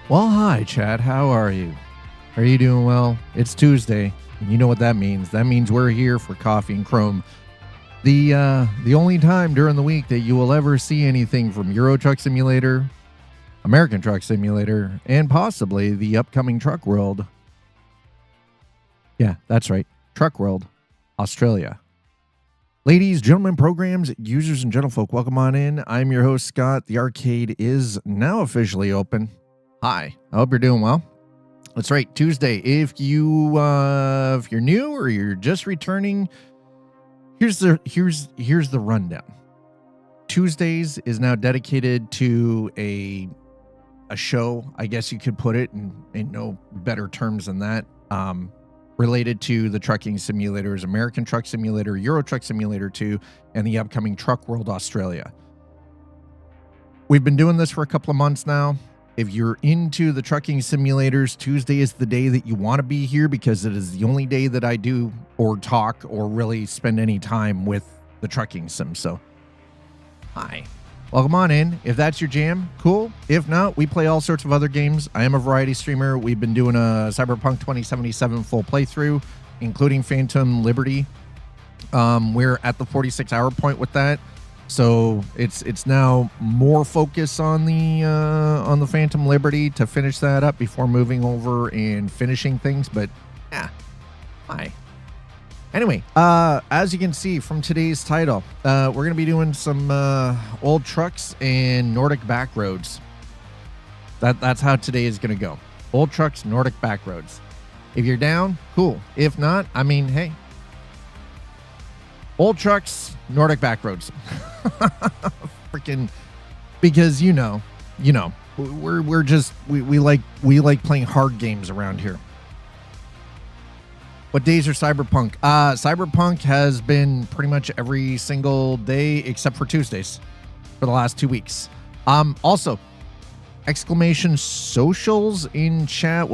Well, hi, Chad. How are you? Are you doing well? It's Tuesday, and you know what that means. That means we're here for Coffee and Chrome. The only time during the week that you will ever see anything from Euro Truck Simulator, American Truck Simulator, and possibly the upcoming Truck World. Yeah, that's right. Truck World, Australia. Ladies, gentlemen, programs, users, and gentlefolk, welcome on in. I'm your host, Scott. The arcade is now officially open. Hi, I hope you're doing well. That's right, Tuesday. If you're new or you're just returning, here's the rundown. Tuesdays is now dedicated to a show, I guess you could put it in no better terms than that. Related to the trucking simulators, American Truck Simulator, Euro Truck Simulator 2, and the upcoming Truck World Australia. We've been doing this for a couple of months now. If you're into the trucking simulators, Tuesday is the day that you want to be here because it is the only day that I do or talk or really spend any time with the trucking sim. So, hi. Welcome on in. If that's your jam, cool. If not, we play all sorts of other games. I am a variety streamer. We've been doing a Cyberpunk 2077 full playthrough, including Phantom Liberty. We're at the 46-hour point with that. So it's now more focus on the Phantom Liberty to finish that up before moving over and finishing things. But yeah, hi. Anyway, as you can see from today's title, we're going to be doing some old trucks and Nordic backroads. That's how today is going to go. Old trucks, Nordic backroads. If you're down, cool. If not, I mean, hey. Old trucks, Nordic backroads. Freaking, because you know, we're just we like playing hard games around here. What days are Cyberpunk? Cyberpunk has been pretty much every single day except for Tuesdays for the last 2 weeks. Also, exclamation socials in chat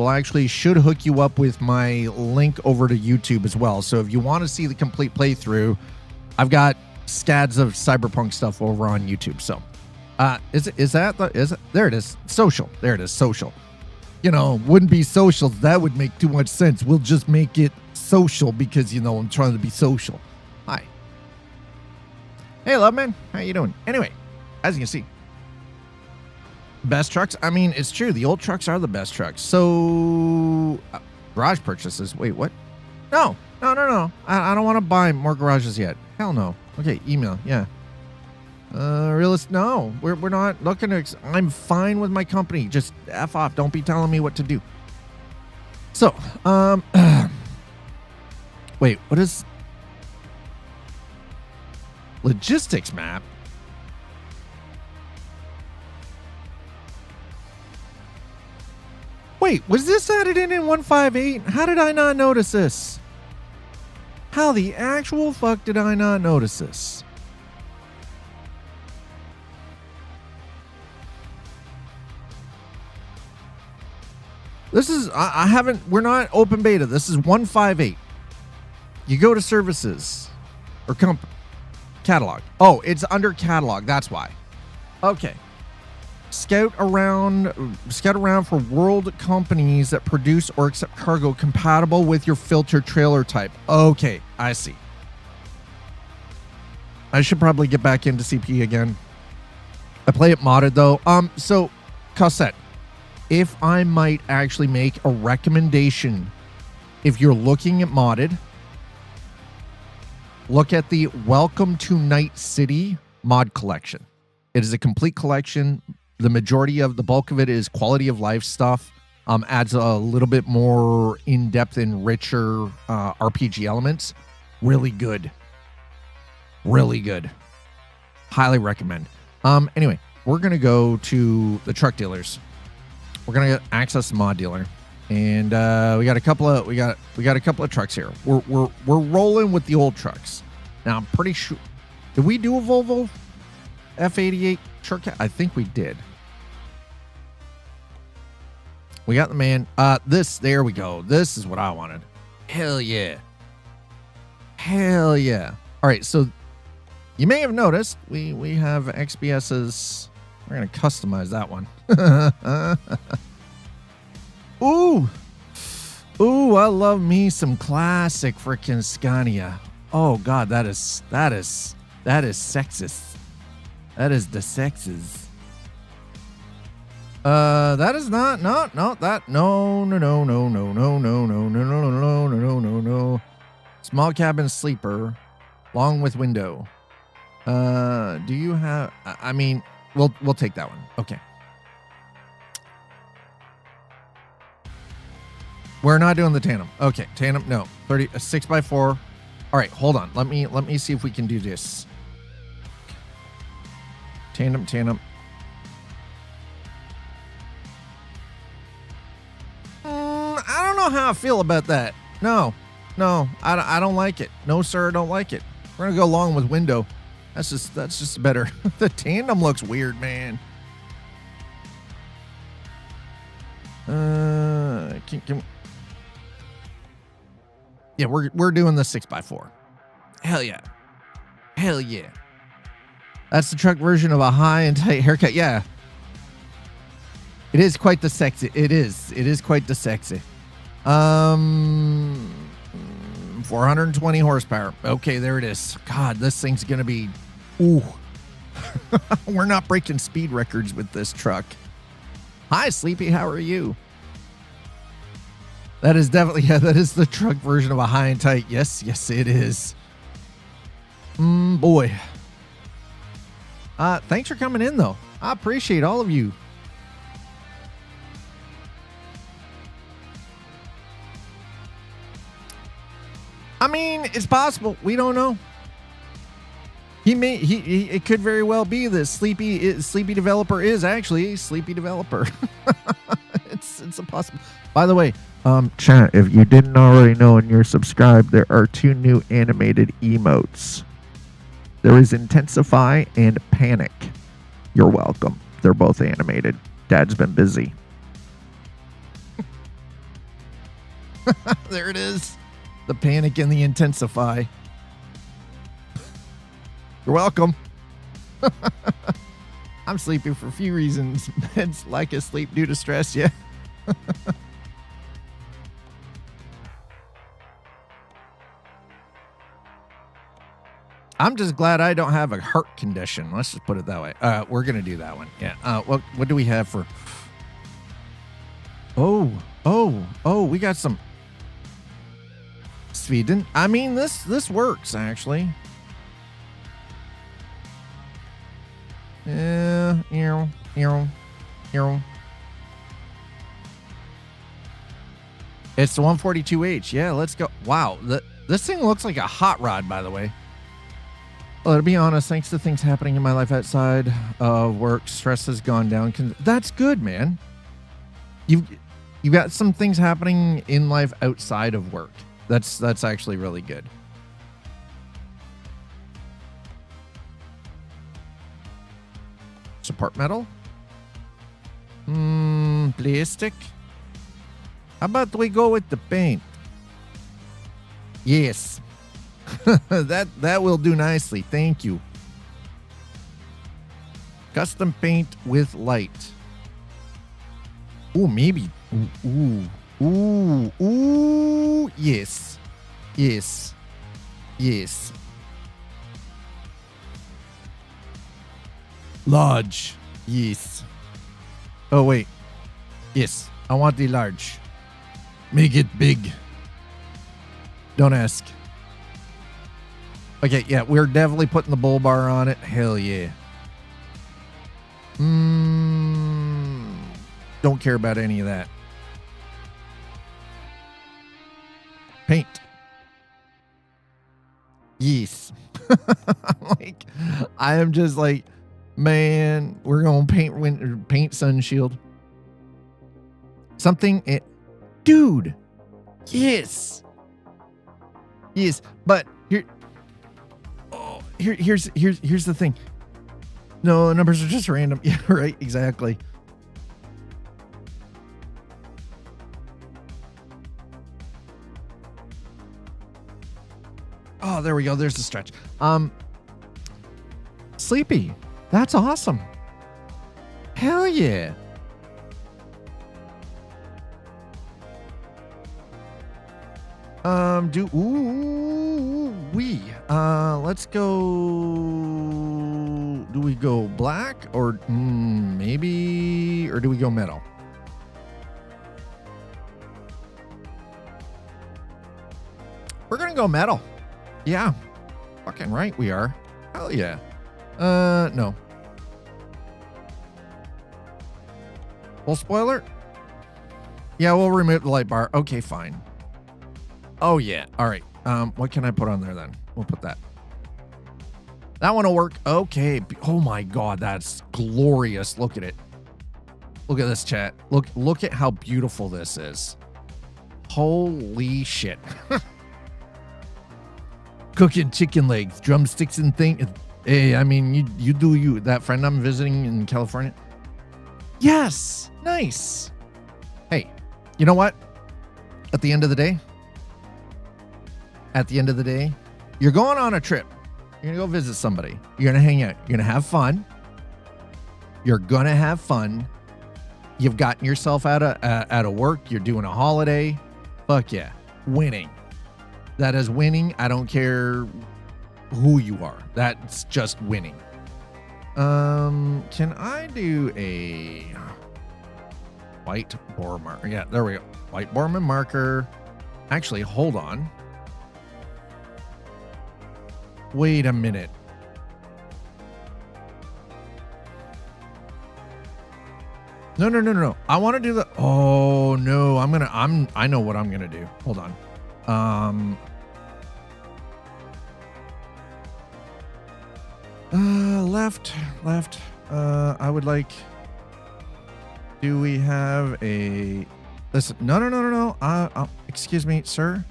should hook you up with my link over to YouTube as well. So if you want to see the complete playthrough, I've got scads of Cyberpunk stuff over on YouTube. So, there it is. Social. There it is. Social. Wouldn't be socials. That would make too much sense. We'll just make it social because, I'm trying to be social. Hi. Hey, love man. How you doing? Anyway, as you can see, best trucks. I mean, it's true. The old trucks are the best trucks. So, garage purchases. Wait, what? No. I don't want to buy more garages yet. Hell no. Okay, email. Yeah. Realist. No, we're not looking to. I'm fine with my company. Just F off. Don't be telling me what to do. So, wait, what is logistics map? Wait, was this added in 158? How did I not notice this? How the actual fuck did I not notice this? This is, we're not open beta. This is 158. You go to services or catalog. Oh, it's under catalog. That's why. Okay. Scout around for world companies that produce or accept cargo compatible with your filter trailer type. Okay, I see. I should probably get back into CP again. I play it modded though. So Cassette, if I might actually make a recommendation, if you're looking at modded, look at the Welcome to Night City mod collection. It is a complete collection. The majority of the bulk of it is quality of life stuff. Adds a little bit more in-depth and richer RPG elements. Really good. Really good. Highly recommend. Anyway, we're gonna go to the truck dealers. We're gonna access the mod dealer, and we got a couple of trucks here. We're rolling with the old trucks. Now I'm pretty sure. Did we do a Volvo F88 truck? I think we did. We got the man. There we go. This is what I wanted. Hell yeah. Hell yeah. All right, so you may have noticed we have XBS's. We're going to customize that one. Ooh. Ooh, I love me some classic freaking Scania. Oh God, that is sexist. That is the sexes. That is not no that no. Small cabin sleeper, long with window. Do you have? I mean, we'll take that one. Okay. We're not doing the tandem. Okay, tandem. No, 6x4. All right, hold on. Let me see if we can do this. Tandem. I don't know how I feel about that. No, I don't like it. No, sir, I don't like it. We're gonna go long with window. That's just better. The tandem looks weird, man. Yeah, we're doing the 6x4. Hell yeah. That's the truck version of a high and tight haircut. Yeah. It is quite the sexy. It is quite the sexy. 420 horsepower. Okay, there it is. God, this thing's gonna be. Ooh. We're not breaking speed records with this truck. Hi, Sleepy. How are you? That is definitely, yeah, that is the truck version of a high and tight. Yes, it is. Boy. Thanks for coming in, though. I appreciate all of you. I mean, it's possible. We don't know. It could very well be that Sleepy Developer is actually a Sleepy Developer. It's a possible. By the way, chat, if you didn't already know and you're subscribed, there are 2 new animated emotes. There is Intensify and Panic. You're welcome. They're both animated. Dad's been busy. There it is. The Panic and the Intensify. You're welcome. I'm sleepy for a few reasons. Meds like a sleep due to stress, yeah. I'm just glad I don't have a heart condition. Let's just put it that way. We're going to do that one. Yeah. What do we have for... Oh, we got some... Sweden. I mean, this works, actually. Yeah, It's the 142H. Yeah, let's go. Wow, this thing looks like a hot rod, by the way. Well, to be honest, thanks to things happening in my life outside of work, stress has gone down. That's good, man. You've got some things happening in life outside of work. That's actually really good. Support metal? Plastic? How about we go with the paint? Yes. that will do nicely. Thank you. Custom paint with light. Ooh, maybe. Ooh. Yes. Large. Yes. Oh, wait. Yes. I want the large. Make it big. Don't ask. Okay, yeah, we're definitely putting the bull bar on it. Hell yeah. Don't care about any of that. Paint. Yes. I am just like, man, we're going to paint sun shield. Dude. Yes, but here's the thing. No, the numbers are just random. Yeah, right, exactly. Oh, there we go. There's the stretch. Sleepy. That's awesome. Hell yeah. Let's go. Do we go black or maybe, or do we go metal? We're gonna go metal. Yeah, fucking right we are. Hell yeah. No. Full spoiler? Yeah, we'll remove the light bar. Okay, fine. Oh yeah. All right. What can I put on there then? We'll put that. That one will work. Okay. Oh my God, that's glorious. Look at it. Look at this, chat. Look at how beautiful this is. Holy shit. Cooking chicken legs, drumsticks and things. Hey, I mean, you do you. That friend I'm visiting in California. Yes. Nice. Hey, you know what? At the end of the day, you're going on a trip. You're going to go visit somebody. You're going to hang out. You're going to have fun. You've gotten yourself out of work. You're doing a holiday. Fuck yeah. Winning. That is winning. I don't care who you are. That's just winning. Can I do a white bore marker? Yeah, there we go. White Borman marker. Actually, hold on. Wait a minute. No. I want to do the. Oh no, I know what I'm gonna do. Hold on. Left. I would like. Do we have a? Listen. No. Excuse me, sir.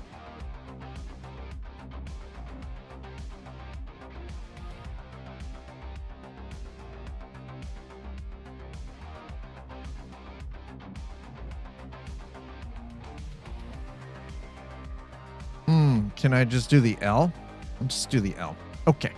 Can I just do the L? I'll just do the L. Okay.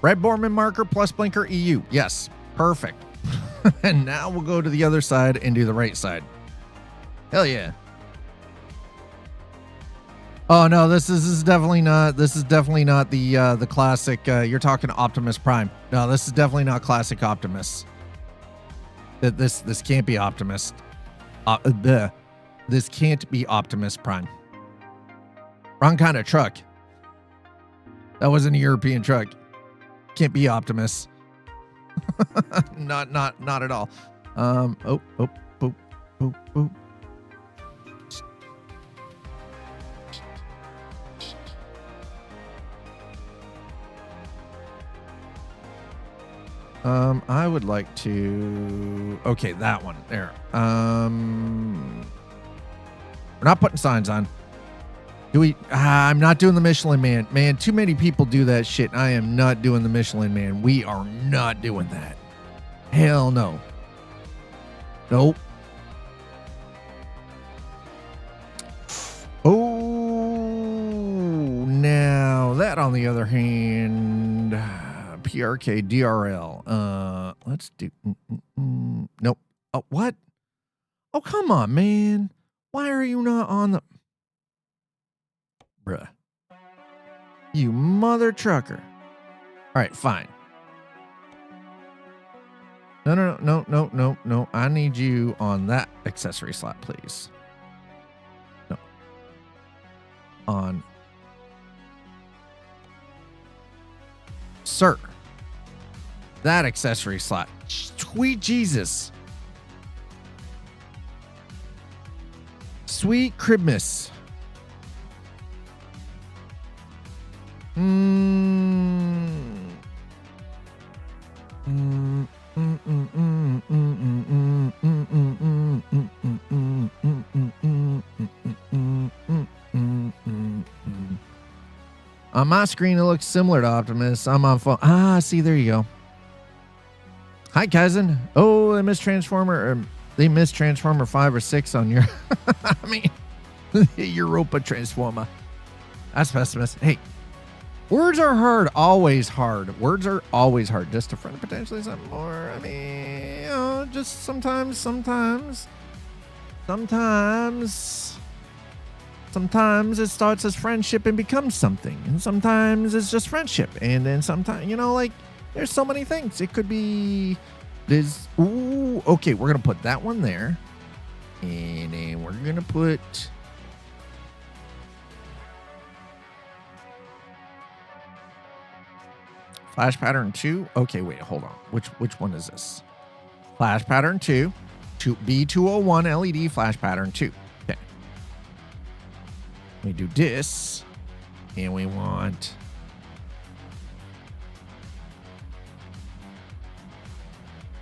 Red Borman marker plus blinker EU. Yes. Perfect. And now we'll go to the other side and do the right side. Hell yeah. Oh no, this is definitely not the classic you're talking Optimus Prime. No, this is definitely not classic Optimus. This can't be Optimus. This can't be Optimus Prime. Wrong kind of truck. That wasn't a European truck. Can't be Optimus. not at all. Boop. I would like to. Okay, that one there. We're not putting signs on. Do we? I'm not doing the Michelin Man. Man, too many people do that shit. I am not doing the Michelin Man. We are not doing that. Hell no. Nope. Oh, now that on the other hand, PRK DRL. Let's do. Nope. Oh, what? Oh, come on, man. Why are you not on the? Bruh. You mother trucker. All right, fine. No. I need you on that accessory slot, please. No. On. Sir. That accessory slot. Sweet Jesus. Sweet Christmas. On my screen, it looks similar to Optimus. I'm on phone. Ah, see, there you go. Hi, cousin. Oh, they missed Transformer. They missed Transformer 5 or 6 on your. I mean, Europa Transformer. That's pessimist. Hey, Words are hard, always hard. Words are always hard. Just a friend, potentially something more. I mean, you know, just sometimes it starts as friendship and becomes something. And sometimes it's just friendship. And then sometimes, you know, like, there's so many things. It could be this. Ooh, okay, we're going to put that one there. And then we're going to put... Flash pattern 2. Okay, wait, hold on. Which one is this? Flash pattern 2. B201 LED flash pattern 2. Okay. We do this. And we want...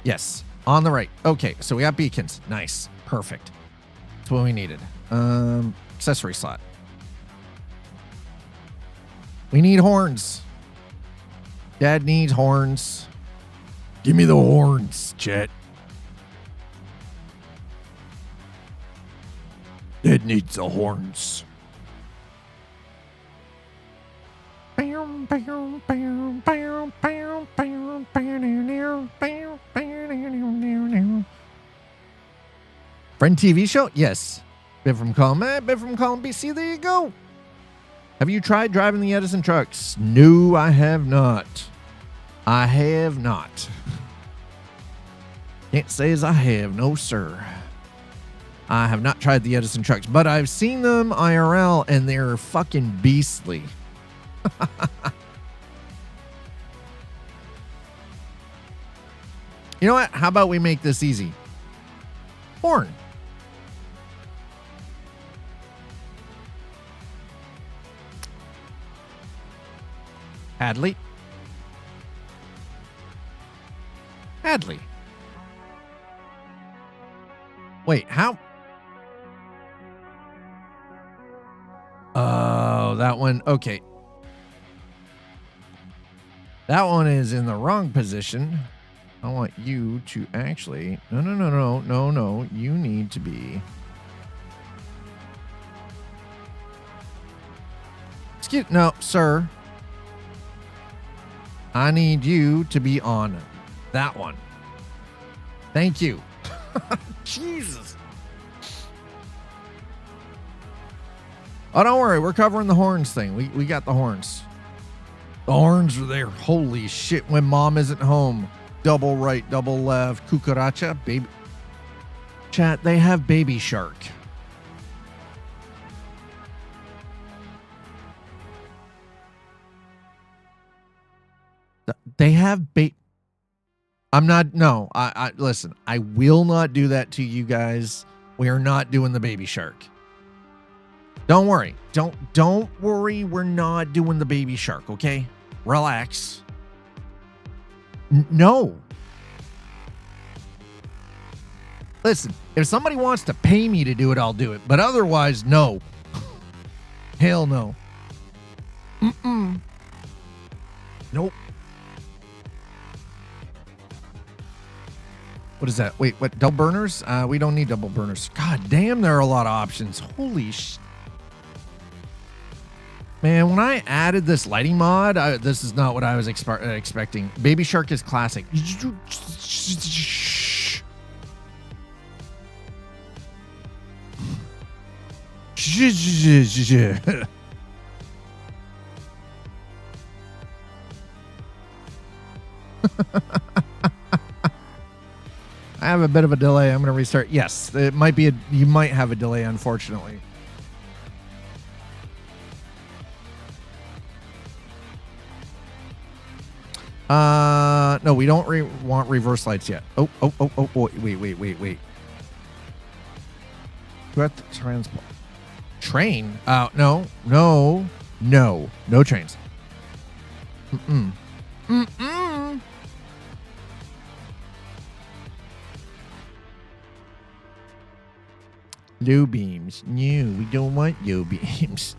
Yes, on the right. Okay, so we got beacons. Nice. Perfect. That's what we needed. Accessory slot. We need horns. Dad needs horns. Give me the horns, Chet. Dad needs the horns. Friend TV show? Yes. Bit from column A, bit from column B. See, there you go. Have you tried driving the Edison trucks? No, I have not. I have not. Can't say as I have. No, sir. I have not tried the Edison trucks, but I've seen them IRL, and they're fucking beastly. You know what? How about we make this easy? Horn. Hadley. Wait, how? Oh, that one. Okay. That one is in the wrong position. I want you to actually... No. You need to be... No, sir. I need you to be on that one. Thank you. Jesus. Oh, don't worry. We're covering the horns thing. We got the horns. The horns are there. Holy shit. When mom isn't home. Double right, double left. Cucaracha. Baby. Chat, they have Baby Shark. They have I'm not, no, I listen, I will not do that to you guys. We are not doing the Baby Shark. Don't worry. Don't worry. We're not doing the Baby Shark. Okay. Relax. No. Listen, if somebody wants to pay me to do it, I'll do it. But otherwise, no. Hell no. Nope. What is that? Wait, what? Double burners? We don't need double burners. God damn, there are a lot of options. Holy sh... Man, when I added this lighting mod, this is not what I was expecting. Baby Shark is classic. I have a bit of a delay. I'm going to restart. Yes, it might be you might have a delay, unfortunately. No, we don't want reverse lights yet. Oh, wait. Do I have to transport? Train? No trains. Low beams. No, we don't want low beams.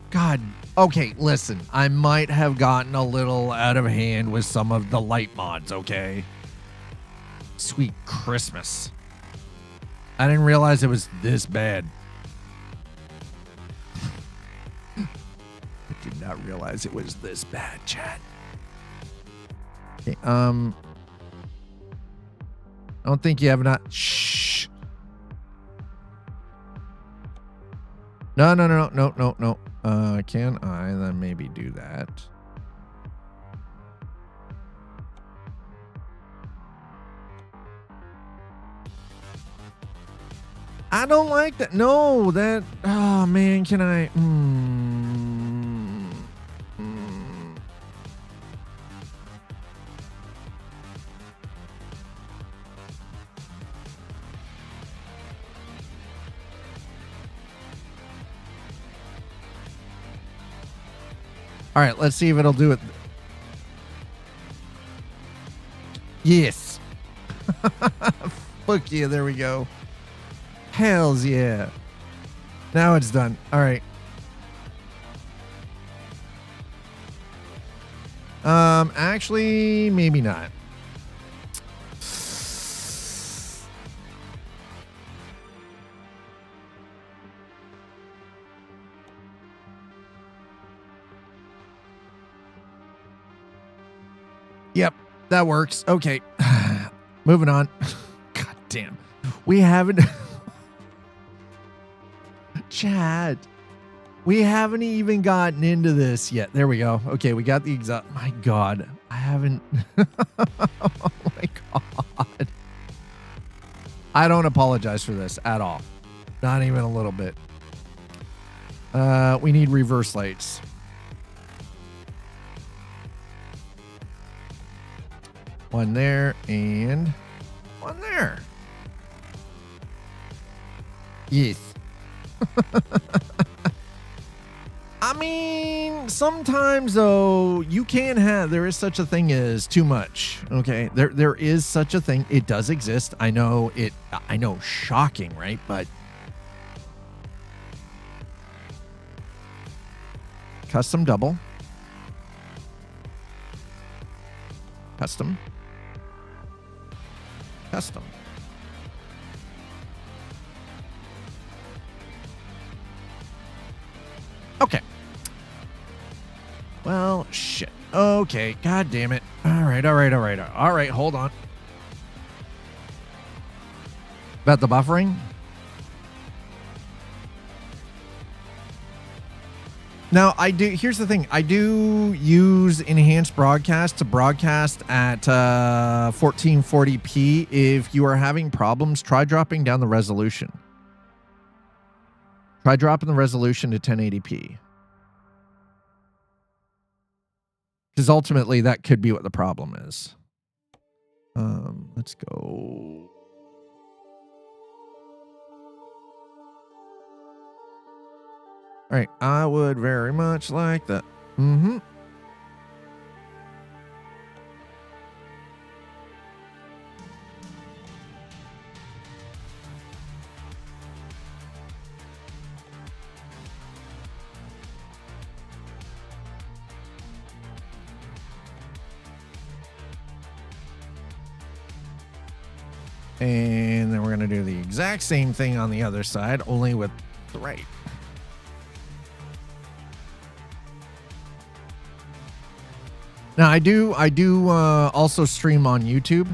God. Okay, listen. I might have gotten a little out of hand with some of the light mods, okay? Sweet Christmas. I didn't realize it was this bad. I did not realize it was this bad, chat. Okay, I don't think you have not. Shh. No. Can I then maybe do that? I don't like that. No, that. Oh man, can I? All right, let's see if it'll do it. Yes. Fuck yeah, there we go. Hells yeah. Now it's done. All right. Actually, maybe not. Yep, that works. Okay. Moving on. God damn. We haven't... Chat. We haven't even gotten into this yet. There we go. Okay, we got the exact... My God. I haven't... Oh my God. I don't apologize for this at all. Not even a little bit. We need reverse lights. One there and one there. Yes. I mean, sometimes though, you can have, there is such a thing as too much. Okay. There is such a thing. It does exist. I know, shocking, right? But custom double. Custom. Custom. Okay. Well, shit. Okay. God damn it. All right. Hold on. About the buffering? Now, here's the thing. I do use enhanced broadcast to broadcast at 1440p. If you are having problems, try dropping down the resolution. Try dropping the resolution to 1080p. Because ultimately, that could be what the problem is. Let's go... All right, I would very much like that. Mm-hmm. And then we're going to do the exact same thing on the other side, only with the right. Now, I do also stream on YouTube.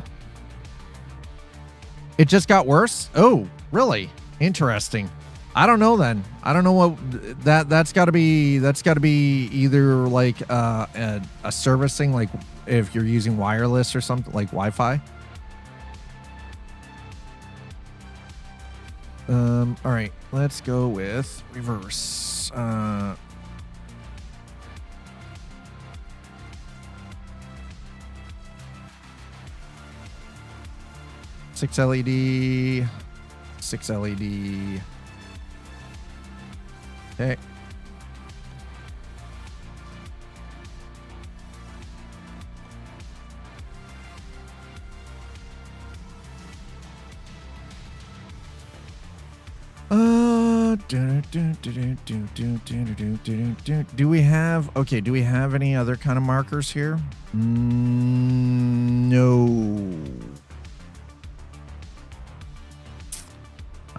It just got worse? Oh, really? Interesting. I don't know then. I don't know what that's got to be either like a servicing, like if you're using wireless or something like Wi-Fi. All right, let's go with reverse. 6 LED, 6 LED. Okay. Do we have, okay, do we have any other kind of markers here? No.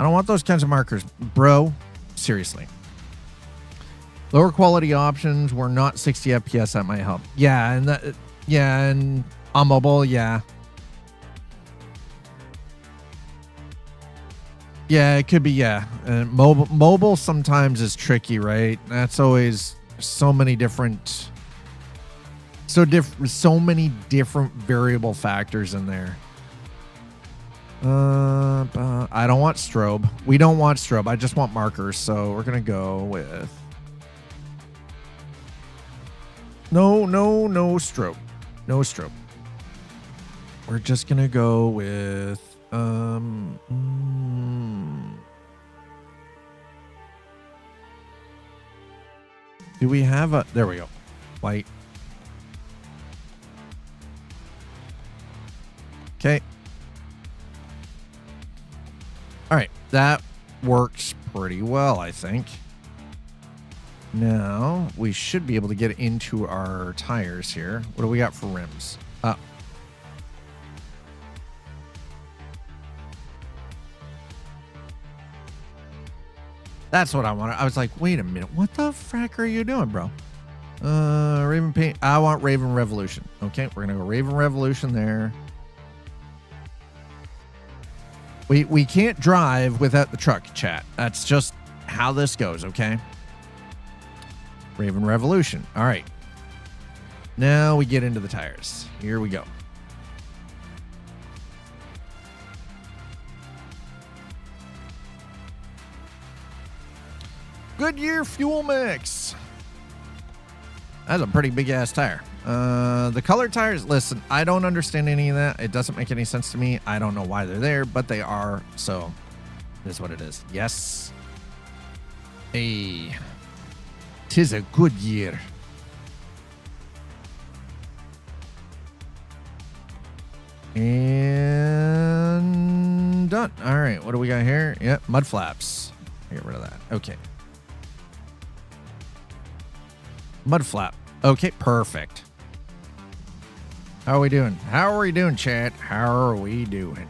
I don't want those kinds of markers, bro. Seriously. Lower quality options were not 60 FPS. That might help. Yeah, and on mobile, yeah. Yeah, it could be, yeah. And mobile sometimes is tricky, right? That's always so many different variable factors in there. I don't want strobe. We don't want strobe. I just want markers, so we're gonna go with no strobe. No strobe. We're just gonna go with do we have a, there we go. White. Okay. All right, that works pretty well, I think. Now, we should be able to get into our tires here. What do we got for rims? That's what I wanted. I was like, wait a minute. What the frack are you doing, bro? Raven paint. I want Raven Revolution. Okay, we're going to go Raven Revolution there. We can't drive without the truck, chat. That's just how this goes, okay? Raven Revolution. All right. Now we get into the tires. Here we go. Goodyear Fuel Mix. That's a pretty big ass tire. The color tires, listen, I don't understand any of that. It doesn't make any sense to me. I don't know why they're there, but they are. So it is what it is. Yes. Hey. 'Tis a good year. And done. All right. What do we got here? Yep. Mud flaps. Get rid of that. Okay. Mud flap. Okay. Perfect. How are we doing? How are we doing, chat? How are we doing?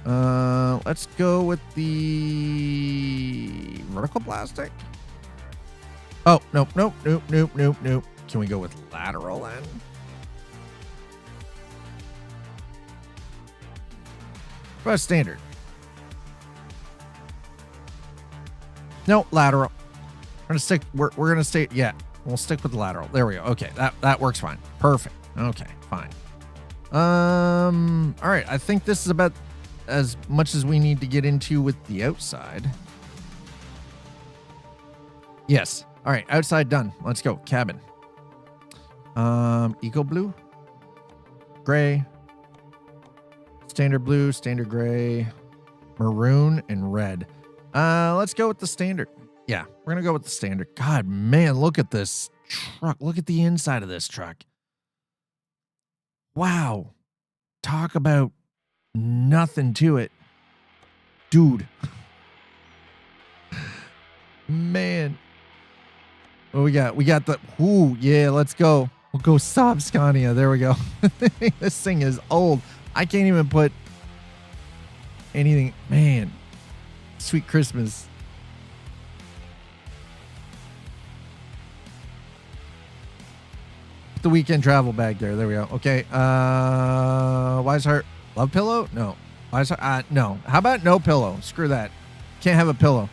Let's go with the vertical plastic. Oh, nope. Can we go with lateral then? What about standard? No, lateral. We're gonna stay. Yeah, we'll stick with the lateral. There we go. Okay, that works fine. Perfect. Okay, fine. All right. I think this is about as much as we need to get into with the outside. Yes. All right. Outside done. Let's go. Cabin. Eco blue, gray, standard blue, standard gray, maroon, and red. Let's go with the standard. Yeah, we're gonna go with the standard. God, man, look at this truck. Look at the inside of this truck. Wow. Talk about nothing to it. Dude. Man. What do we got? We got the, ooh, yeah, let's go. We'll go Saab Scania. There we go. This thing is old. I can't even put anything. Man. Sweet Christmas. The weekend travel bag there. There we go. Okay. Wise Heart love pillow? No. Wise Heart? No. How about no pillow? Screw that. Can't have a pillow.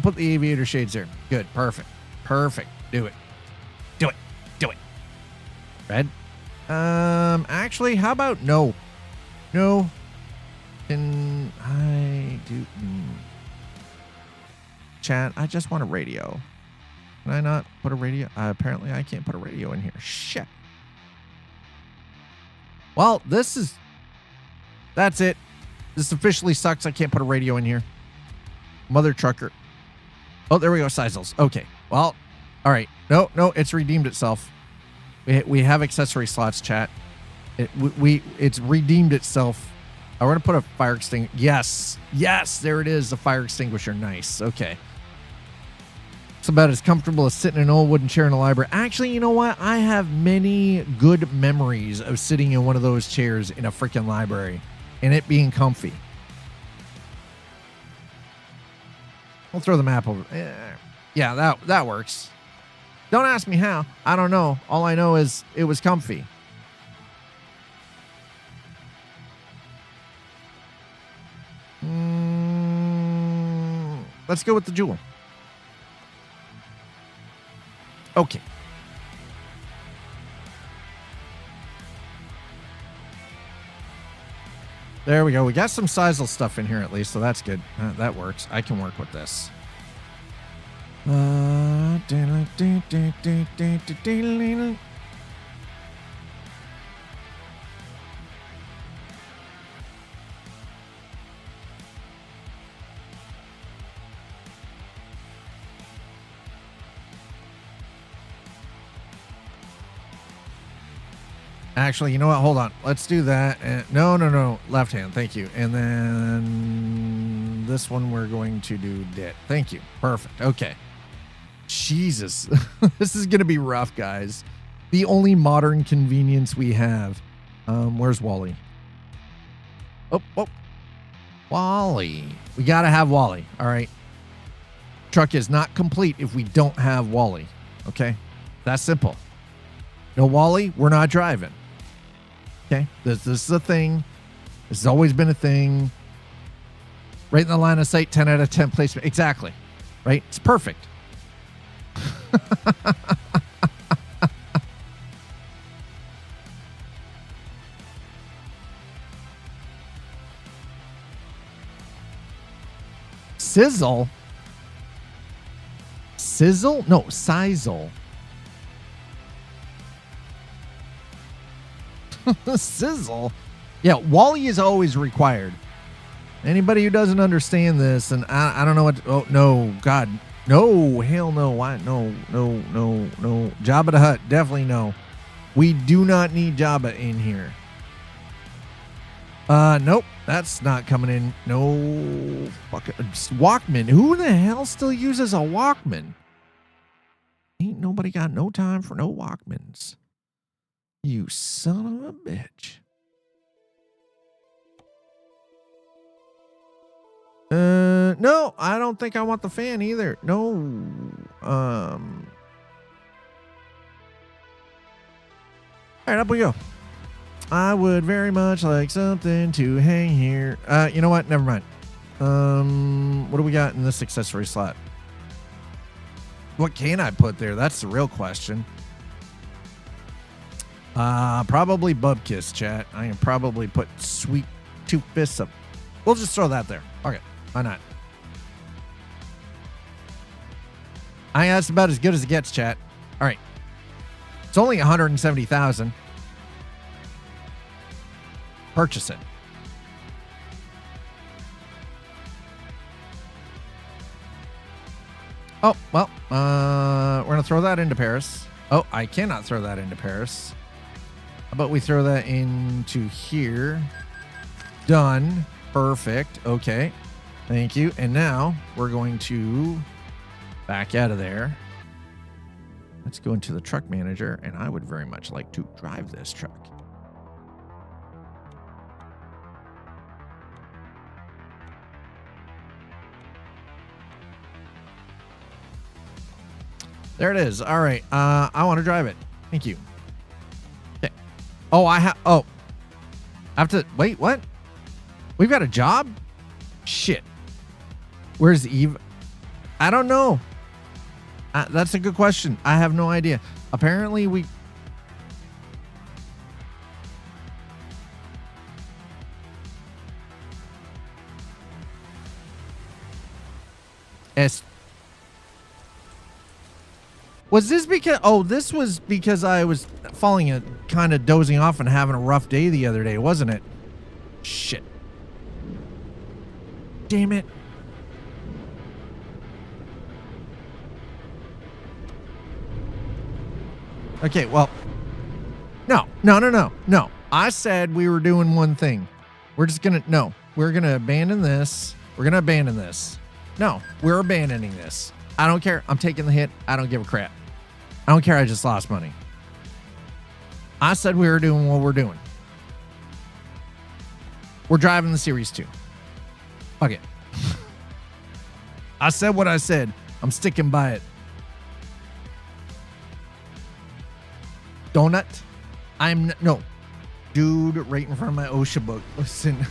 Put the aviator shades there. Good. Perfect. Do it. Red. Actually, how about no? No. Can I do chat? I just want a radio. Can I not put a radio? Apparently, I can't put a radio in here. Shit. Well, that's it. This officially sucks. I can't put a radio in here. Mother trucker. Oh, there we go. Sizels. Okay. Well, all right. No, it's redeemed itself. We have accessory slots, chat. It's redeemed itself. We're going to put a fire extinguisher. Yes, there it is. The fire extinguisher. Nice. Okay. about as comfortable as sitting in an old wooden chair in a library. Actually, you know what? I have many good memories of sitting in one of those chairs in a freaking library and it being comfy. We'll throw the map over. Yeah, that works. Don't ask me how. I don't know. All I know is it was comfy. Let's go with the jewel. Okay. There we go. We got some Sizel stuff in here at least, so that's good. That works. I can work with this. Actually, you know what? Hold on. Let's do that. No. Left hand. Thank you. And then this one we're going to do dit. Thank you. Perfect. Okay. Jesus. This is going to be rough, guys. The only modern convenience we have. Where's Wally? Oh. Wally. We got to have Wally. All right. Truck is not complete if we don't have Wally. Okay. That's simple. No Wally, we're not driving. Okay, this is a thing. This has always been a thing. Right in the line of sight, 10 out of 10 placement. Exactly. Right? It's perfect. Sizzle? Sizzle? No, Sizzle. Sizzle? Yeah, Wally is always required. Anybody who doesn't understand this, and I don't know what... Oh, no. God. No. Hell no. Why? No. Jabba the Hutt. Definitely no. We do not need Jabba in here. Nope. That's not coming in. No. Fucking Walkman. Who the hell still uses a Walkman? Ain't nobody got no time for no Walkmans. You son of a bitch. No, I don't think I want the fan either. No. All right, up we go. I would very much like something to hang here. You know what? Never mind. What do we got in this accessory slot? What can I put there? That's the real question. Probably Bub Kiss, chat. I can probably put Sweet Two Fists up. We'll just throw that there. Okay, why not? I think that's about as good as it gets, chat. All right. It's only 170,000. Purchase it. Oh, well, we're going to throw that into Paris. Oh, I cannot throw that into Paris. How about we throw that into here? Done. Perfect. Okay. Thank you. And now we're going to back out of there. Let's go into the truck manager, and I would very much like to drive this truck. There it is. All right. I want to drive it. Thank you. Okay. Oh, I have to wait. What? We've got a job? Shit. Where's Eve? I don't know. That's a good question. I have no idea. Apparently we... Was this because... Oh, this was because I was kind of dozing off and having a rough day the other day, wasn't it? Shit. Damn it. Okay, well... No. I said we were doing one thing. We're just gonna... No. We're gonna abandon this. We're gonna abandon this. No. We're abandoning this. I don't care. I'm taking the hit. I don't give a crap. I don't care. I just lost money. I said we were doing what we're doing. We're driving the Series 2. Fuck it. I said what I said. I'm sticking by it. Donut. No. Dude, right in front of my OSHA book. Listen.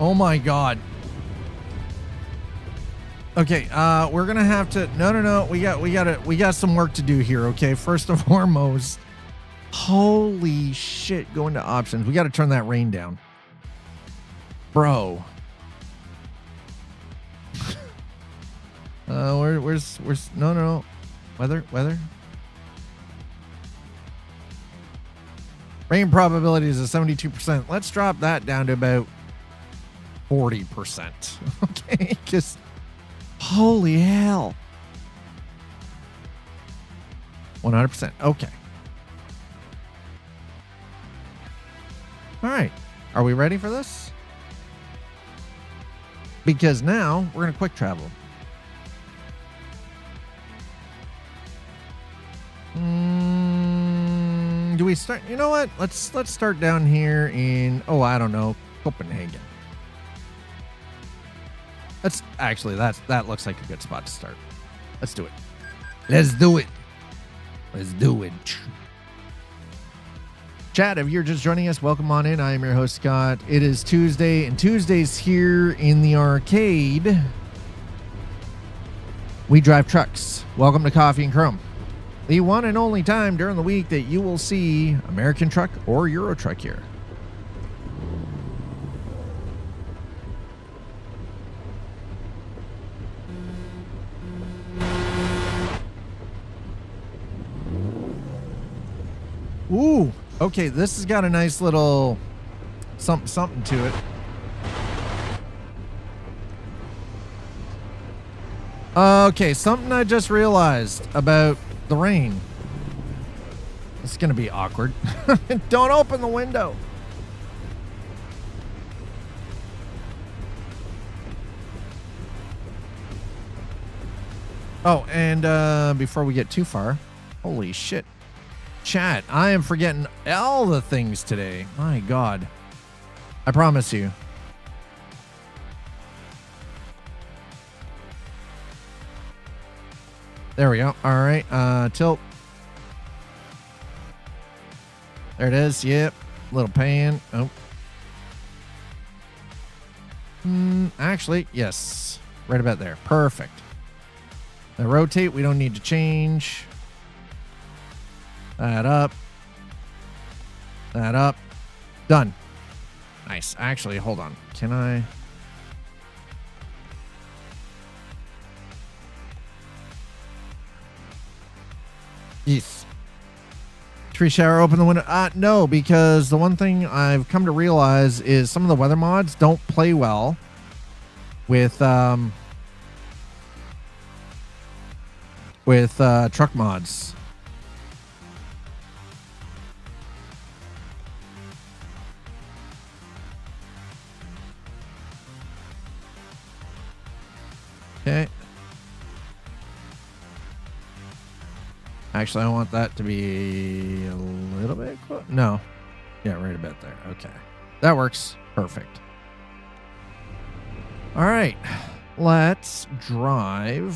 Oh my God. Okay, we're gonna have to. No. We got some work to do here. Okay, first and foremost. Holy shit! Go into options. We got to turn that rain down, bro. Where's no. Weather. Rain probability is a 72%. Let's drop that down to about 40%. Okay, because holy hell. 100%. Okay. All right. Are we ready for this? Because now we're going to quick travel. Do we start? You know what? Let's start down here in, I don't know, Copenhagen. That looks like a good spot to start. Let's do it. Let's do it. Chat, if you're just joining us, welcome on in. I am your host, Scott. It is Tuesday, and Tuesdays here in the arcade, we drive trucks. Welcome to Coffee and Chrome. The one and only time during the week that you will see American truck or Euro truck here. Ooh, okay, this has got a nice little something to it. Okay, something I just realized about the rain. It's gonna be awkward. Don't open the window. Oh, and before we get too far, holy shit. Chat, I am forgetting all the things today. My God. I promise you. There we go. All right. Tilt. There it is. Yep. Little pan. Oh. Actually, yes. Right about there. Perfect. Now rotate. We don't need to change. That up. That up. Done. Nice. Actually, hold on. Can I? Yes. Tree shower, open the window. No, because the one thing I've come to realize is some of the weather mods don't play well with truck mods. Okay. Actually, I want that to be a little bit close. No. Yeah, right about there. Okay. That works. Perfect. All right. Let's drive.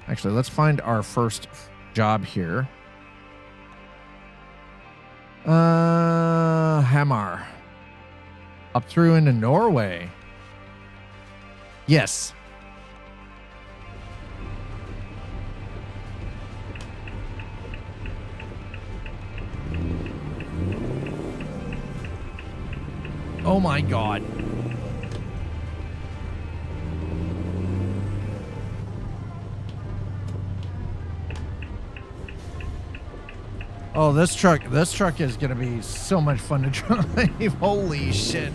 Actually, let's find our first job here. Hamar. Up through into Norway. Yes. Oh my God. Oh, this truck is going to be so much fun to drive. Holy shit.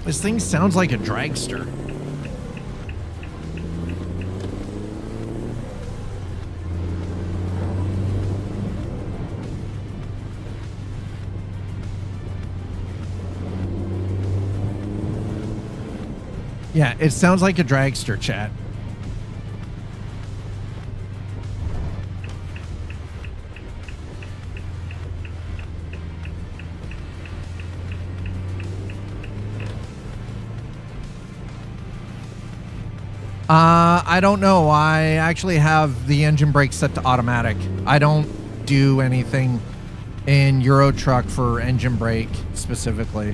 This thing sounds like a dragster. Yeah, it sounds like a dragster, chat. I don't know. I actually have the engine brake set to automatic. I don't do anything in Euro Truck for engine brake specifically.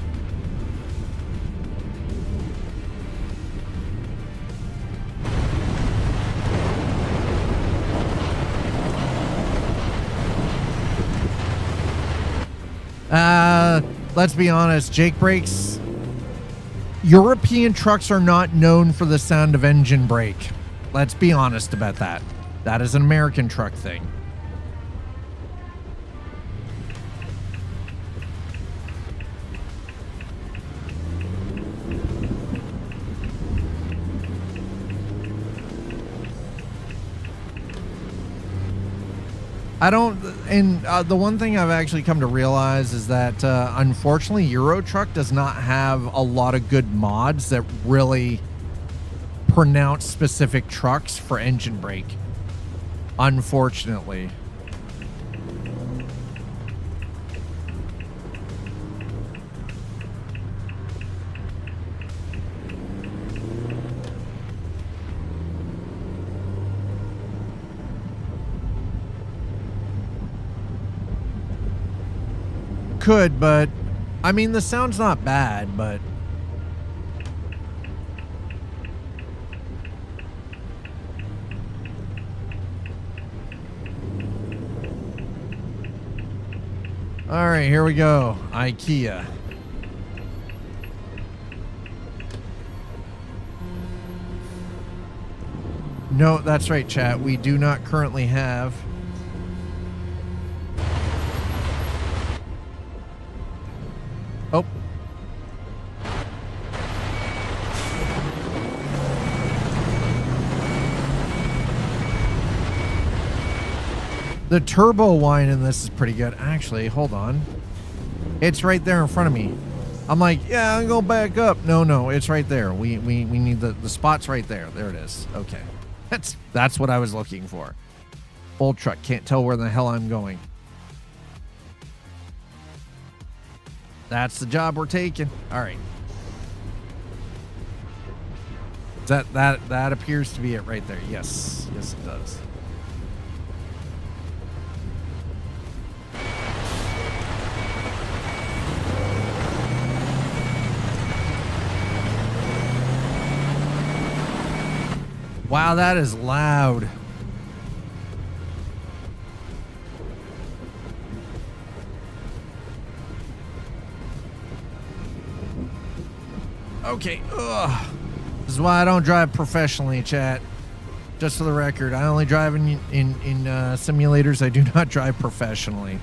Let's be honest, Jake brakes. European trucks are not known for the sound of engine brake. Let's be honest about that. That is an American truck thing. I don't, and the one thing I've actually come to realize is that unfortunately Euro Truck does not have a lot of good mods that really pronounce specific trucks for engine brake. Unfortunately. Could, but I mean, the sound's not bad, but all right, here we go. IKEA. No, that's right, chat. We do not currently have. Oh. The turbo whine in this is pretty good. Actually, hold on. It's right there in front of me. I'm like, yeah, I'm going to back up. No, it's right there. We need the spot's right there. There it is. Okay. That's what I was looking for. Old truck. Can't tell where the hell I'm going. That's the job we're taking. All right. That appears to be it right there. Yes, it does. Wow, that is loud. Okay. Ugh. This is why I don't drive professionally, chat. Just for the record, I only drive in simulators. I do not drive professionally.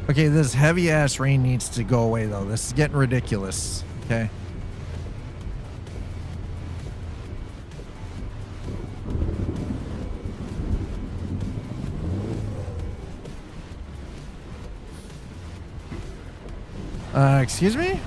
Okay, this heavy ass rain needs to go away though. This is getting ridiculous. Okay. Excuse me?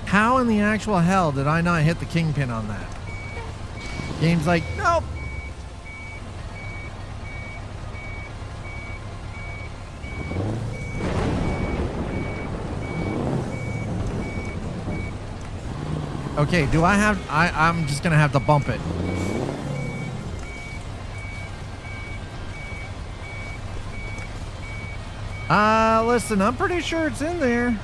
How in the actual hell did I not hit the kingpin on that? Game's like, nope. Okay, do I have... I'm just gonna have to bump it. Listen, I'm pretty sure it's in there.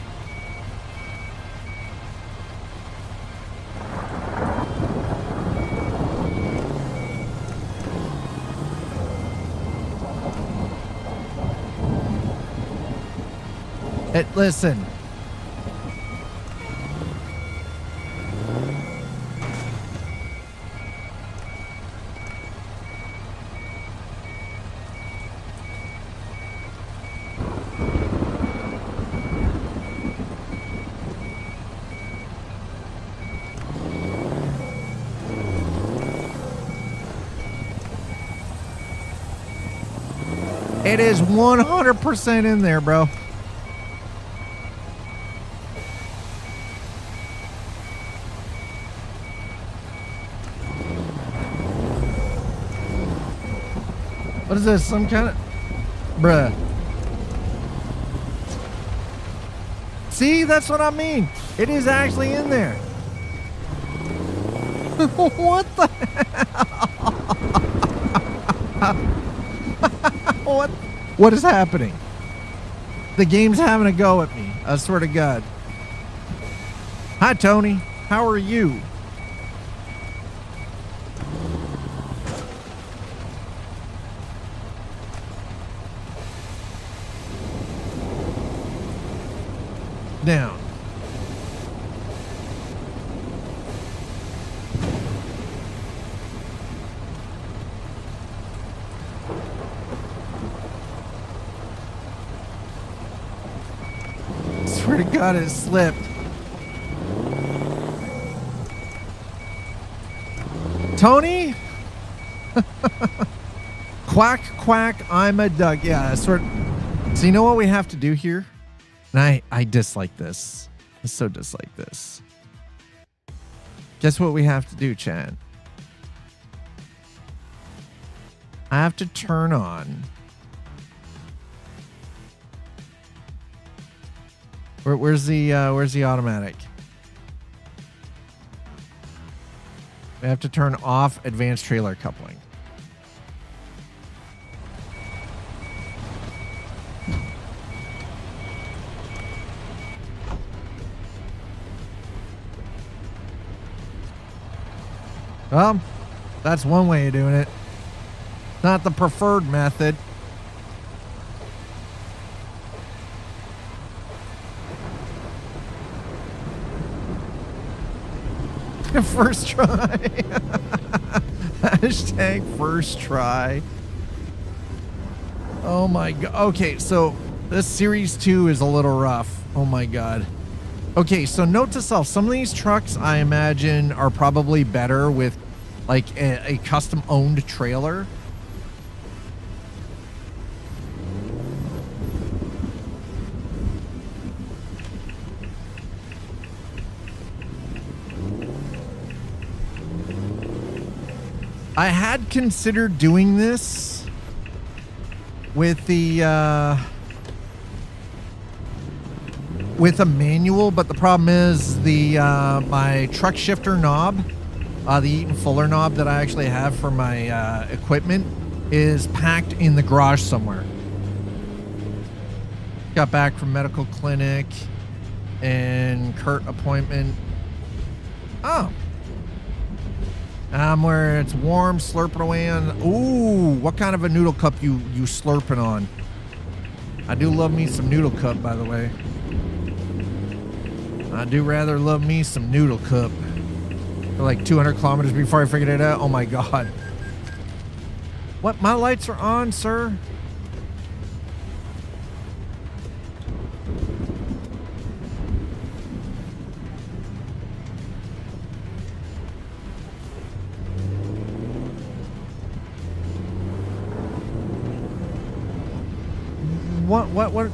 Listen. It is 100% in there, bro. What is this? Some kind of... Bruh. See? That's what I mean. It is actually in there. What the hell? What is happening? The game's having a go at me. I swear to God. Hi, Tony. How are you? Down. Swear to God, it slipped. Tony? Quack, quack, I'm a duck. Yeah, sort of. So you know what we have to do here? And I dislike this. I so dislike this. Guess what we have to do, Chad? I have to turn on. Where's the automatic? We have to turn off advanced trailer coupling. Well, that's one way of doing it. Not the preferred method. First try. Hashtag first try. Oh my God. Okay, so this series 2 is a little rough. Oh my God. Okay, so note to self, some of these trucks I imagine are probably better with like a custom owned trailer. I had considered doing this with the with a manual, but the problem is the my truck shifter knob, the Eaton Fuller knob that I actually have for my equipment, is packed in the garage somewhere. Got back from medical clinic and Kurt appointment. Oh. Where it's warm, slurping away on. Ooh, what kind of a noodle cup you slurping on? I do love me some noodle cup, by the way. I do rather love me some noodle cup. For like 200 kilometers before I figured it out. Oh my God. What? My lights are on, sir? What?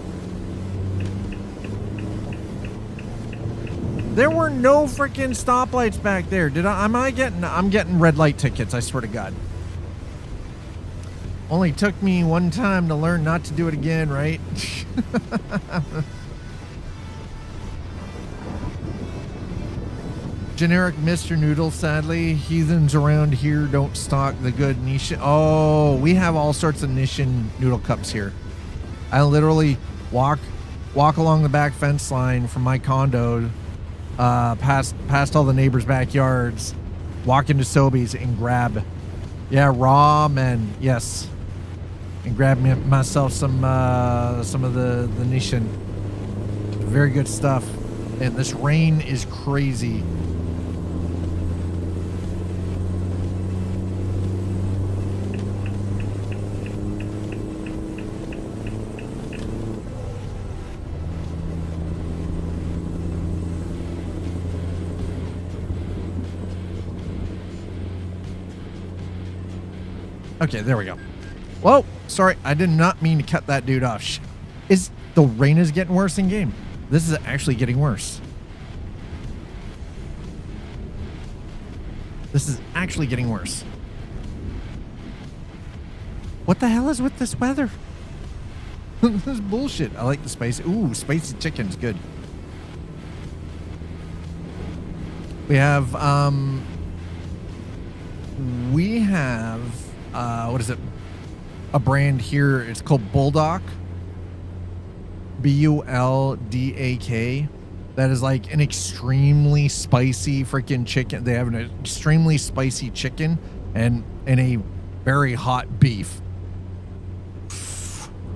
There were no freaking stoplights back there. I'm getting red light tickets, I swear to God. Only took me one time to learn not to do it again, right? Generic Mr. Noodle, sadly. Heathens around here don't stock the good niche. Oh, we have all sorts of niche noodle cups here. I literally walk along the back fence line from my condo, past all the neighbors' backyards, walk into Sobeys and grab, ramen, yes, and grab myself some of the Nishin. Very good stuff. And this rain is crazy. Okay, there we go. Whoa, sorry, I did not mean to cut that dude off. The rain is getting worse in game. This is actually getting worse. This is actually getting worse. What the hell is with this weather? This is bullshit. I like the spicy. Ooh, spicy chicken's good. We have, what is it? A brand here. It's called Bulldog. Buldak. That is like an extremely spicy freaking chicken. They have an extremely spicy chicken and a very hot beef.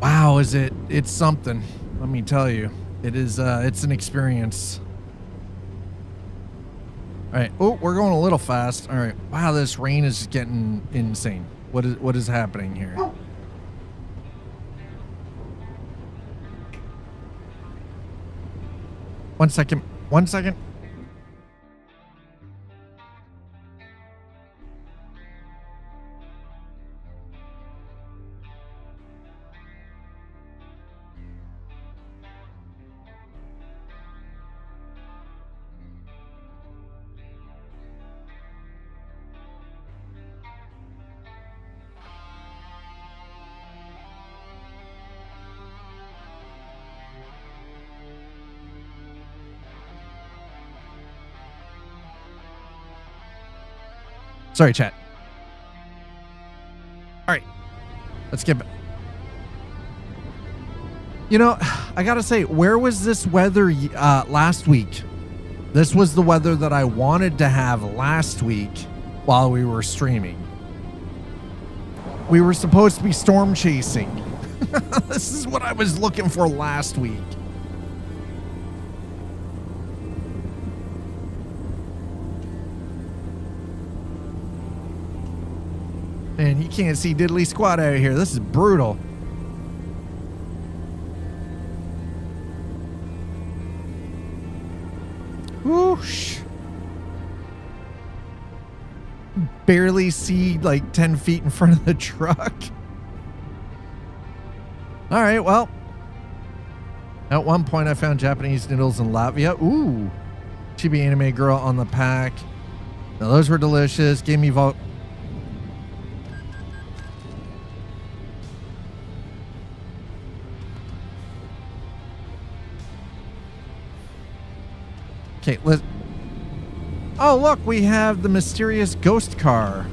Wow, it's something. Let me tell you. It is, it's an experience. All right. Oh, we're going a little fast. All right. Wow, this rain is getting insane. What is happening here? One second. Sorry, chat. All right, let's get back. You know, I gotta say, where was this weather last week? This was the weather that I wanted to have last week while we were streaming. We were supposed to be storm chasing. This is what I was looking for last week. Man, you can't see diddly squat out here. This is brutal. Whoosh. Barely see like 10 feet in front of the truck. All right, well. At one point I found Japanese noodles in Latvia. Ooh. Chibi anime girl on the pack. Now those were delicious. Gave me Okay, oh, look, we have the mysterious ghost car.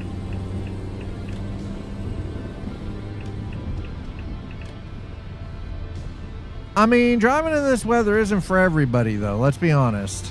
I mean, driving in this weather isn't for everybody, though. Let's be honest.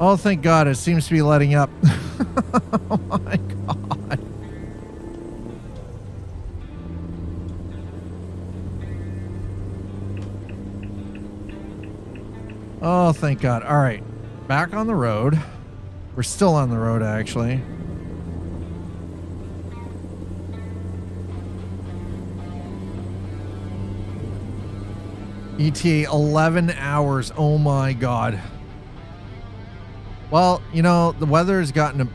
Oh, thank God, it seems to be letting up. Oh my God. Oh, thank God. All right, back on the road. We're still on the road, actually. ETA 11 hours. Oh my God. Well, you know, the weather has gotten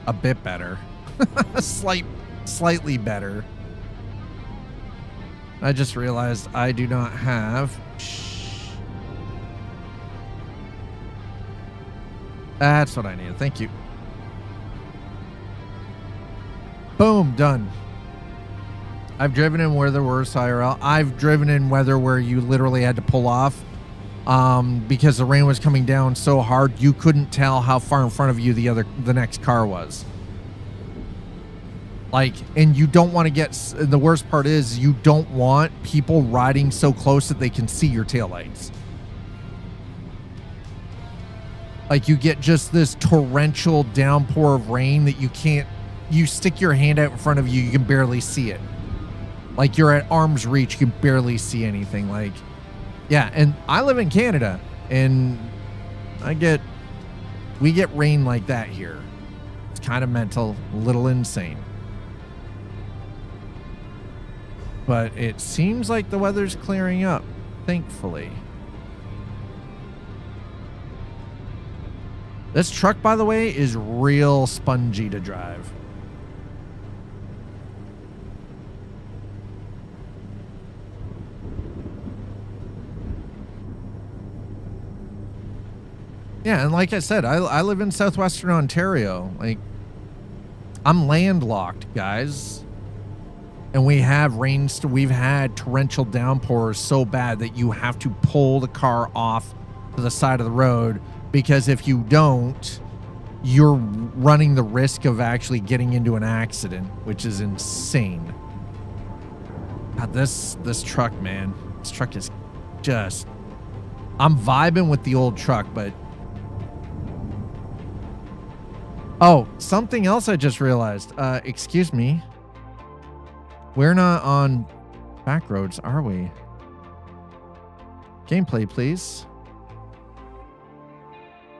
a bit better. Slightly better. I just realized I do not have... That's what I needed. Thank you. Boom, done. I've driven in weather worse IRL. I've driven in weather where you literally had to pull off because the rain was coming down so hard you couldn't tell how far in front of you the next car was. Like, and you don't want to get, the worst part is you don't want people riding so close that they can see your taillights. Like, you get just this torrential downpour of rain that you stick your hand out in front of you, you can barely see it. Like, you're at arm's reach, you can barely see anything. Like, yeah, and I live in Canada, and we get rain like that here. It's kind of mental, a little insane. But it seems like the weather's clearing up, thankfully. This truck, by the way, is real spongy to drive. Yeah, and like I said, I live in southwestern Ontario. Like, I'm landlocked, guys. And we've had torrential downpours so bad that you have to pull the car off to the side of the road, because if you don't, you're running the risk of actually getting into an accident, which is insane. God, this truck, man. This truck is just... I'm vibing with the old truck, but... Oh, something else I just realized. Excuse me. We're not on back roads, are we? Gameplay, please.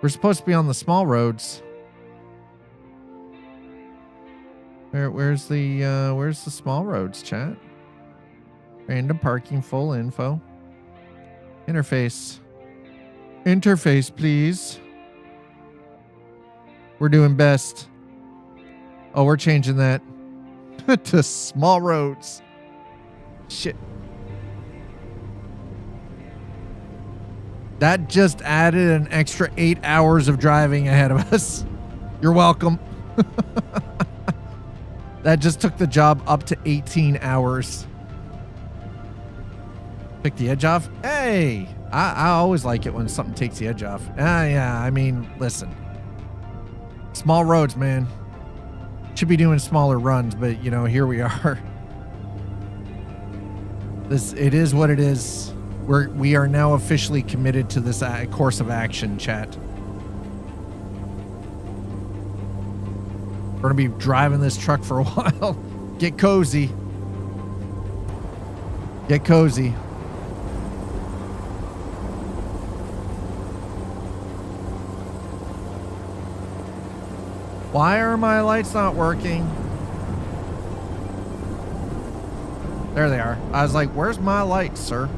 We're supposed to be on the small roads. Where's the small roads, chat? Random parking, full info. Interface. Interface, please. We're doing best. Oh, we're changing that to small roads. Shit. That just added an extra 8 hours of driving ahead of us. You're welcome. That just took the job up to 18 hours. Took the edge off? Hey! I always like it when something takes the edge off. Yeah, I mean, listen. Small roads, man. Should be doing smaller runs, but, you know, here we are. It is what it is. We are now officially committed to this course of action, chat. We're going to be driving this truck for a while. Get cozy. Get cozy. Why are my lights not working? There they are. I was like, where's my lights, sir?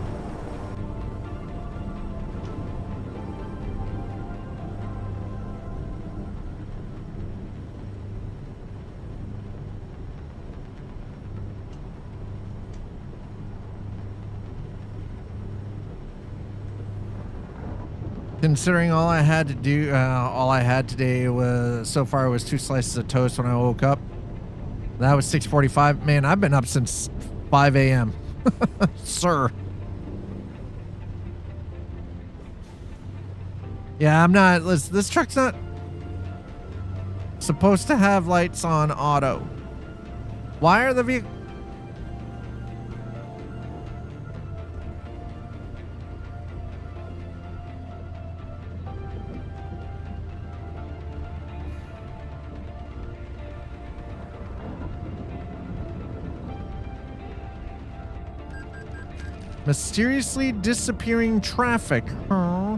Considering all I had today was so far was 2 slices of toast when I woke up. That was 6:45. Man, I've been up since 5 a.m. Sir. Yeah, I'm not. This truck's not supposed to have lights on auto. Why are the vehicles? Mysteriously disappearing traffic, huh?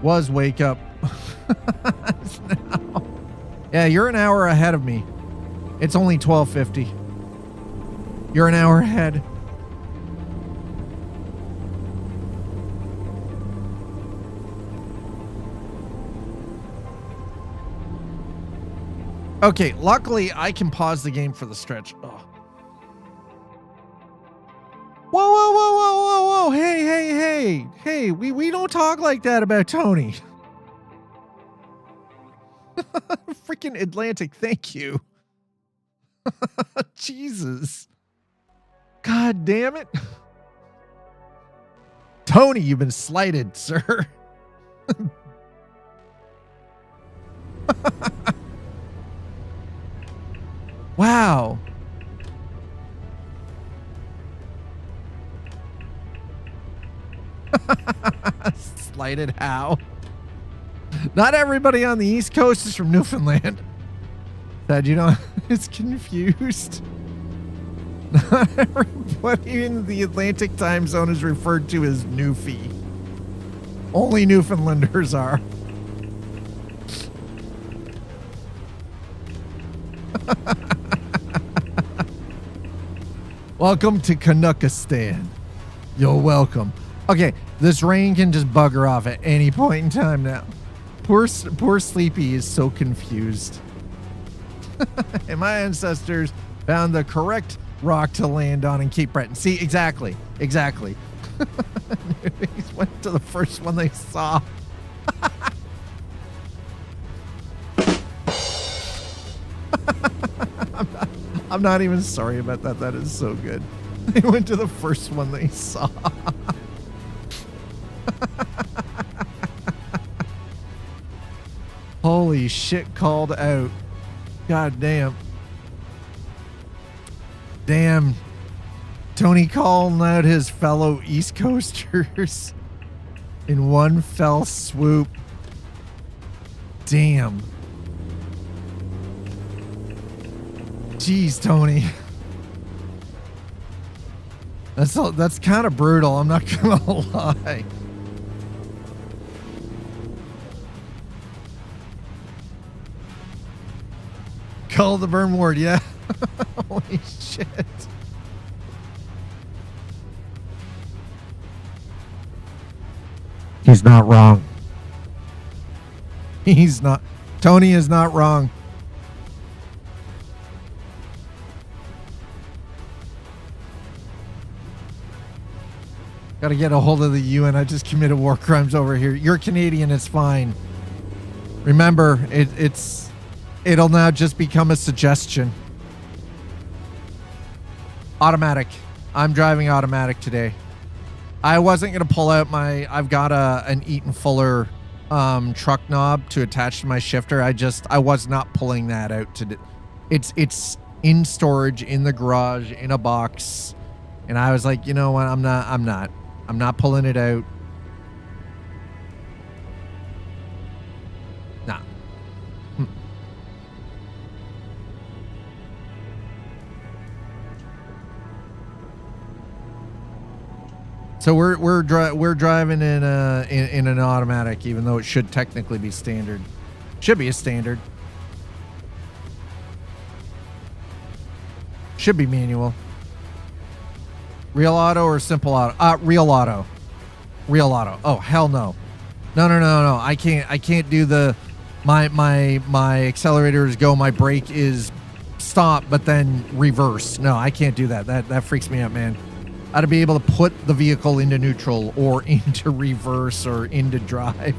Was wake up. Now. Yeah, you're an hour ahead of me. It's only 12:50. You're an hour ahead. Okay, luckily I can pause the game for the stretch. Oh. Whoa, whoa, whoa, whoa, whoa, whoa. Hey, we don't talk like that about Tony. Freaking Atlantic, thank you. Jesus. God damn it. Tony, you've been slighted, sir. Wow. Slighted how? Not everybody on the East Coast is from Newfoundland. Dad, you know, it's confused. Not everybody in the Atlantic time zone is referred to as Newfie. Only Newfoundlanders are. Welcome to Canuckistan. You're welcome. Okay, this rain can just bugger off at any point in time now. Poor Sleepy is so confused. And my ancestors found the correct rock to land on in Cape Breton. See, exactly. They went to the first one they saw. I'm not even sorry about that. That is so good. They went to the first one they saw. Holy shit, called out. God damn. Damn. Tony calling out his fellow East Coasters in one fell swoop. Damn. Jeez, Tony. That's kind of brutal, I'm not gonna lie. Call the burn ward, yeah. Holy shit. He's not wrong. He's not. Tony is not wrong. Gotta get a hold of the UN. I just committed war crimes over here. You're Canadian, it's fine. Remember, it'll now just become a suggestion. Automatic. I'm driving automatic today. I wasn't gonna pull out I've got an Eaton Fuller truck knob to attach to my shifter. I was not pulling that out today. It's in storage in the garage in a box, and I was like, you know what? I'm not pulling it out. Nah. So we're driving in an automatic, even though it should technically be standard. Should be a standard. Should be manual. Real auto or simple auto? Real auto. Real auto. Oh, hell no. No. I can't do the my accelerator is go, my brake is stop, but then reverse. No, I can't do that. That freaks me out, man. I ought to be able to put the vehicle into neutral or into reverse or into drive.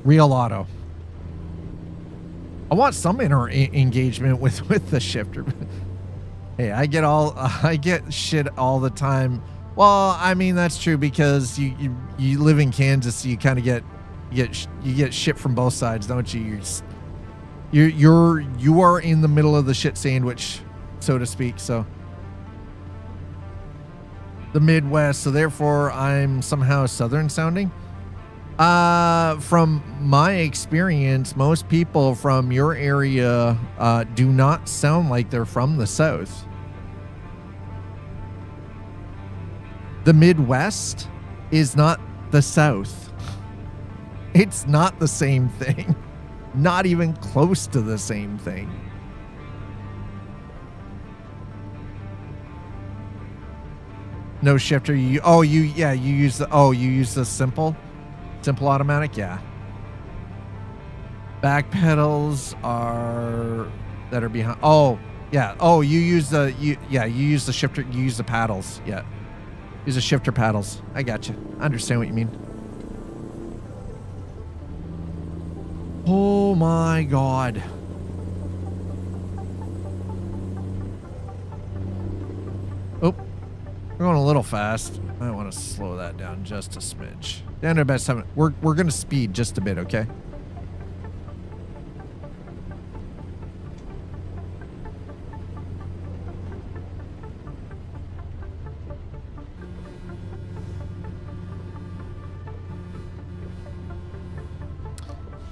Real auto. I want some engagement with the shifter. Hey, I get shit all the time. Well, I mean, that's true because you live in Kansas, so you kind of get shit from both sides, don't you? You are in the middle of the shit sandwich, so to speak. So the Midwest, so therefore I'm somehow Southern sounding. From my experience, most people from your area do not sound like they're from the South. The Midwest is not the South. It's not the same thing. Not even close to the same thing. No shifter. You use the simple automatic, yeah. Back pedals are that are behind. Oh, yeah. Oh, you use the shifter. You use the paddles. Yeah, use the shifter paddles. I gotcha. I understand what you mean. Oh my God. Oh, we're going a little fast. I want to slow that down just a smidge. Down to about 7. We're going to speed just a bit, okay?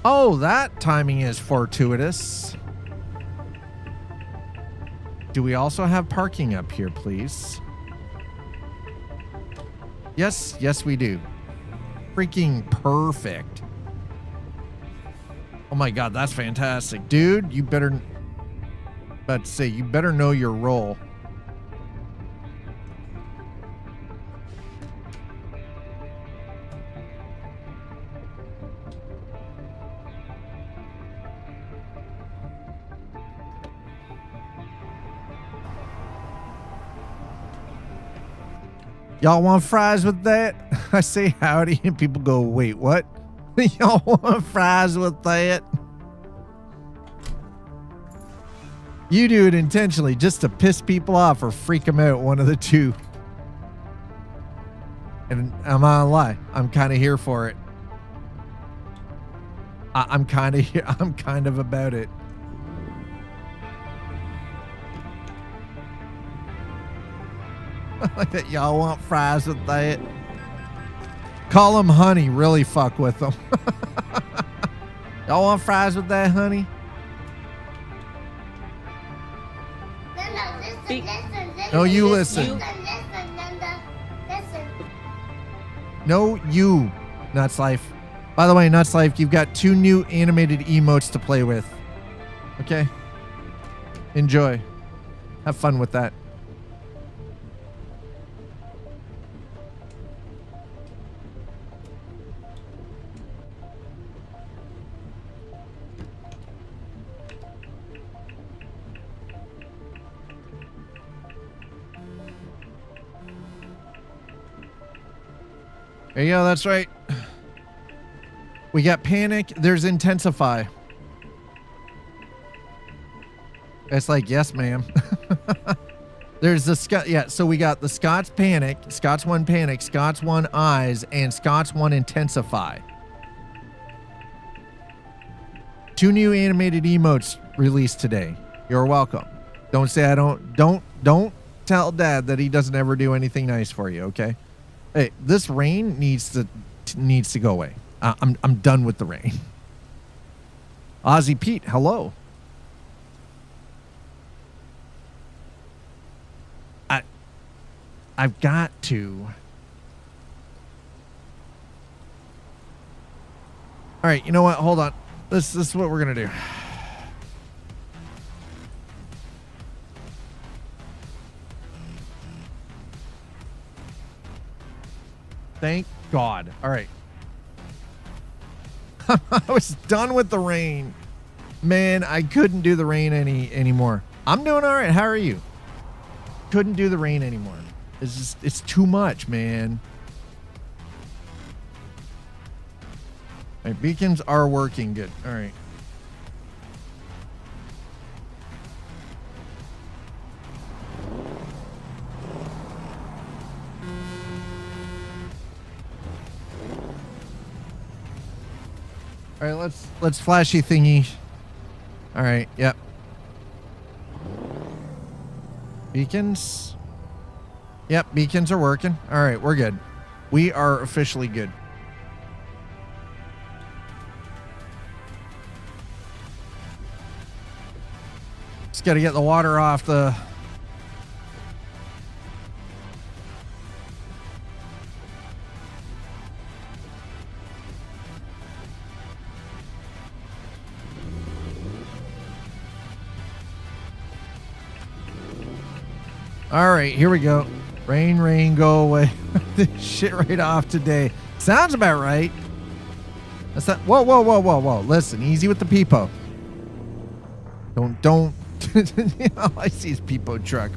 Oh, that timing is fortuitous. Do we also have parking up here, please? Yes, yes, we do. Freaking perfect. Oh my God, that's fantastic. Dude, you better... About to say, you better know your role. Y'all want fries with that? I say howdy and people go, wait, what? Y'all want fries with that? You do it intentionally just to piss people off or freak them out, one of the two. And I'm not gonna lie, I'm kind of here for it. I'm kind of here. I'm kind of about it. Like that, y'all want fries with that? Call them honey. Really fuck with them. Y'all want fries with that, honey? No, you listen. No, you. Nuts Life. By the way, Nuts Life, you've got 2 new animated emotes to play with. Okay? Enjoy. Have fun with that. There you go, that's right. We got panic, there's intensify. It's like, yes, ma'am. There's the yeah, so we got the Scots panic, Scots 1 panic, Scots 1 eyes, and Scots 1 intensify. 2 new animated emotes released today. You're welcome. Don't say I don't tell Dad that he doesn't ever do anything nice for you, okay? Hey, this rain needs to go away. I'm done with the rain. Ozzy Pete, hello. I've got to. All right, you know what? Hold on. This is what we're gonna do. Thank God. All right. I was done with the rain. Man, I couldn't do the rain anymore. I'm doing all right. How are you? Couldn't do the rain anymore. It's just, it's too much, man. All right, beacons are working good. All right. All right, let's flashy thingy. All right, yep. Beacons. Yep, beacons are working. All right, we're good. We are officially good. Just got to get the water off the... All right, here we go. Rain, go away. This shit right off today. Sounds about right. That's that. Whoa. Listen, easy with the peepo. Don't. All I see is peepo truck.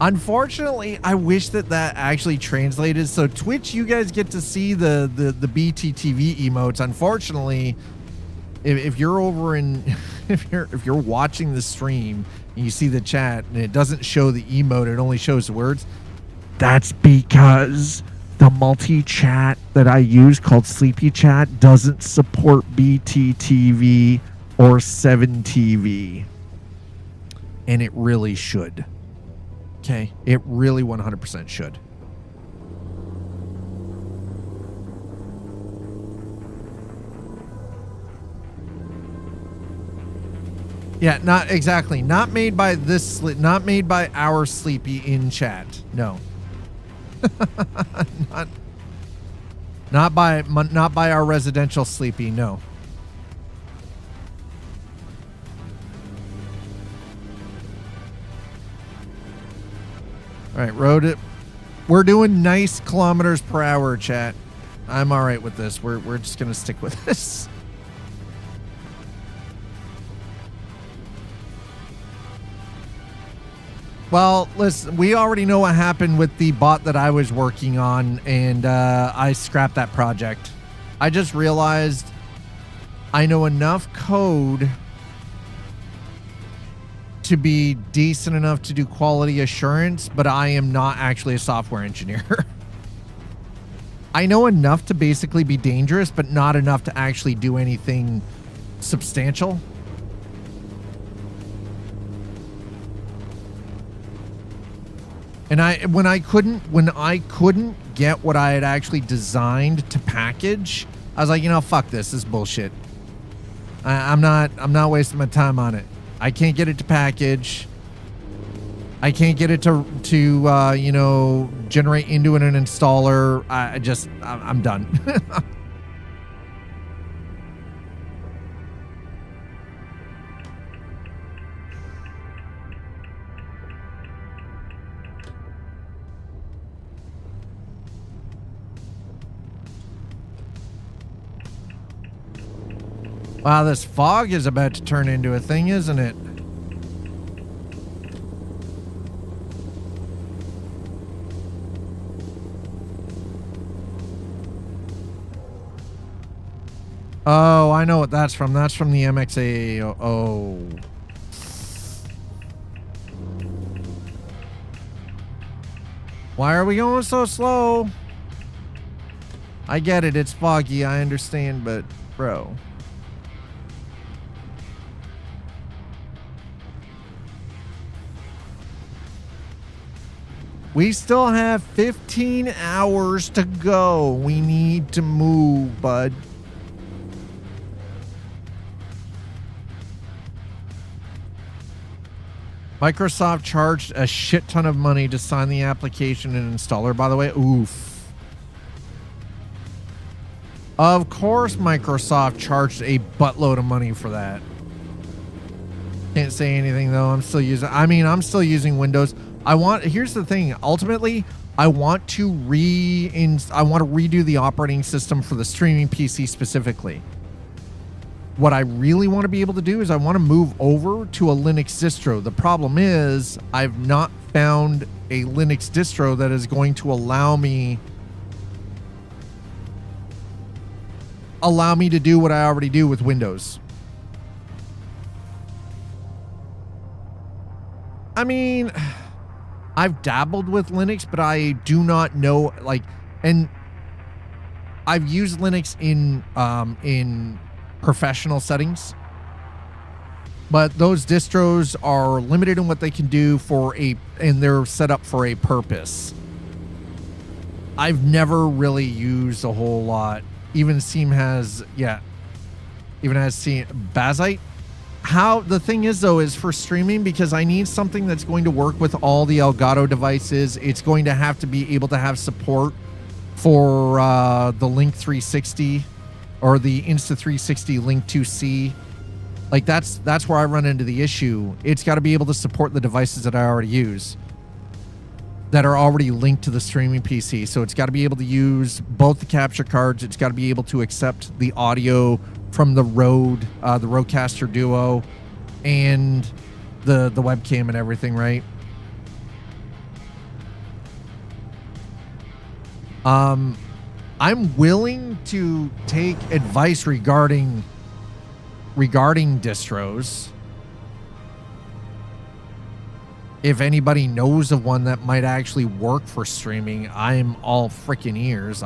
Unfortunately, I wish that actually translated. So Twitch, you guys get to see the BTTV emotes. Unfortunately, if you're over in if you're watching the stream and you see the chat and it doesn't show the emote, it only shows the words. That's because the multi-chat that I use called Sleepy Chat doesn't support BTTV or 7TV. And it really should. Okay? It really 100% should. Yeah, not exactly. Not made by this. Not made by our Sleepy in chat. No. not by our residential Sleepy. No. All right, road it. We're doing nice kilometers per hour, chat. I'm all right with this. We're just gonna stick with this. Well, listen, we already know what happened with the bot that I was working on, and I scrapped that project. I just realized I know enough code to be decent enough to do quality assurance, but I am not actually a software engineer. I know enough to basically be dangerous, but not enough to actually do anything substantial. And when I couldn't get what I had actually designed to package, I was like, you know, fuck this. This is bullshit. I'm not wasting my time on it. I can't get it to package. I can't get it to you know, generate into an installer. I'm done. Wow, this fog is about to turn into a thing, isn't it? Oh, I know what that's from. That's from the MXA. Oh. Why are we going so slow? I get it. It's foggy. I understand, but bro. We still have 15 hours to go. We need to move, bud. Microsoft charged a shit ton of money to sign the application and installer, by the way. Oof. Of course Microsoft charged a buttload of money for that. Can't say anything though. I'm still using Windows. Here's the thing. Ultimately, I want to redo the operating system for the streaming PC specifically. What I really want to be able to do is I want to move over to a Linux distro. The problem is I've not found a Linux distro that is going to allow me to do what I already do with Windows. I mean, I've dabbled with Linux, but I do not know, and I've used Linux in professional settings, but those distros are limited in what they can do and they're set up for a purpose. I've never really used a whole lot. Even Steam has Bazite. The thing is though, is for streaming, because I need something that's going to work with all the Elgato devices. It's going to have to be able to have support for the Link 360 or the Insta360 Link 2C. Like that's where I run into the issue. It's got to be able to support the devices that I already use that are already linked to the streaming PC. So it's got to be able to use both the capture cards. It's got to be able to accept the audio from the Rodecaster Duo and the webcam and everything, right? I'm willing to take advice regarding regarding distros. If anybody knows of one that might actually work for streaming, I'm all freaking ears.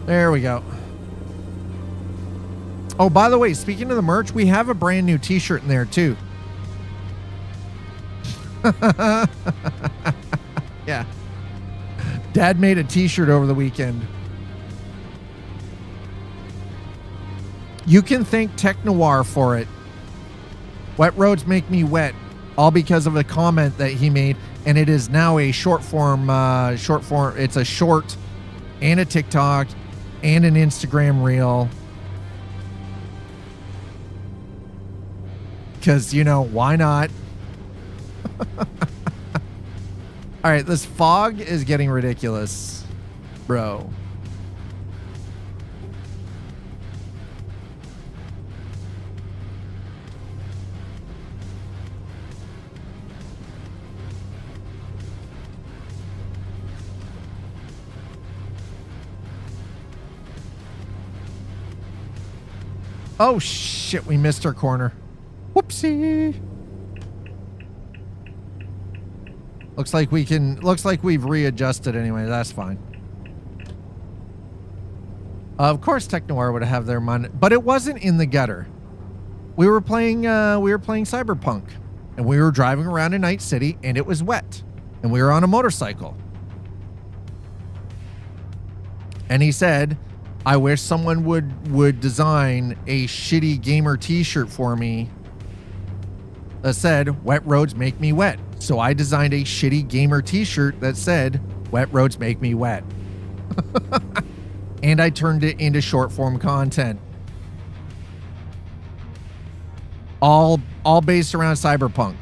There we go. Oh, by the way, speaking of the merch, we have a brand new t-shirt in there too. Yeah. Dad made a t-shirt over the weekend. You can thank Tech Noir for it. Wet roads make me wet, all because of a comment that he made, and it is now a short form. It's a short and a TikTok and an Instagram reel. Because, you know, why not? All right, this fog is getting ridiculous, bro. Oh, shit, we missed our corner. Whoopsie. Looks like we've readjusted anyway. That's fine. Of course Tech Noir would have their money, but it wasn't in the gutter. We were playing Cyberpunk, and we were driving around in Night City, and it was wet, and we were on a motorcycle. And he said, I wish someone would design a shitty gamer t-shirt for me that said, wet roads make me wet. So I designed a shitty gamer t-shirt that said, wet roads make me wet. And I turned it into short form content. All based around Cyberpunk.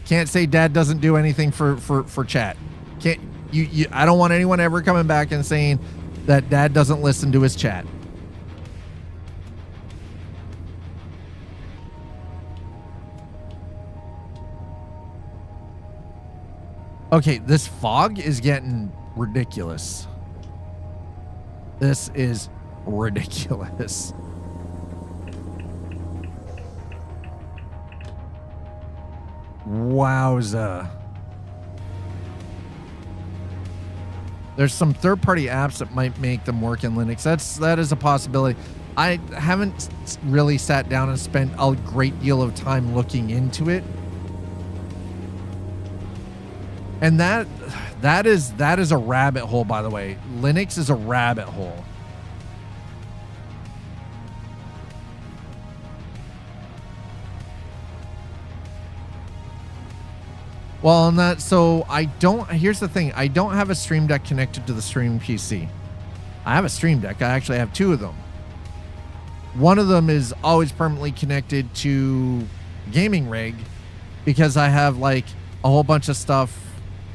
Can't say Dad doesn't do anything for chat. I don't want anyone ever coming back and saying that Dad doesn't listen to his chat. Okay, this fog is getting ridiculous. This is ridiculous. Wowza. There's some third-party apps that might make them work in Linux. That is a possibility. I haven't really sat down and spent a great deal of time looking into it. And that is a rabbit hole, by the way. Linux is a rabbit hole. Well, on that, so here's the thing. I don't have a Stream Deck connected to the streaming PC. I have a Stream Deck. I actually have two of them. One of them is always permanently connected to gaming rig because I have like a whole bunch of stuff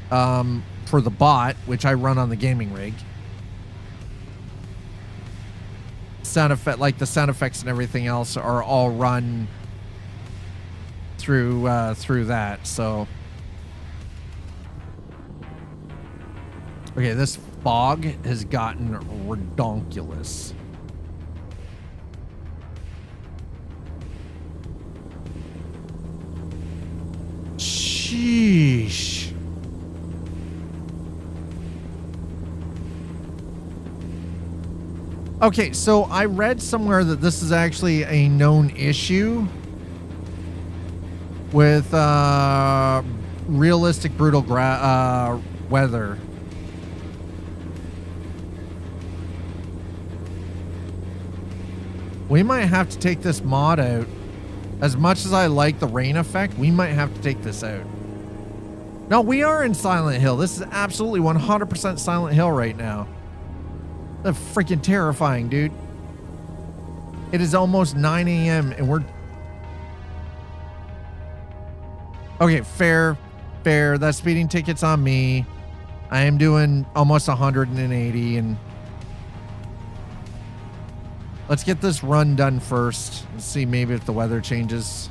for the bot, which I run on the gaming rig. Sound effect, like the sound effects and everything else are all run through that. So, okay, this fog has gotten redonkulous. Sheesh. Okay, so I read somewhere that this is actually a known issue with realistic brutal weather. We might have to take this mod out. As much as I like the rain effect, we might have to take this out. No, we are in Silent Hill. This is absolutely 100% Silent Hill right now. That's freaking terrifying, dude. It is almost 9 a.m. and we're... Okay, fair. That speeding ticket's on me. I am doing almost 180 and... Let's get this run done first. Let's see maybe if the weather changes.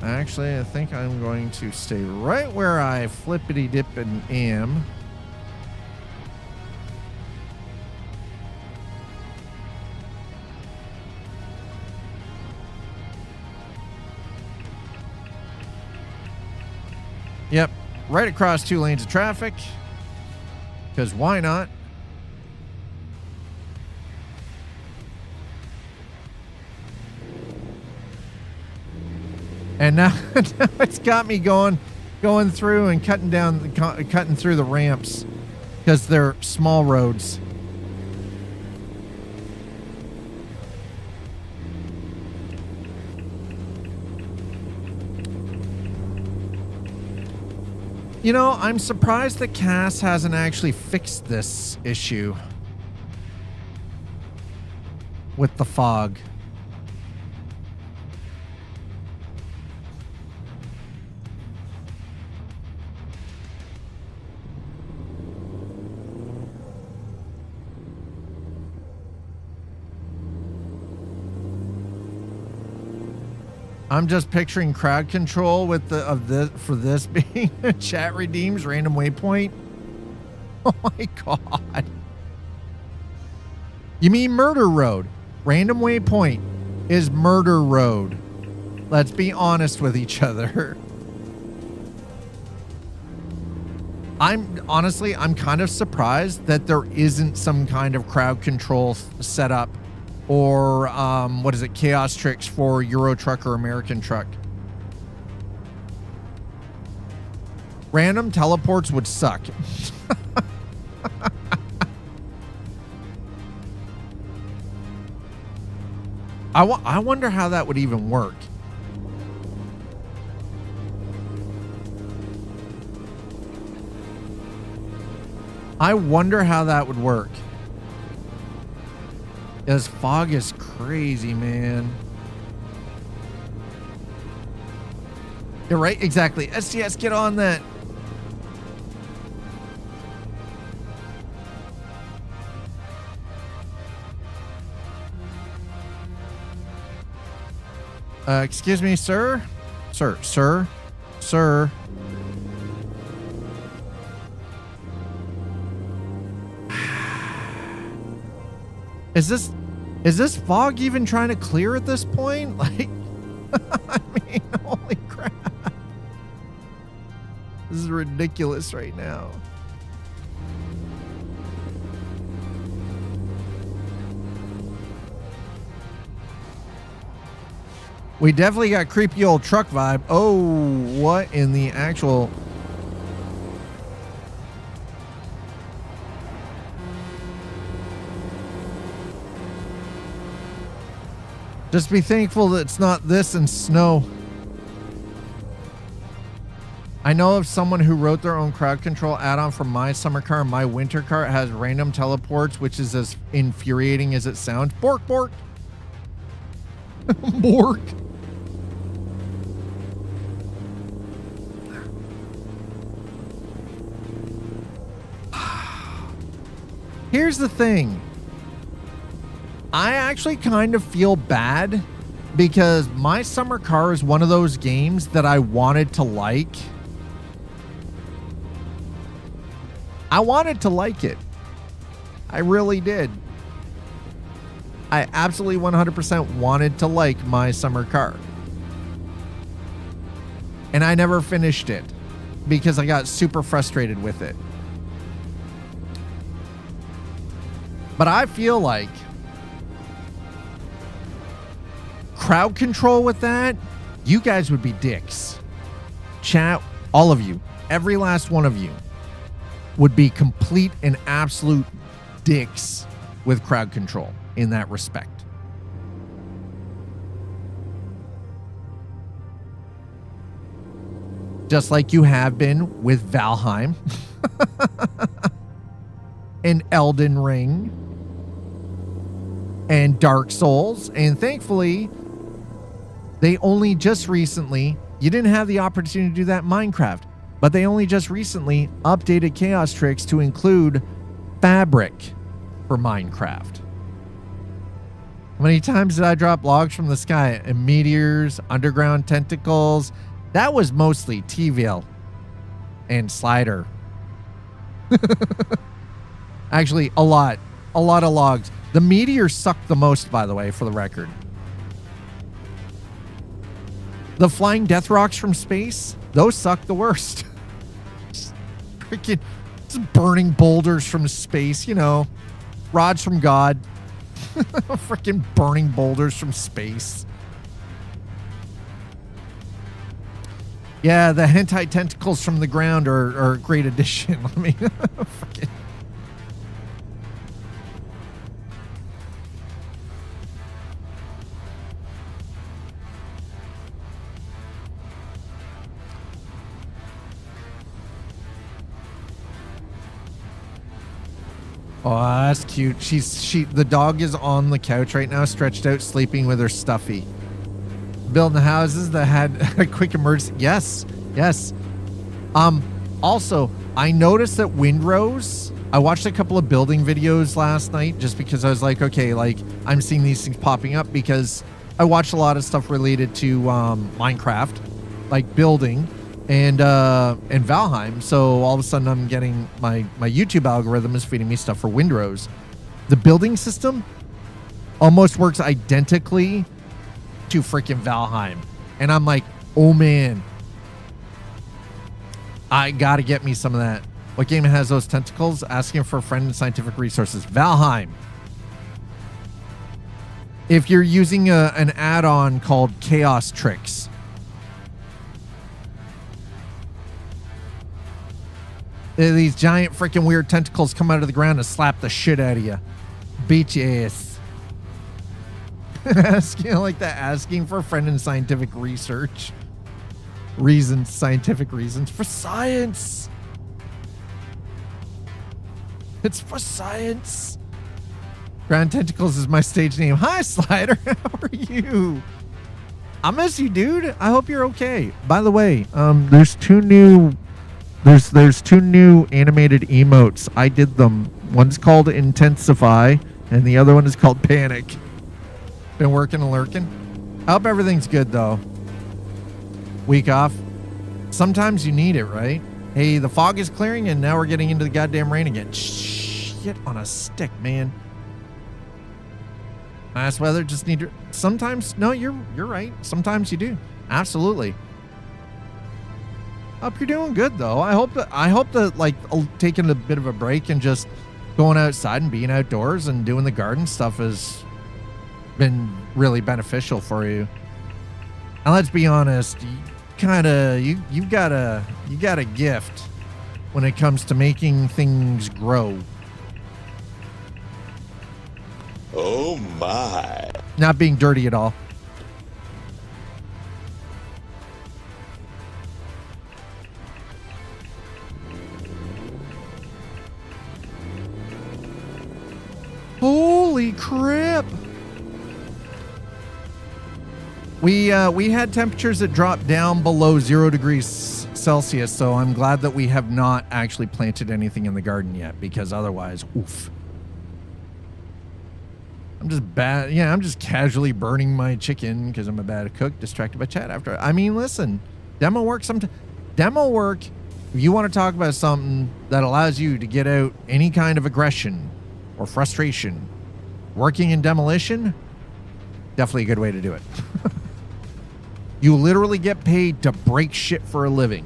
Actually, I think I'm going to stay right where I flippity dip and am. Yep, right across 2 lanes of traffic. Because why not? And now it's got me going through and cutting through the ramps because they're small roads. You know, I'm surprised that Cass hasn't actually fixed this issue with the fog. I'm just picturing crowd control with for this being a chat redeems random waypoint. Oh my god. You mean murder road? Random waypoint is murder road. Let's be honest with each other. I'm kind of surprised that there isn't some kind of crowd control set up. Or, what is it, chaos tricks for Euro Truck or American Truck. Random teleports would suck. I wonder how that would even work. I wonder how that would work. This fog is crazy, man. You're right, exactly. STS, get on that. Excuse me, sir? Sir. Is this fog even trying to clear at this point? Like, I mean, holy crap. This is ridiculous right now. We definitely got creepy old truck vibe. Oh, what in the actual... Just be thankful that it's not this and snow. I know of someone who wrote their own crowd control add-on for my summer car and my winter car. It has random teleports, which is as infuriating as it sounds. Bork, bork. Bork. Here's the thing. I actually kind of feel bad because my summer car is one of those games that I wanted to like. I wanted to like it. I really did. I absolutely 100% wanted to like my summer car. And I never finished it because I got super frustrated with it. But I feel like crowd control with that, you guys would be dicks. Chat, all of you, every last one of you would be complete and absolute dicks with crowd control in that respect. Just like you have been with Valheim and Elden Ring and Dark Souls, and thankfully they only just recently You didn't have the opportunity to do that in Minecraft, but they only just recently updated Chaos Tricks to include fabric for Minecraft. How many times did I drop logs from the sky and meteors, underground tentacles? That was mostly T-Ville and Slider. Actually, a lot of logs. The meteors sucked the most, by the way, for the record. The flying death rocks from space, those suck the worst. Freaking burning boulders from space, you know, rods from God. Freaking burning boulders from space. Yeah, the hentai tentacles from the ground are a great addition. I mean, freaking. Oh, that's cute. The dog is on the couch right now, stretched out, sleeping with her stuffy. Building houses that had a quick emergency. Yes. Also, I noticed that windrows, I watched a couple of building videos last night just because I was like, okay, like I'm seeing these things popping up because I watched a lot of stuff related to Minecraft, like building and Valheim. So all of a sudden I'm getting my YouTube algorithm is feeding me stuff for windrows. The building system almost works identically to freaking Valheim. And I'm like, oh man, I gotta get me some of that. What game has those tentacles? Asking for a friend in scientific resources. Valheim. If you're using an add-on called Chaos Tricks. These giant freaking weird tentacles come out of the ground and slap the shit out of you. Beat your ass. Asking like that, asking for a friend in scientific research. Scientific reasons for science. It's for science. Ground Tentacles is my stage name. Hi, Slider. How are you? I miss you, dude. I hope you're okay. By the way, there's two new animated emotes. I did them. One's called Intensify, and the other one is called Panic. Been working and lurking. I hope everything's good, though. Week off. Sometimes you need it, right? Hey, the fog is clearing, and now we're getting into the goddamn rain again. Shit on a stick, man. Nice weather. Just need to... Sometimes... No, you're right. Sometimes you do. Absolutely. Hope you're doing good, though. I hope that like taking a bit of a break and just going outside and being outdoors and doing the garden stuff has been really beneficial for you. And let's be honest, you've got a gift when it comes to making things grow. Oh my. Not being dirty at all. Holy crap. We had temperatures that dropped down below 0 degrees Celsius, so I'm glad that we have not actually planted anything in the garden yet, because otherwise, oof. I'm just casually burning my chicken because I'm a bad cook, distracted by chat after. I mean, listen, demo work, if you want to talk about something that allows you to get out any kind of aggression or frustration, working in demolition, definitely a good way to do it. You literally get paid to break shit for a living.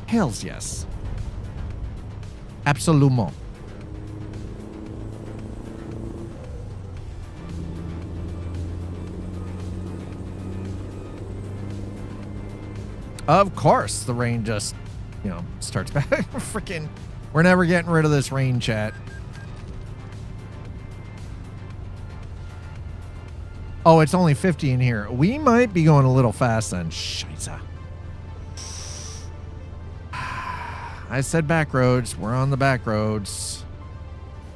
Hells yes. Absolument. Of course, the rain just, starts back. Freaking, we're never getting rid of this rain, chat. Oh, it's only 50 in here. We might be going a little fast then. Scheiße. I said back roads. We're on the back roads.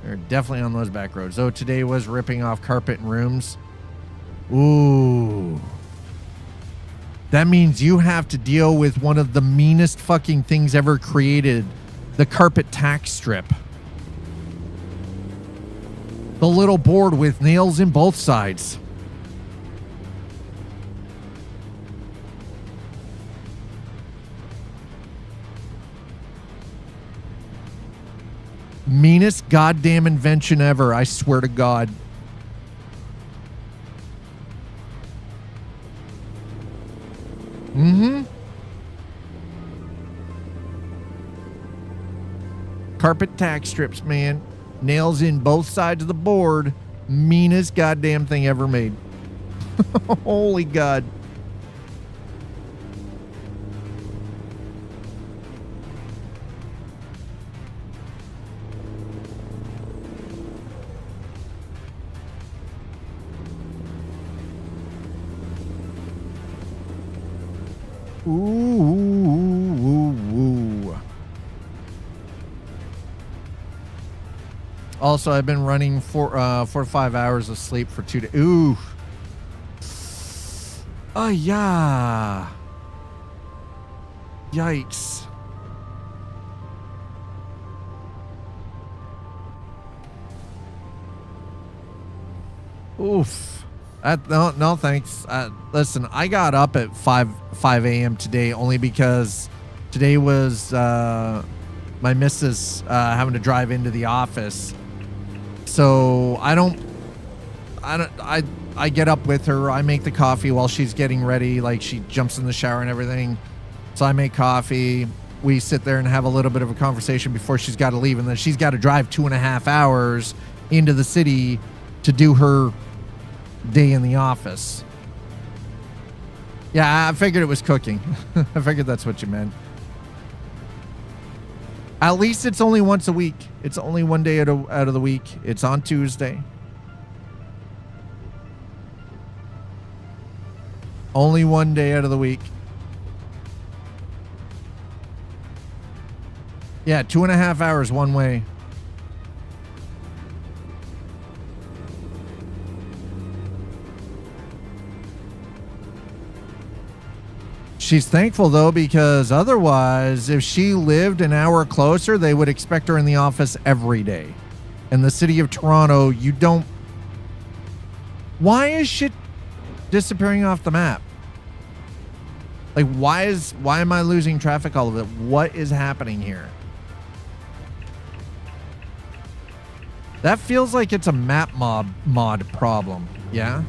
We're definitely on those back roads. Though today was ripping off carpet in rooms. Ooh. That means you have to deal with one of the meanest fucking things ever created. The carpet tack strip. The little board with nails in both sides. Meanest goddamn invention ever, I swear to God. Mm-hmm. Carpet tack strips, man. Nails in both sides of the board. Meanest goddamn thing ever made. Holy God. Ooh. Also, I've been running 4 to 5 hours of sleep for 2 days. Ooh. Oh, yeah. Yikes. Oof. No, thanks. Listen, I got up at 5 a.m. today only because today was my missus having to drive into the office. So I get up with her. I make the coffee while she's getting ready. Like, she jumps in the shower and everything. So I make coffee. We sit there and have a little bit of a conversation before she's got to leave. And then she's got to drive 2.5 hours into the city to do her day in the office. Yeah, I figured it was cooking. I figured that's what you meant. At least it's only once a week. It's only one day out of the week. It's on Tuesday. Only one day out of the week. Yeah, 2.5 hours one way. She's thankful, though, because otherwise, if she lived an hour closer, they would expect her in the office every day. In the city of Toronto, you don't... Why is shit disappearing off the map? Like, why am I losing traffic all of it? What is happening here? That feels like it's a map mod problem. Yeah?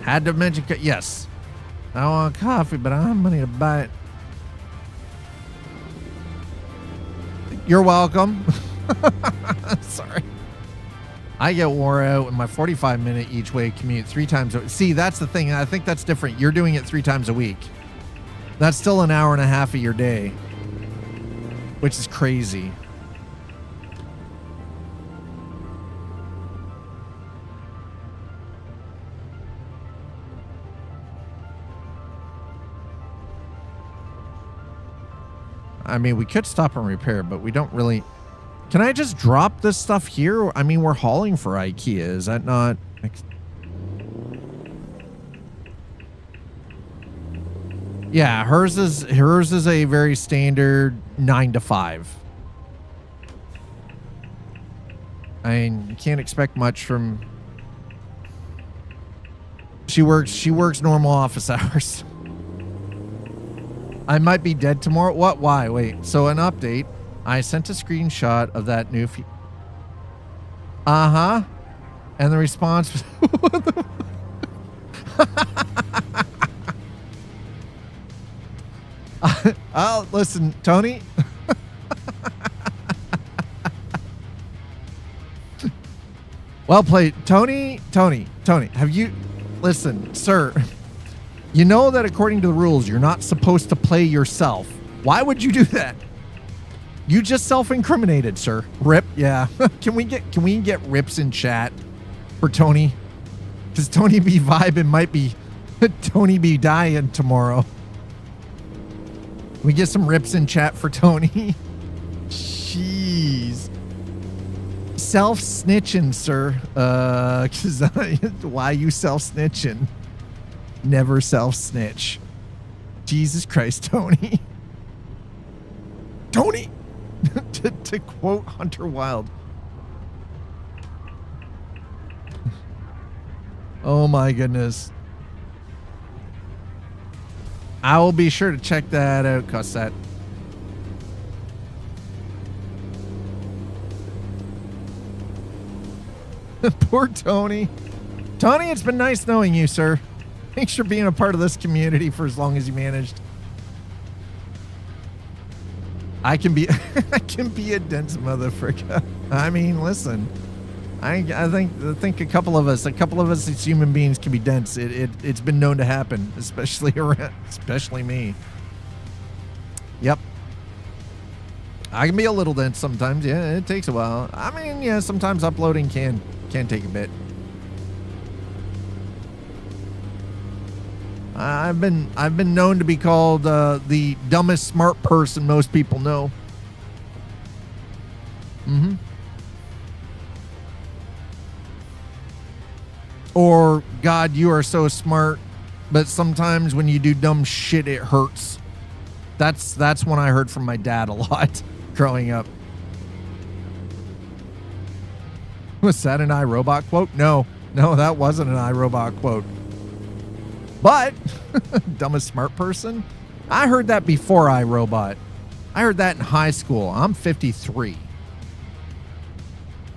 Had to mention... Yes. I want coffee, but I don't have money to buy it. You're welcome. Sorry. I get wore out in my 45-minute each way commute 3 times. See, that's the thing. I think that's different. You're doing it 3 times a week. That's still an hour and a half of your day, which is crazy. I mean, we could stop and repair, but we don't really... Can I just drop this stuff here? I mean, we're hauling for IKEA. Is that not... Yeah, hers is a very standard 9 to 5. I mean, you can't expect much from... She works normal office hours. I might be dead tomorrow. What? Why? Wait. So an update. I sent a screenshot of that new uh-huh. And the response was... Oh, listen, Tony. Well played. Tony. Have you... Listen, sir. You know that according to the rules, you're not supposed to play yourself. Why would you do that? You just self-incriminated, sir. Rip, yeah. Can we get rips in chat for Tony? Because Tony be vibing might be Tony be dying tomorrow. We get some rips in chat for Tony. Jeez. Self-snitching, sir. 'Cause why you self-snitching? Never self-snitch. Jesus Christ, Tony. Tony! to quote Hunter Wild. Oh my goodness. I will be sure to check that out, Cosette. Poor Tony. Tony, it's been nice knowing you, sir. Thanks for being a part of this community for as long as you managed. I can be I can be a dense motherfucker. I mean, listen. I think a couple of us as human beings can be dense. It's been known to happen, especially me. Yep. I can be a little dense sometimes. Yeah, it takes a while. I mean, yeah, sometimes uploading can take a bit. I've been known to be called the dumbest smart person most people know. Mm-hmm. Or, God, you are so smart, but sometimes when you do dumb shit, it hurts. That's one I heard from my dad a lot growing up. Was that an iRobot quote? No, that wasn't an iRobot quote. But, dumbest smart person? I heard that before iRobot. I heard that in high school. I'm 53.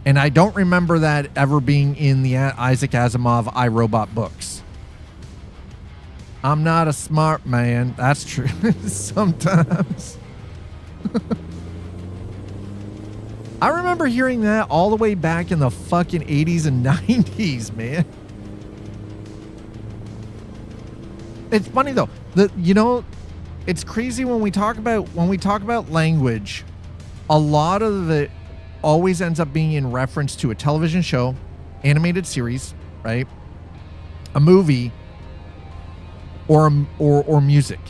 And I don't remember that ever being in the Isaac Asimov iRobot books. I'm not a smart man. That's true. Sometimes. I remember hearing that all the way back in the fucking 80s and 90s, man. It's funny though. It's crazy when we talk about language, a lot of it always ends up being in reference to a television show, animated series, right? A movie, or music.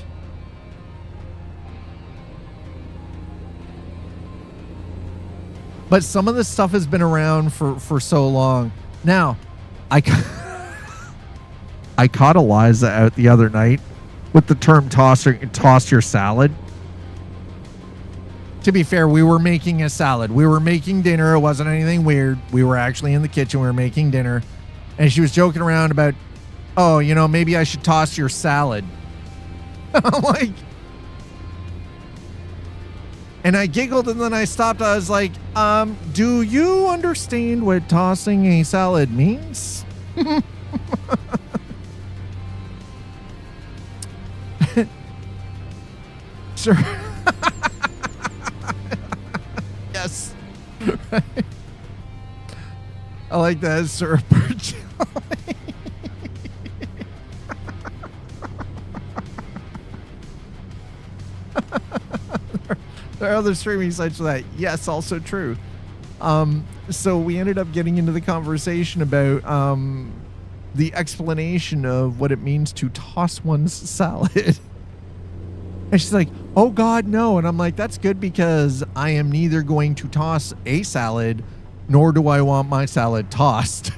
But some of this stuff has been around for so long. Now, I caught Eliza out the other night with the term toss your salad. To be fair, we were making a salad. We were making dinner. It wasn't anything weird. We were actually in the kitchen. We were making dinner. And she was joking around about, oh, maybe I should toss your salad. I'm like... And I giggled and then I stopped. I was like, do you understand what tossing a salad means? Sure. Yes. Right. I like that, sir. There are other streaming sites for that. Yes, also true. So we ended up getting into the conversation about the explanation of what it means to toss one's salad. And she's like, oh God, no. And I'm like, that's good because I am neither going to toss a salad, nor do I want my salad tossed.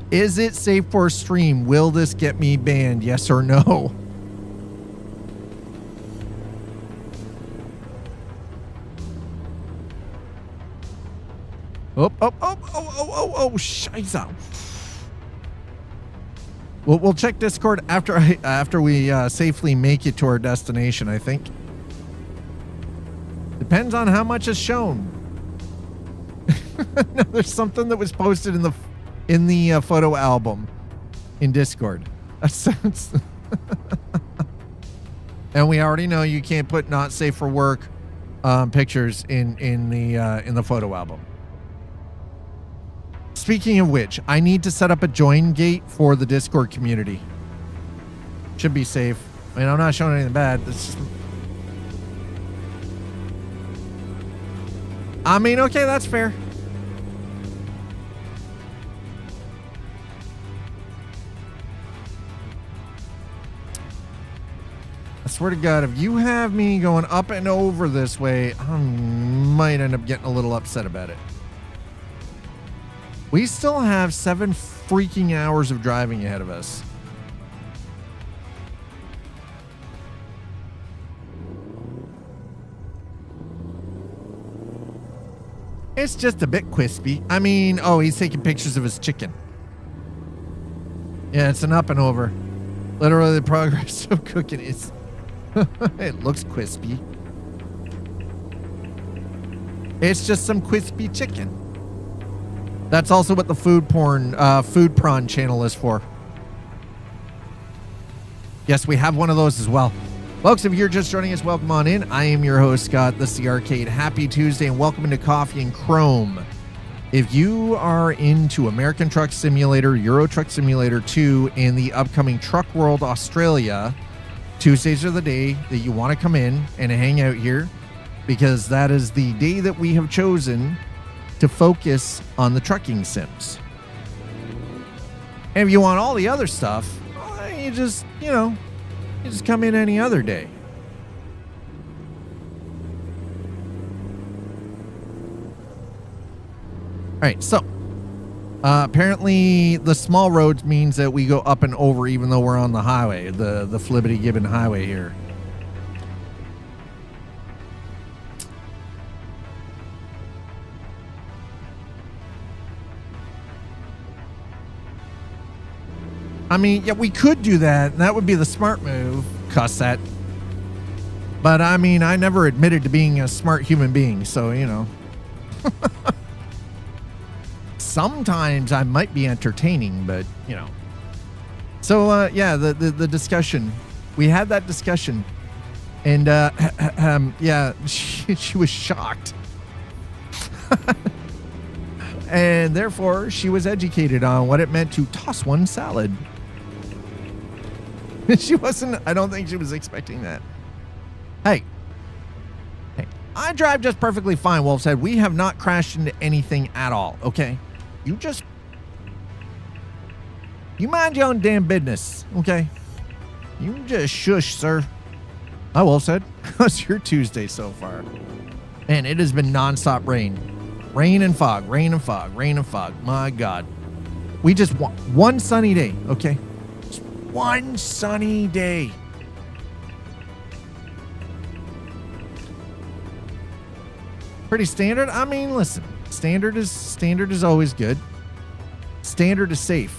Is it safe for stream? Will this get me banned? Yes or no? Oh, scheisse. We'll check Discord after we safely make it to our destination, I think. Depends on how much is shown. No, there's something that was posted in the photo album in Discord. And we already know you can't put not safe for work pictures in the photo album. Speaking of which, I need to set up a join gate for the Discord community. Should be safe. I mean, I'm not showing anything bad. It's just... I mean, okay, that's fair. swear to God, if you have me going up and over this way, I might end up getting a little upset about it. We still have 7 freaking hours of driving ahead of us. It's just a bit crispy. I mean, oh, he's taking pictures of his chicken. Yeah, it's an up and over. Literally, the progress of cooking is... it looks crispy. It's just some crispy chicken. That's also what the food prawn channel is for. Yes, we have one of those as well. Folks, if you're just joining us, welcome on in. I am your host, Scott. This is the Arcade. Happy Tuesday, and welcome into Coffee and Chrome. If you are into American Truck Simulator, Euro Truck Simulator 2, and the upcoming Truck World Australia, Tuesdays are the day that you want to come in and hang out here, because that is the day that we have chosen to focus on the trucking sims. And if you want all the other stuff, well, you just come in any other day. All right, so apparently the small roads means that we go up and over even though we're on the highway, the Flibbity-Gibbon highway here. I mean, yeah, we could do that, and that would be the smart move, Cussette. But, I mean, I never admitted to being a smart human being, so, you know. Sometimes I might be entertaining, but, you know. So, yeah, the discussion. We had that discussion, and, yeah, she was shocked. And, therefore, she was educated on what it meant to toss one salad. I don't think she was expecting that. Hey, I drive just perfectly fine, Wolf said. We have not crashed into anything at all, okay? You mind your own damn business, okay? You just shush, sir. Hi, Wolf said. How's your Tuesday so far? Man, it has been nonstop rain. Rain and fog, rain and fog, rain and fog. My God. We just want one sunny day, okay? One sunny day. Pretty standard. I mean, listen, standard is always good. Standard is safe.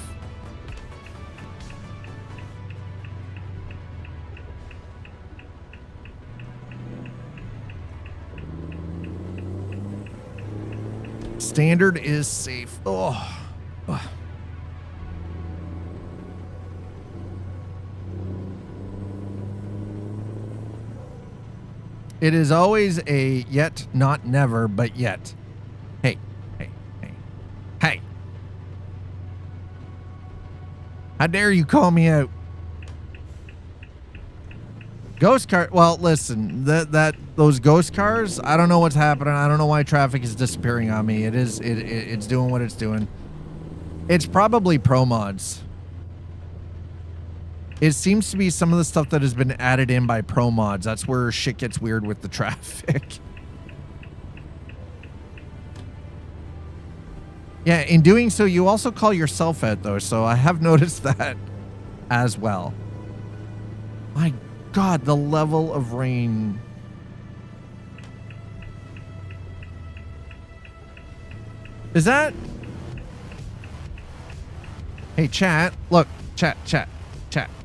Standard is safe. Oh. Ugh. It is always a yet, not never, but yet. Hey. How dare you call me out? Ghost car. Well, listen, those ghost cars, I don't know what's happening. I don't know why traffic is disappearing on me. It's doing what it's doing. It's probably pro mods. It seems to be some of the stuff that has been added in by pro mods. That's where shit gets weird with the traffic. Yeah, in doing so, you also call yourself out, though. So I have noticed that as well. My God, the level of rain. Is that... Hey, chat. Look, chat.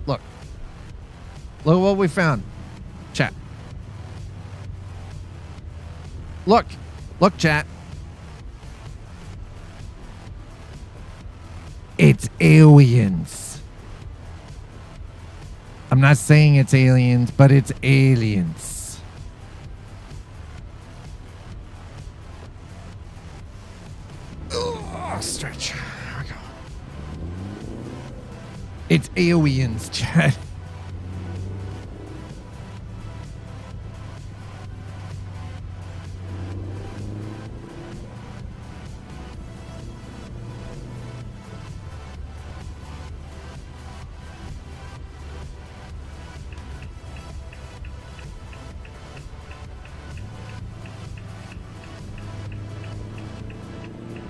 Look. Look what we found. Chat. Look, chat. It's aliens. I'm not saying it's aliens, but it's aliens. Oh, stretch. There we go. It's aliens, chat.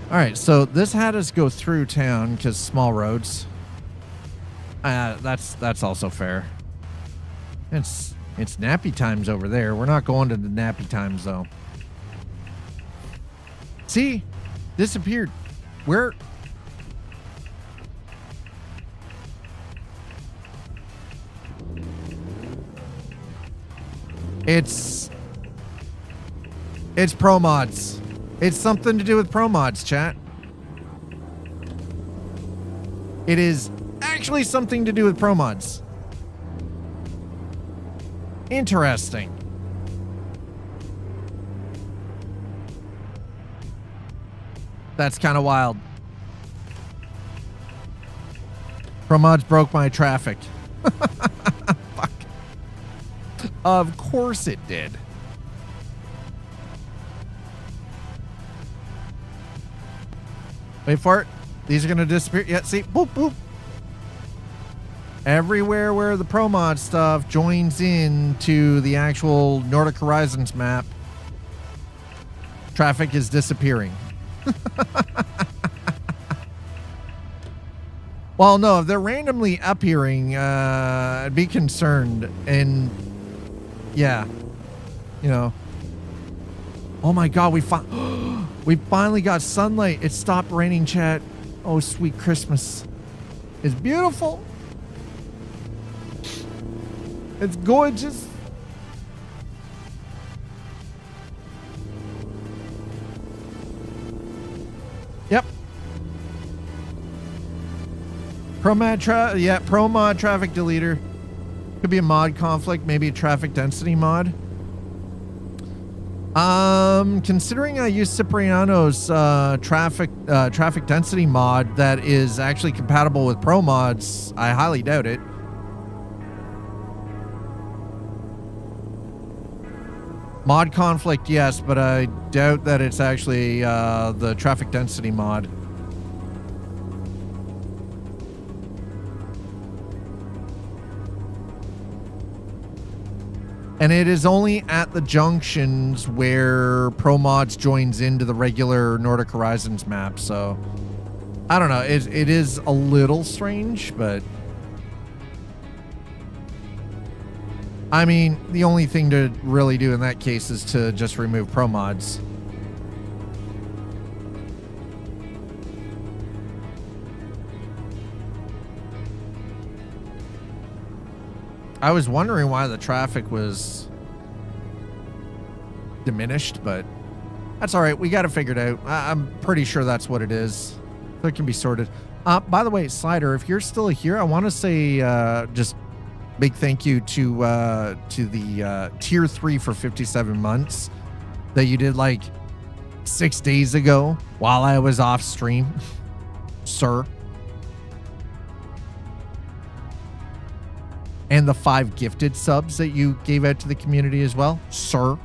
All right, so this had us go through town because small roads. That's also fair. It's nappy times over there. We're not going to the nappy times though. See, disappeared. Where? It's pro mods. It's something to do with pro mods, chat. It is actually something to do with pro mods. Interesting. That's kind of wild. Pro mods broke my traffic. Fuck. Of course it did. Wait for it. These are going to disappear. Yeah, see? Boop, boop. Everywhere where the pro mod stuff joins in to the actual Nordic Horizons map, traffic is disappearing. Well, no, if they're randomly appearing, I'd be concerned. And yeah, you know. Oh my God, we finally got sunlight. It stopped raining, chat. Oh, sweet Christmas. It's beautiful. It's gorgeous. Yep. Pro mod traffic deleter. Could be a mod conflict, maybe a traffic density mod. Considering I use Cipriano's traffic density mod that is actually compatible with pro mods, I highly doubt it. Mod conflict, yes, but I doubt that it's actually the traffic density mod. And it is only at the junctions where Pro Mods joins into the regular Nordic Horizons map, so I don't know. It is a little strange, but I mean, the only thing to really do in that case is to just remove Pro Mods. I was wondering why the traffic was diminished, but that's all right. We got it figured out. I'm pretty sure that's what it is. So it can be sorted. By the way, Slider, if you're still here, I want to say just big thank you to the tier 3 for 57 months that you did like 6 days ago while I was off stream, sir. And the 5 gifted subs that you gave out to the community as well, sir.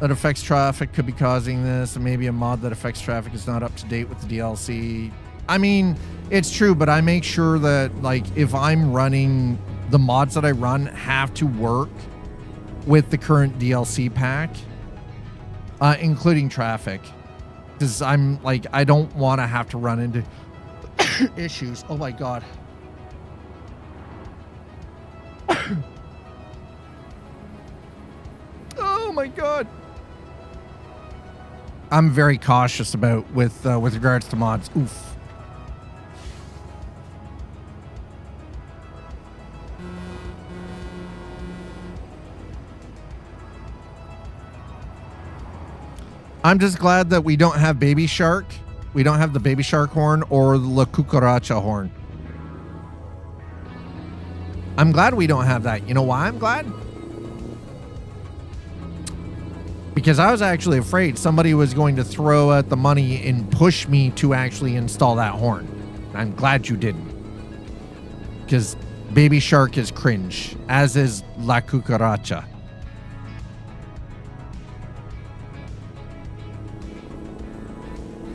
That affects traffic could be causing this, and maybe a mod that affects traffic is not up to date with the DLC. I mean, it's true, but I make sure that, like, if I'm running, the mods that I run have to work with the current DLC pack, including traffic. Because I'm, like, I don't want to have to run into issues. Oh my God. Oh my God. I'm very cautious about with regards to mods. Oof. I'm just glad that we don't have Baby Shark. We don't have the Baby Shark horn or the La Cucaracha horn. I'm glad we don't have that. You know why I'm glad? Because I was actually afraid somebody was going to throw out the money and push me to actually install that horn. I'm glad you didn't. Because Baby Shark is cringe, as is La Cucaracha.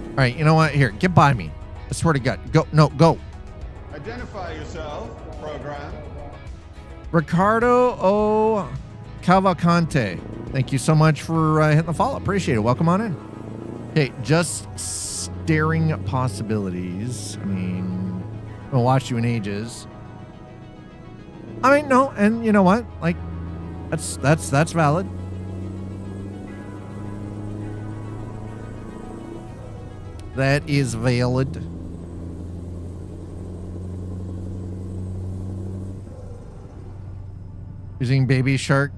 All right, you know what? Here, get by me. I swear to God. Go. No, go. Identify yourself, program. Ricardo O. Cavalcante. Thank you so much for hitting the follow. Appreciate it. Welcome on in. Okay, just staring possibilities. I mean, I haven't watched you in ages. I mean, no, and you know what? Like, that's valid. That is valid. Using Baby Shark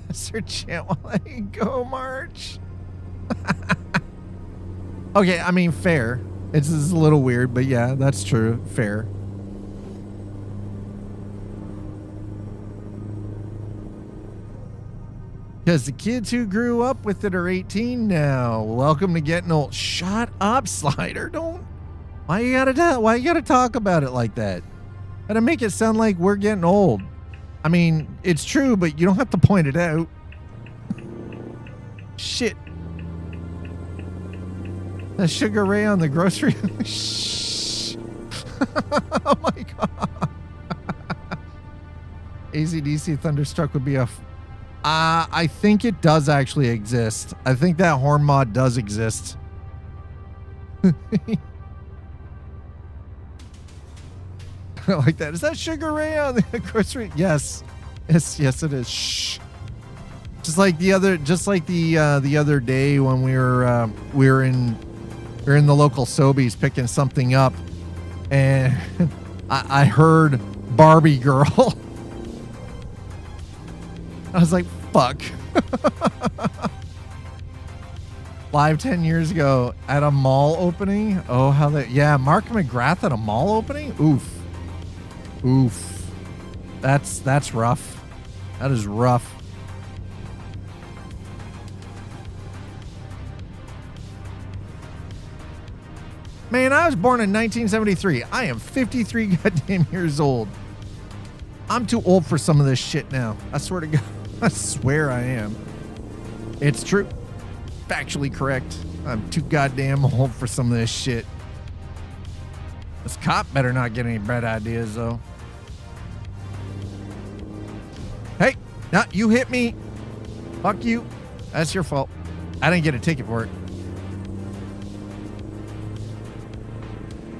as her chant while I go march. Okay, I mean, fair. It's a little weird, but yeah, that's true. Fair. Because the kids who grew up with it are 18 now. Welcome to getting old. Shut up, Slider. Don't. Why you gotta talk about it like that? Gotta make it sound like we're getting old. I mean, it's true, but you don't have to point it out. Shit. The Sugar Ray on the grocery. Shh. Oh my god. AC/DC Thunderstruck would be a. I think it does actually exist. I think that horn mod does exist. I like that. Is that Sugar Ray on the grocery? Yes. Yes, it is. Shh. Just like the other day when we were in the local Sobeys picking something up, and I heard Barbie Girl. I was like, fuck. Live 10 years ago at a mall opening. Oh, how that. Yeah, Mark McGrath at a mall opening? Oof. Oof. That's rough. That is rough. Man, I was born in 1973. I am 53 goddamn years old. I'm too old for some of this shit now. I swear to God. I swear I am. It's true. Factually correct. I'm too goddamn old for some of this shit. This cop better not get any bad ideas, though. Hey, no, you hit me. Fuck you. That's your fault. I didn't get a ticket for it.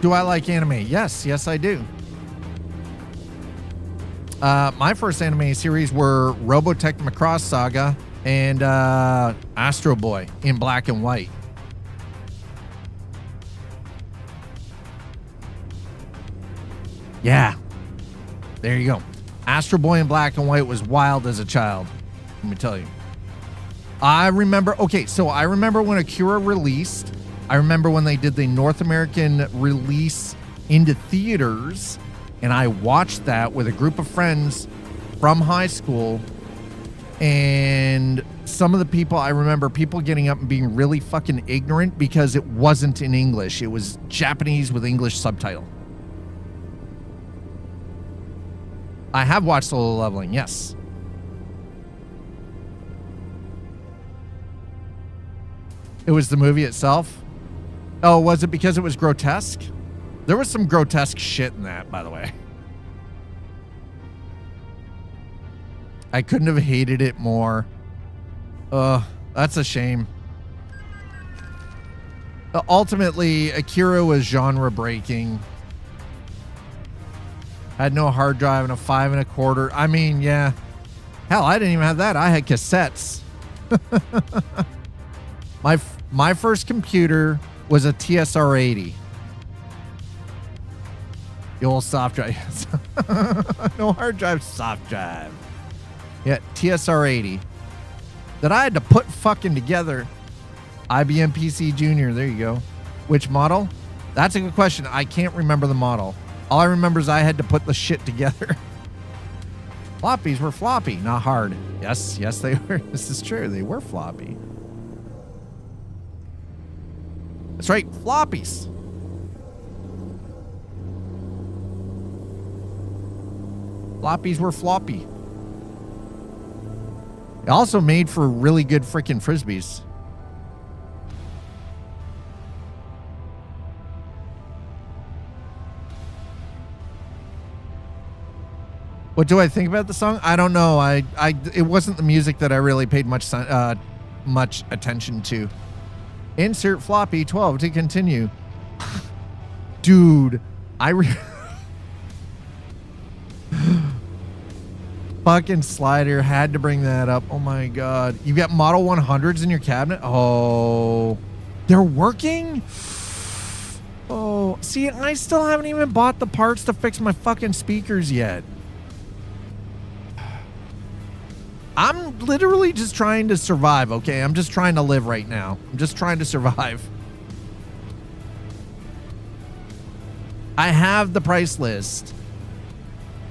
Do I like anime? Yes, I do. My first anime series were Robotech Macross Saga and Astro Boy in black and white. Yeah. There you go. Astro Boy in black and white was wild as a child. Let me tell you. I remember when Akira released. I remember when they did the North American release into theaters, and I watched that with a group of friends from high school. And some of the people, I remember people getting up and being really fucking ignorant because it wasn't in English. It was Japanese with English subtitle. I have watched Solo Leveling, yes. It was the movie itself. Oh, was it because it was grotesque? There was some grotesque shit in that, by the way. I couldn't have hated it more. That's a shame. Ultimately, Akira was genre breaking. Had no hard drive and a 5 1/4. I mean, yeah. Hell, I didn't even have that. I had cassettes. My first computer was a TSR-80. The old soft drive. No hard drive, soft drive. Yeah, TSR-80. That I had to put fucking together. IBM PC Junior, there you go. Which model? That's a good question. I can't remember the model. All I remember is I had to put the shit together. Floppies were floppy, not hard. Yes, they were. This is true. They were floppy. That's right, floppies. Floppies were floppy. It also made for really good freaking frisbees. What do I think about the song? I don't know. It wasn't the music that I really paid much attention to. Insert floppy 12 to continue. Dude, fucking Slider had to bring that up. Oh my god. You got Model 100s in your cabinet? Oh, they're working? Oh, see, I still haven't even bought the parts to fix my fucking speakers yet. I'm literally just trying to survive, okay? I'm just trying to live right now. I'm just trying to survive. I have the price list.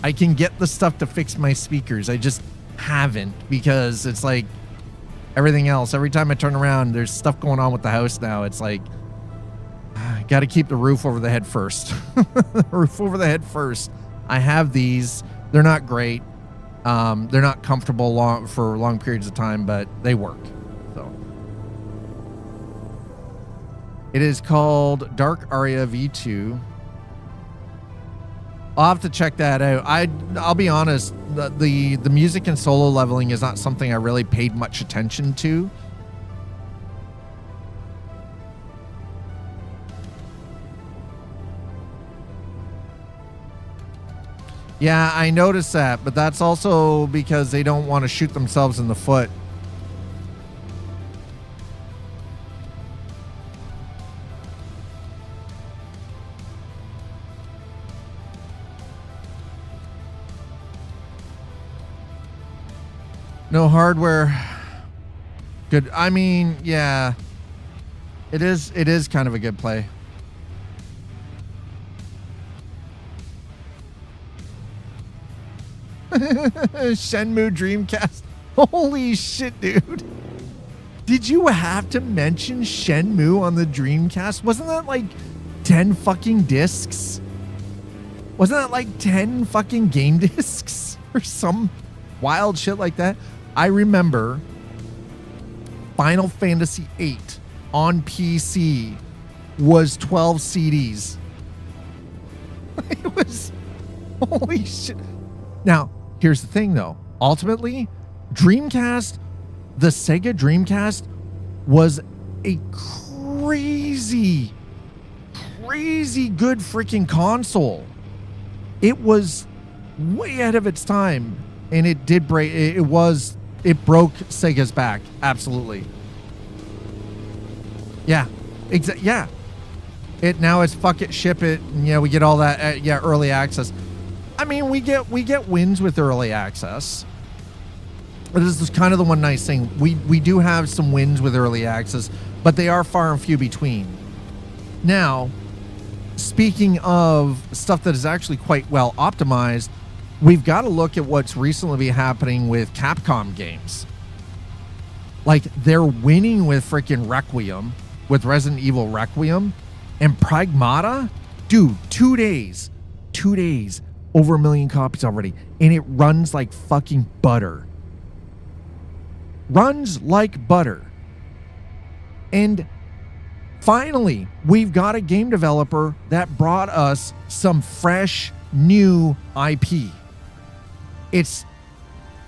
I can get the stuff to fix my speakers. I just haven't because it's like everything else. Every time I turn around, there's stuff going on with the house now. It's like, got to keep the roof over the head first. Roof over the head first. I have these. They're not great. They're not comfortable for long periods of time, but they work. So it is called Dark Aria V2. I'll have to check that out. I'll be honest, the music and solo leveling is not something I really paid much attention to. Yeah, I noticed that, but that's also because they don't want to shoot themselves in the foot. No hardware. Good. I mean, yeah. It is kind of a good play. Shenmue Dreamcast. Holy shit, dude. Did you have to mention Shenmue on the Dreamcast? Wasn't that like 10 fucking discs? Wasn't that like 10 fucking game discs or some wild shit like that? I remember Final Fantasy VIII on PC was 12 CDs. It was, holy shit. Now, here's the thing though. Ultimately, Dreamcast, the Sega Dreamcast was a crazy good freaking console. It was way ahead of its time, and it did break. It broke Sega's back. Absolutely. Yeah. Yeah. Now it's fuck it, ship it, and yeah, we get all that. Yeah, early access. I mean, we get wins with early access. This is kind of the one nice thing. We do have some wins with early access, but they are far and few between. Now, speaking of stuff that is actually quite well optimized, we've got to look at what's recently been happening with Capcom games. Like, they're winning with freaking Requiem, with Resident Evil Requiem, and Pragmata. Dude, 2 days, over 1 million copies already, and it runs like fucking butter. Runs like butter. And finally, we've got a game developer that brought us some fresh, new IP. It's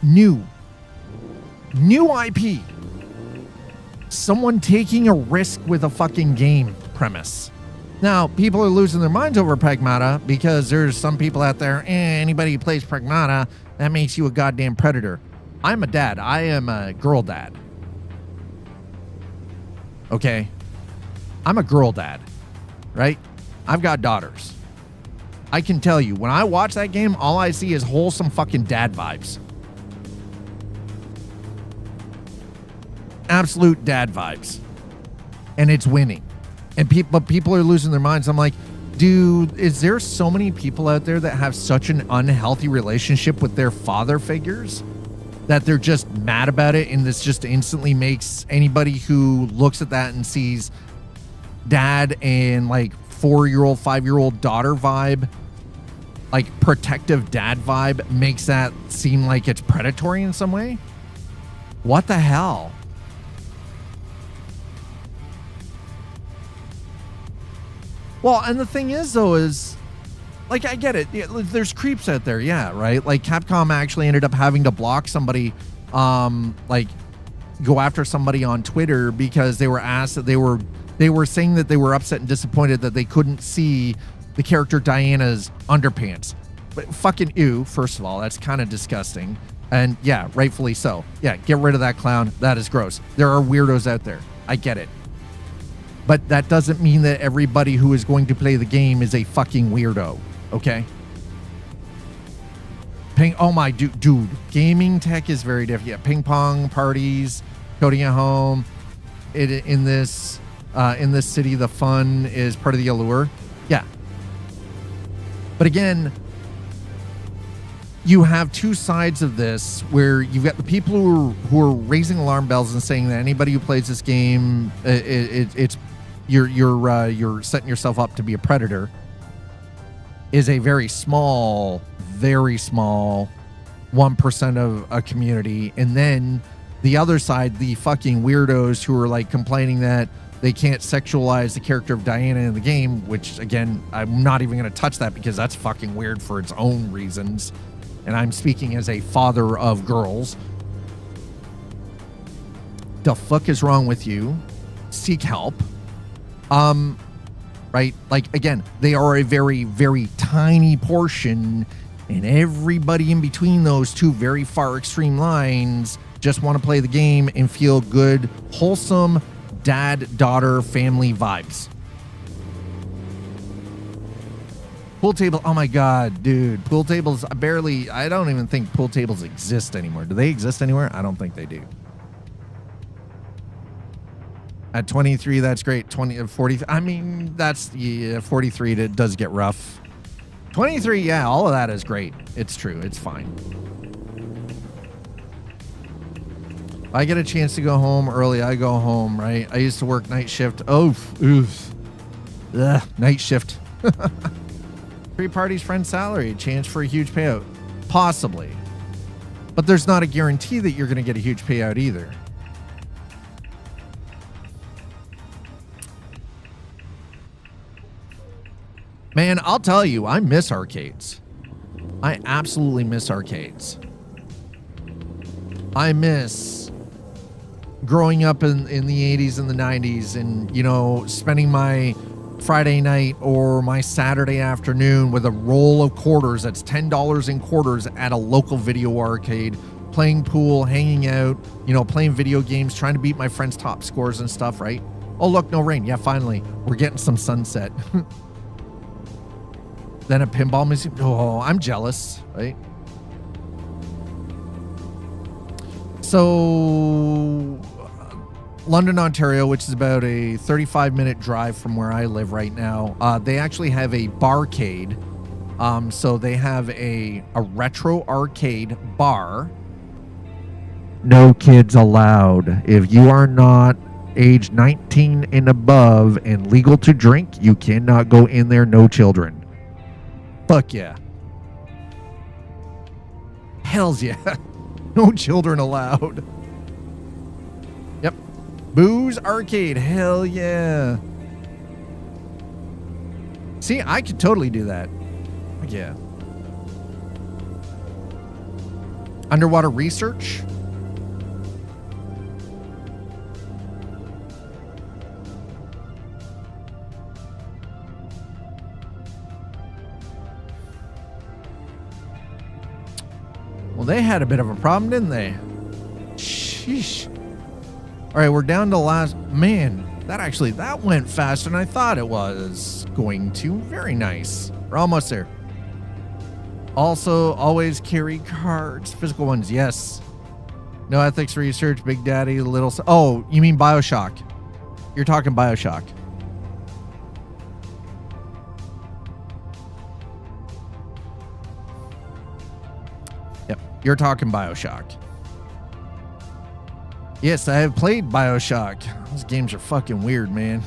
new IP. Someone taking a risk with a fucking game premise. Now, people are losing their minds over Pragmata because there's some people out there, anybody who plays Pragmata, that makes you a goddamn predator. I'm a dad. I am a girl dad. Okay? I'm a girl dad, right? I've got daughters. I can tell you, when I watch that game, all I see is wholesome fucking dad vibes. Absolute dad vibes. And it's winning. But people are losing their minds. I'm like, dude, is there so many people out there that have such an unhealthy relationship with their father figures that they're just mad about it, and this just instantly makes anybody who looks at that and sees dad and like 4-year-old, 5-year-old daughter vibe, like protective dad vibe, makes that seem like it's predatory in some way? What the hell? Well, and the thing is, though, is Like, I get it. Yeah, there's creeps out there, yeah, right? Like, Capcom actually ended up having to block somebody, like, go after somebody on Twitter because they were asked that they were saying that they were upset and disappointed that they couldn't see the character Diana's underpants. But fucking ew, first of all, that's kind of disgusting. And yeah, rightfully so. Yeah, get rid of that clown. That is gross. There are weirdos out there. I get it. But that doesn't mean that everybody who is going to play the game is a fucking weirdo. Okay? Oh my dude, gaming tech is very different. Yeah, ping pong parties, coding at home. In this city, the fun is part of the allure. Yeah. But again, you have two sides of this where you've got the people who are raising alarm bells and saying that anybody who plays this game, you're setting yourself up to be a predator, is a very small 1% of a community. And then the other side, the fucking weirdos who are like complaining that they can't sexualize the character of Diana in the game, which again, I'm not even going to touch that because that's fucking weird for its own reasons. And I'm speaking as a father of girls. The fuck is wrong with you? Seek help. Right? Like, again, they are a very, very tiny portion, and everybody in between those two very far extreme lines just want to play the game and feel good, wholesome dad-daughter family vibes. Pool table, oh my god, dude. Pool tables, I don't even think pool tables exist anymore. Do they exist anywhere? I don't think they do. At 23, that's great. 40, I mean, that's, yeah, 43, it does get rough. 23, yeah, all of that is great. It's true, it's fine. If I get a chance to go home early, I go home, right? I used to work night shift. Oof. Ugh, night shift. Free parties, friend salary, chance for a huge payout. Possibly. But there's not a guarantee that you're going to get a huge payout either. Man, I'll tell you, I miss arcades. I absolutely miss arcades. I miss growing up in the 80s and the 90s and, you know, spending my Friday night or my Saturday afternoon with a roll of quarters that's $10 in quarters at a local video arcade, playing pool, hanging out, you know, playing video games, trying to beat my friends' top scores and stuff, right? Oh, look, no rain. Yeah, finally, we're getting some sunset. Then a pinball museum. Oh, I'm jealous, right? So, London, Ontario, which is about a 35-minute drive from where I live right now, they actually have a barcade. So they have a retro arcade bar. No kids allowed. If you are not age 19 and above and legal to drink, you cannot go in there. No children. Fuck yeah. Hells yeah. No children allowed. Yep. Booze arcade. Hell yeah. See, I could totally do that. Yeah. Underwater research. Well, they had a bit of a problem, didn't they? Sheesh. All right, we're down to last. Man, that went faster than I thought it was going to. Very nice. We're almost there. Also, always carry cards. Physical ones, yes. No ethics research, Big Daddy, Little... Oh, you mean Bioshock. You're talking Bioshock. Yep, you're talking Bioshock. Yes, I have played Bioshock. Those games are fucking weird, man.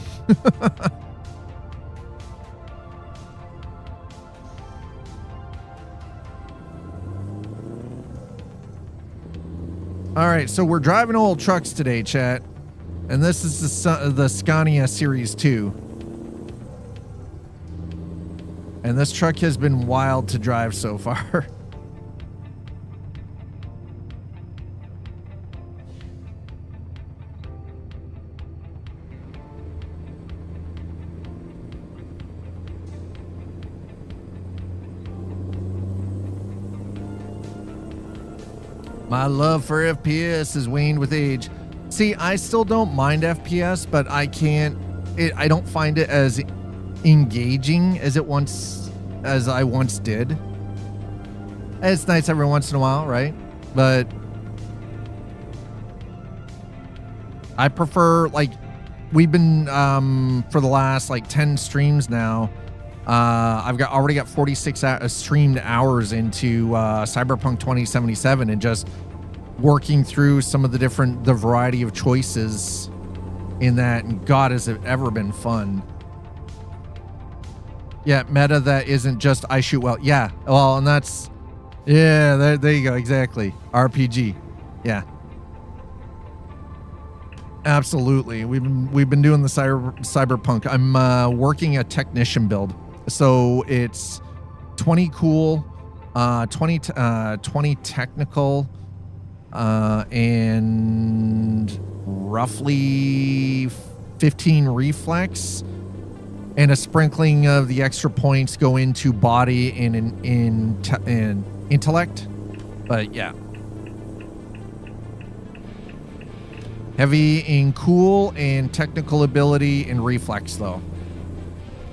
All right, so we're driving old trucks today, chat. And this is the Scania Series 2. And this truck has been wild to drive so far. My love for FPS has waned with age. See, I still don't mind FPS, but I don't find it as engaging as I once did. It's nice every once in a while, right? But I prefer, like, we've been for the last like 10 streams now. I've already got 46 streamed hours into Cyberpunk 2077 and just working through some of the variety of choices in that. And God, has it ever been fun. Yeah, meta that isn't just I shoot well. Yeah, well, and that's, yeah, there you go, exactly. RPG. Yeah. Absolutely. We've been doing the cyberpunk. I'm working a technician build. So it's 20 cool, 20 technical, and roughly 15 reflex, and a sprinkling of the extra points go into body and in intellect. But yeah. Heavy in cool and technical ability and reflex though.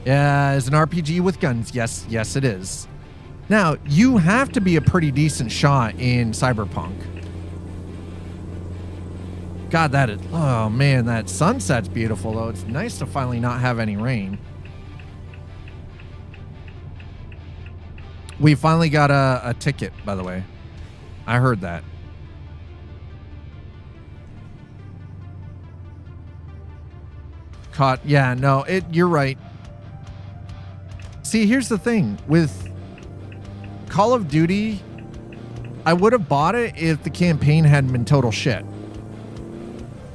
Yeah, it's an RPG with guns. Yes, it is. Now, you have to be a pretty decent shot in Cyberpunk. God, oh man, that sunset's beautiful though. It's nice to finally not have any rain. We finally got a ticket, by the way. I heard that. Caught, yeah, no, you're right. See, here's the thing with Call of Duty, I would have bought it if the campaign hadn't been total shit.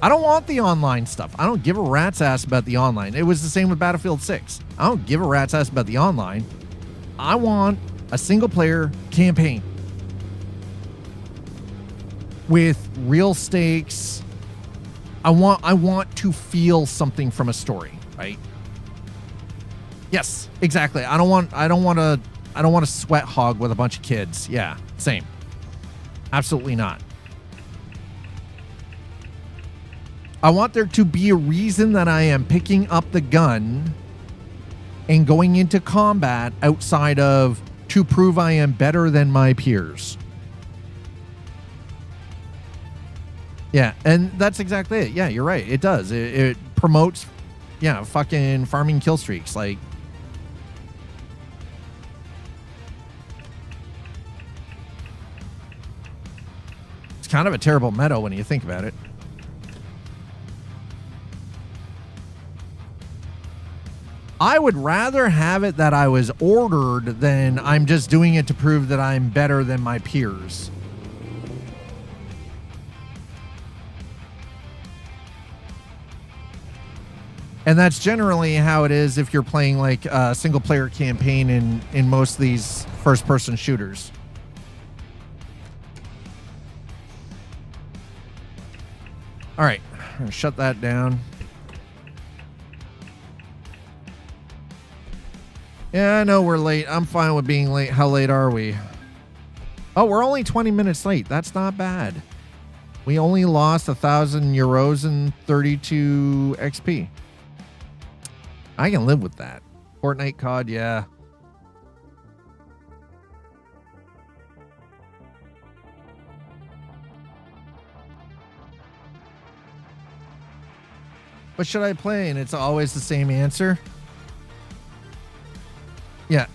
I don't want the online stuff. I don't give a rat's ass about the online. It was the same with Battlefield 6. I don't give a rat's ass about the online. I want a single player campaign with real stakes. I want to feel something from a story, right? Yes, exactly. I don't want to sweat hog with a bunch of kids. Yeah, same. Absolutely not. I want there to be a reason that I am picking up the gun and going into combat outside of to prove I am better than my peers. Yeah, and that's exactly it. Yeah, you're right. It does. It promotes, yeah, fucking farming kill streaks. Like, it's kind of a terrible meta when you think about it. I would rather have it that I was ordered than I'm just doing it to prove that I'm better than my peers. And that's generally how it is if you're playing like a single player campaign in most of these first person shooters. All right, I'm gonna shut that down. Yeah, I know we're late. I'm fine with being late. How late are we? Oh, we're only 20 minutes late. That's not bad. We only lost 1,000 euros and 32 XP. I can live with that. Fortnite COD, yeah. What should I play? And it's always the same answer. Yeah.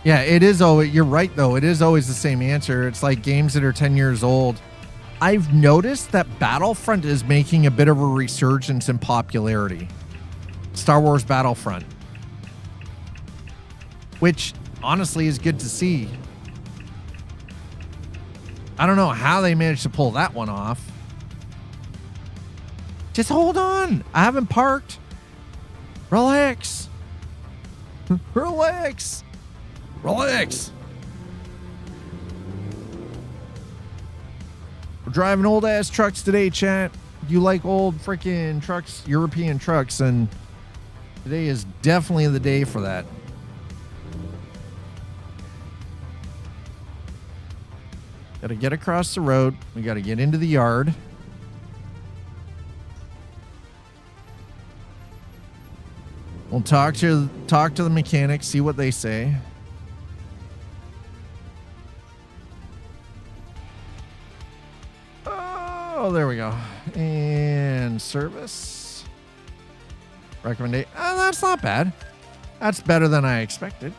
Yeah, it is always, you're right though. It is always the same answer. It's like games that are 10 years old. I've noticed that Battlefront is making a bit of a resurgence in popularity. Star Wars Battlefront. Which honestly is good to see. I don't know how they managed to pull that one off. Just hold on. I haven't parked. Relax. Relax. Relax. We're driving old ass trucks today, chat. You like old freaking trucks, European trucks, and today is definitely the day for that. Gotta get across the road. We gotta get into the yard. We'll talk to the mechanics, see what they say. Oh, there we go. And service. Recommendation. Oh, that's not bad. That's better than I expected.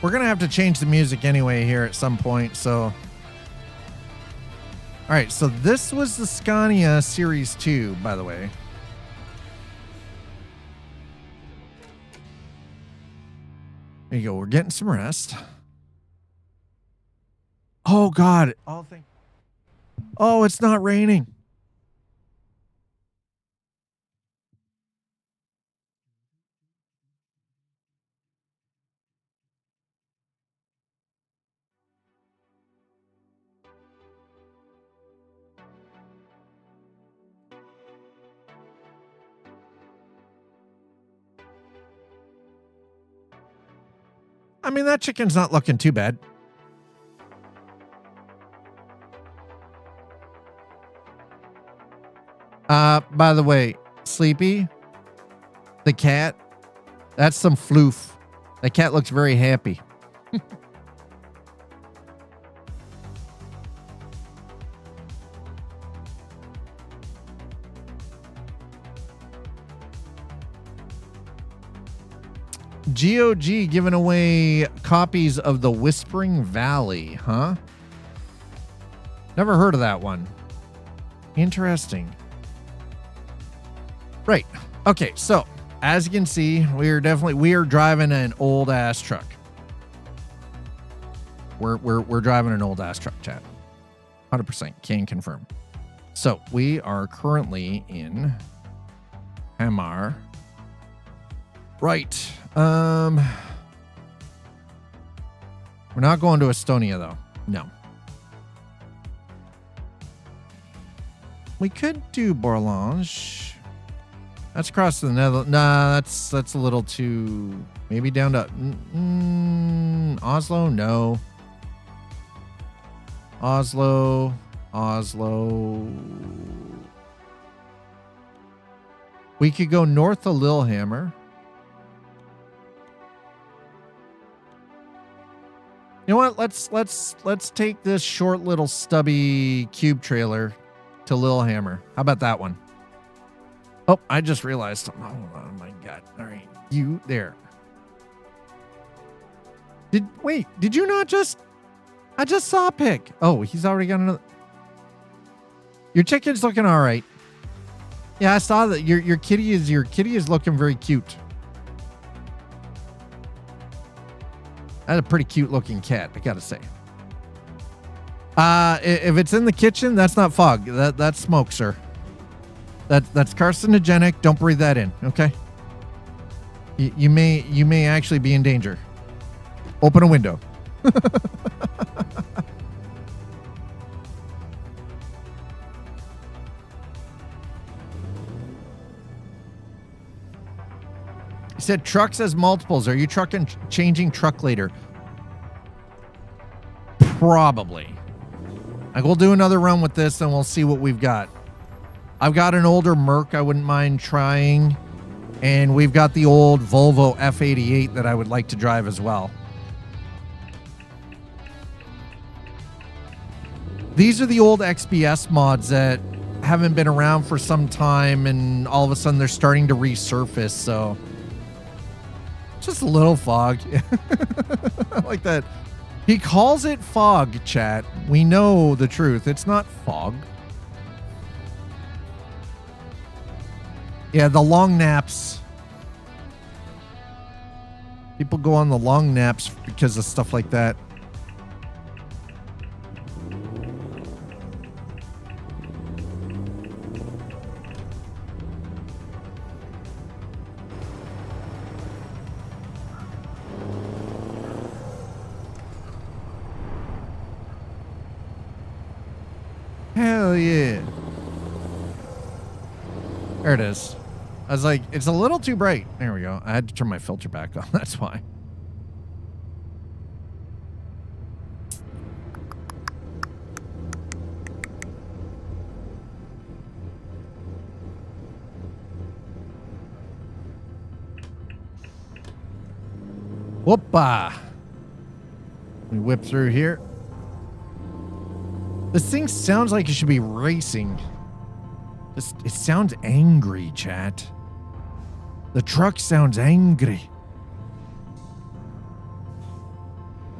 We're going to have to change the music anyway here at some point, so... All right, so this was the Scania Series 2, by the way. There you go. We're getting some rest. Oh, God. Oh, it's not raining. I mean, that chicken's not looking too bad. By the way, Sleepy, the cat, that's some floof. The cat looks very happy. GOG giving away copies of The Whispering Valley, huh? Never heard of that one. Interesting. Right. Okay, so as you can see, we are driving an old ass truck. We're driving an old ass truck, chat. 100% can confirm. So we are currently in Hamar. Right. We're not going to Estonia though. No. We could do Borlange. That's across the Netherlands. Nah, that's a little too. Maybe down to Oslo. No. Oslo. We could go north of Lillehammer. You know what? Let's take this short little stubby cube trailer to Lillehammer. How about that one? Oh, I just realized something. Oh my God. All right. You there. Did you not just... I just saw a pic. Oh, he's already got another... Your chicken's looking all right. Yeah, I saw that your kitty is looking very cute. That's a pretty cute looking cat, I gotta say. If it's in the kitchen, that's not fog. That's smoke, sir. That's carcinogenic. Don't breathe that in, okay? You may actually be in danger. Open a window. He said trucks as multiples. Are you changing truck later? Probably. We'll do another run with this and we'll see what we've got. I've got an older Merc I wouldn't mind trying. And we've got the old Volvo F88 that I would like to drive as well. These are the old XBS mods that haven't been around for some time, and all of a sudden they're starting to resurface. So just a little fog. I like that. He calls it fog, chat. We know the truth. It's not fog. Yeah, the long naps. People go on the long naps because of stuff like that. Hell yeah. There it is. I was like, it's a little too bright. There we go. I had to turn my filter back on. That's why. Whoopa. We whip through here. This thing sounds like it should be racing. It sounds angry, chat. The truck sounds angry.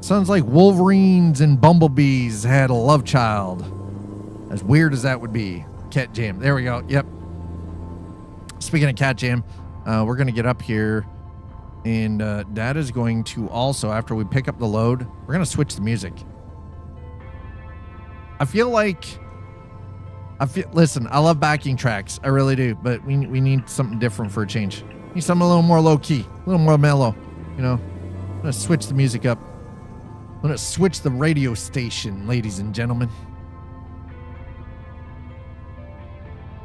Sounds like Wolverines and Bumblebees had a love child. As weird as that would be. Cat Jam. There we go. Yep. Speaking of Cat Jam, we're going to get up here. And Dad is going to also, after we pick up the load, we're going to switch the music. Listen, I love backing tracks. I really do. But we need something different for a change. Need something a little more low key, a little more mellow. You know, I'm going to switch the music up. I'm going to switch the radio station, ladies and gentlemen.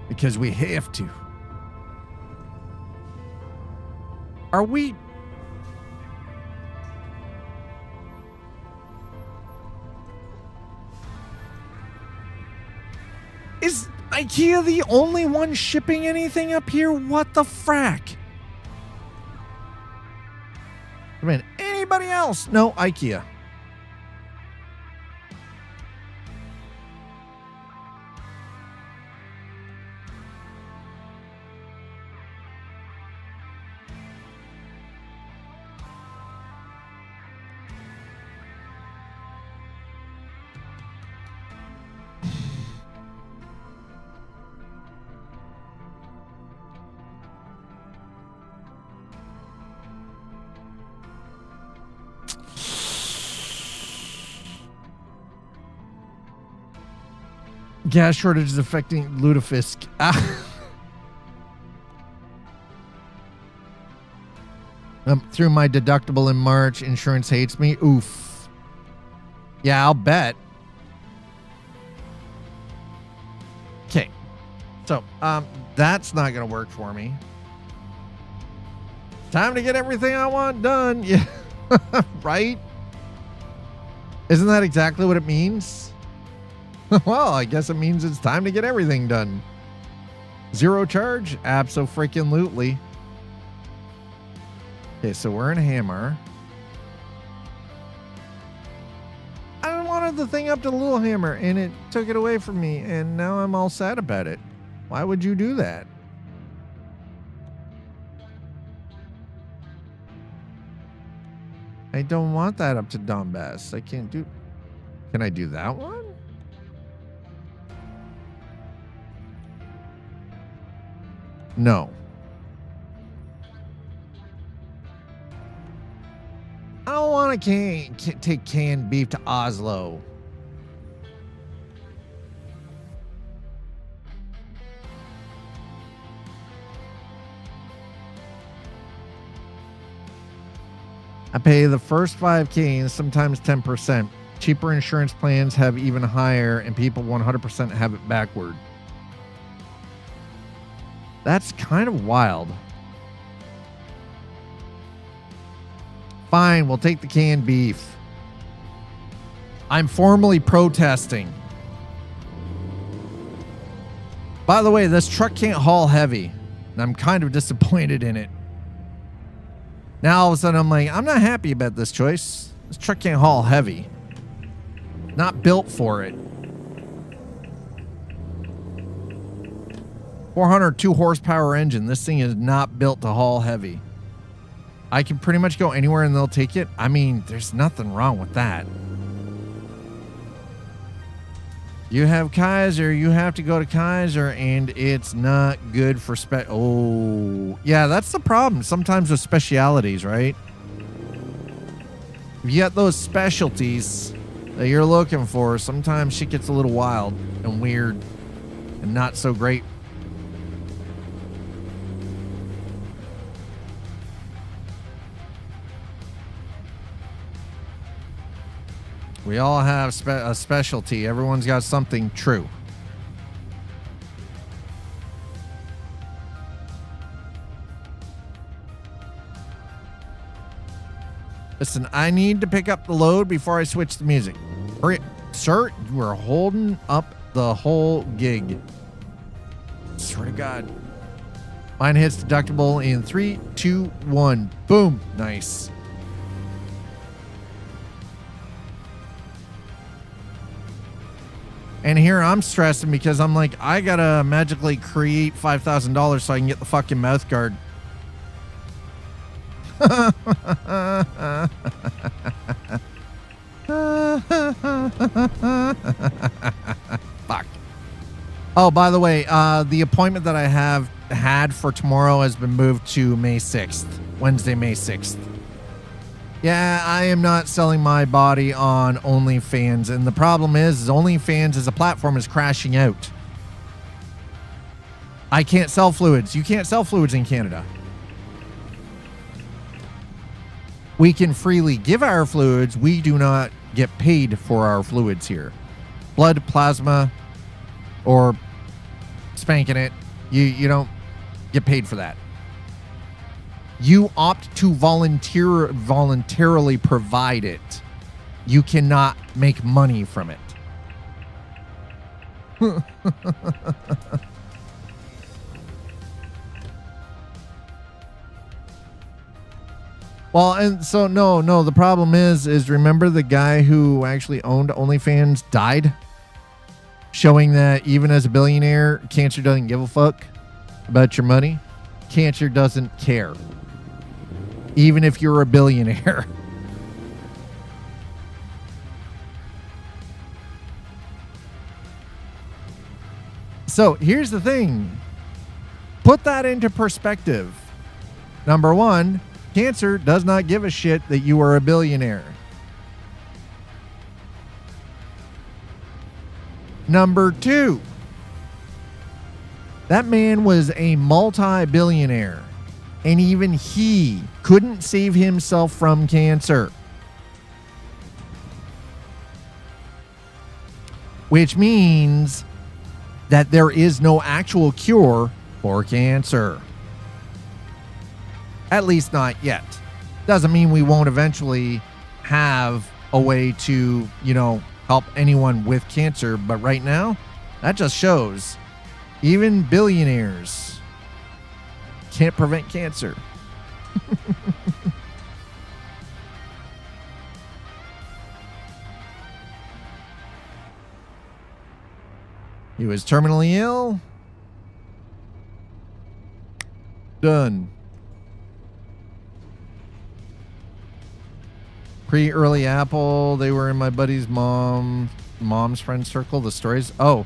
Because we have to. Are we... Is IKEA the only one shipping anything up here? What the frack? I mean, anybody else? No, IKEA. Gas shortage is affecting Lutefisk. Through my deductible in March, insurance hates me. Oof. Yeah, I'll bet. Okay. So, that's not going to work for me. Time to get everything I want done. Yeah. Right? Isn't that exactly what it means? Well, I guess it means it's time to get everything done. Zero charge? Abso-freaking-lutely. Okay, so we're in Hammer. I wanted the thing up to Littlehammer, and it took it away from me, and now I'm all sad about it. Why would you do that? I don't want that up to Donbass. I can't do... Can I do that one? No. I don't want to take canned beef to Oslo. I pay the first 5K and sometimes 10%. Cheaper insurance plans have even higher, and people 100% have it backward. That's kind of wild. Fine, we'll take the canned beef. I'm formally protesting. By the way, this truck can't haul heavy, and I'm kind of disappointed in it. Now all of a sudden I'm like, I'm not happy about this choice. This truck can't haul heavy. Not built for it. 402 horsepower engine. This thing is not built to haul heavy. I can pretty much go anywhere and they'll take it. I mean, there's nothing wrong with that. You have Kaiser, you have to go to Kaiser, and it's not good for oh, yeah, that's the problem sometimes with specialities, right? If you got those specialties that you're looking for, sometimes shit gets a little wild and weird and not so great. We all have a specialty. Everyone's got something true. Listen, I need to pick up the load before I switch the music. Hurry, sir, you are holding up the whole gig. Swear to God. Mine hits deductible in 3, 2, 1. Boom. Nice. And here I'm stressing because I'm like, I gotta magically create $5,000 so I can get the fucking mouth guard. Fuck. Oh, by the way, the appointment that I have had for tomorrow has been moved to May 6th, Wednesday, May 6th. Yeah, I am not selling my body on OnlyFans, and the problem is OnlyFans as a platform is crashing out. I can't sell fluids. You can't sell fluids in Canada. We can freely give our fluids. We do not get paid for our fluids here. Blood, plasma, or spanking it, you don't get paid for that. You opt to voluntarily provide it. You cannot make money from it. Well, and so no, the problem is remember the guy who actually owned OnlyFans died? Showing that even as a billionaire, cancer doesn't give a fuck about your money. Cancer doesn't care. Even if you're a billionaire. So here's the thing. Put that into perspective. Number one, cancer does not give a shit that you are a billionaire. Number two, that man was a multi-billionaire. And even he couldn't save himself from cancer. Which means that there is no actual cure for cancer. At least not yet. Doesn't mean we won't eventually have a way to, help anyone with cancer. But right now, that just shows even billionaires can't prevent cancer. He was terminally ill. Done. Pre-early Apple. They were in my buddy's mom's friend circle. The stories. Oh.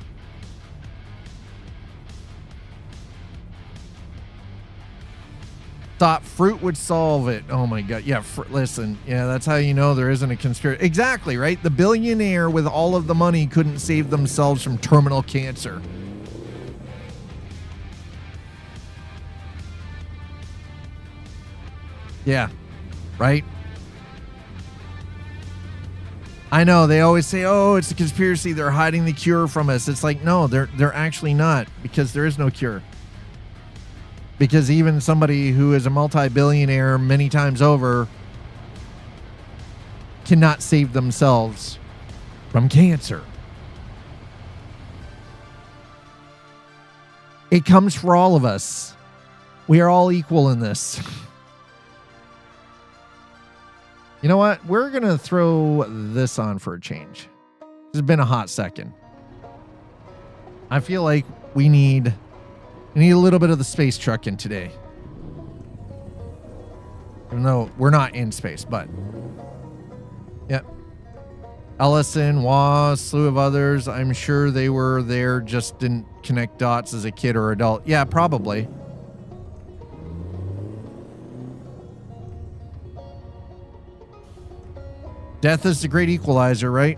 Thought fruit would solve it. Oh my God. Yeah. Listen. Yeah. That's how you know there isn't a conspiracy. Exactly. Right. The billionaire with all of the money couldn't save themselves from terminal cancer. Yeah. Right. I know they always say, "Oh, it's a conspiracy. They're hiding the cure from us." It's like, no, they're actually not, because there is no cure. Because even somebody who is a multi-billionaire many times over cannot save themselves from cancer. It comes for all of us. We are all equal in this. You know what? We're going to throw this on for a change. It's been a hot second. I feel like we need I need a little bit of the space trucking today. Even though we're not in space, but yep. Ellison, Waugh, slew of others. I'm sure they were there, just didn't connect dots as a kid or adult. Yeah, probably. Death is the great equalizer, right?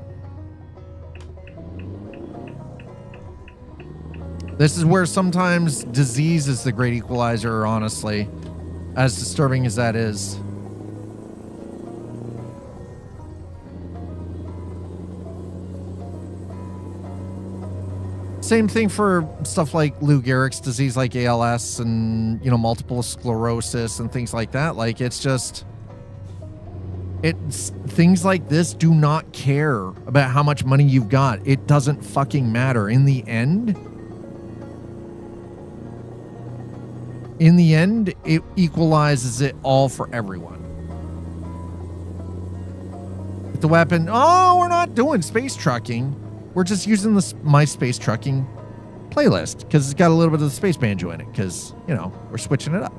This is where sometimes disease is the great equalizer, honestly, as disturbing as that is. Same thing for stuff like Lou Gehrig's disease, like ALS and, you know, multiple sclerosis and things like that. Like, it's just, it's things like this do not care about how much money you've got. It doesn't fucking matter. In the end, it equalizes it all for everyone. With the weapon, oh, we're not doing space trucking. We're just using my space trucking playlist because it's got a little bit of the space banjo in it because, you know, we're switching it up.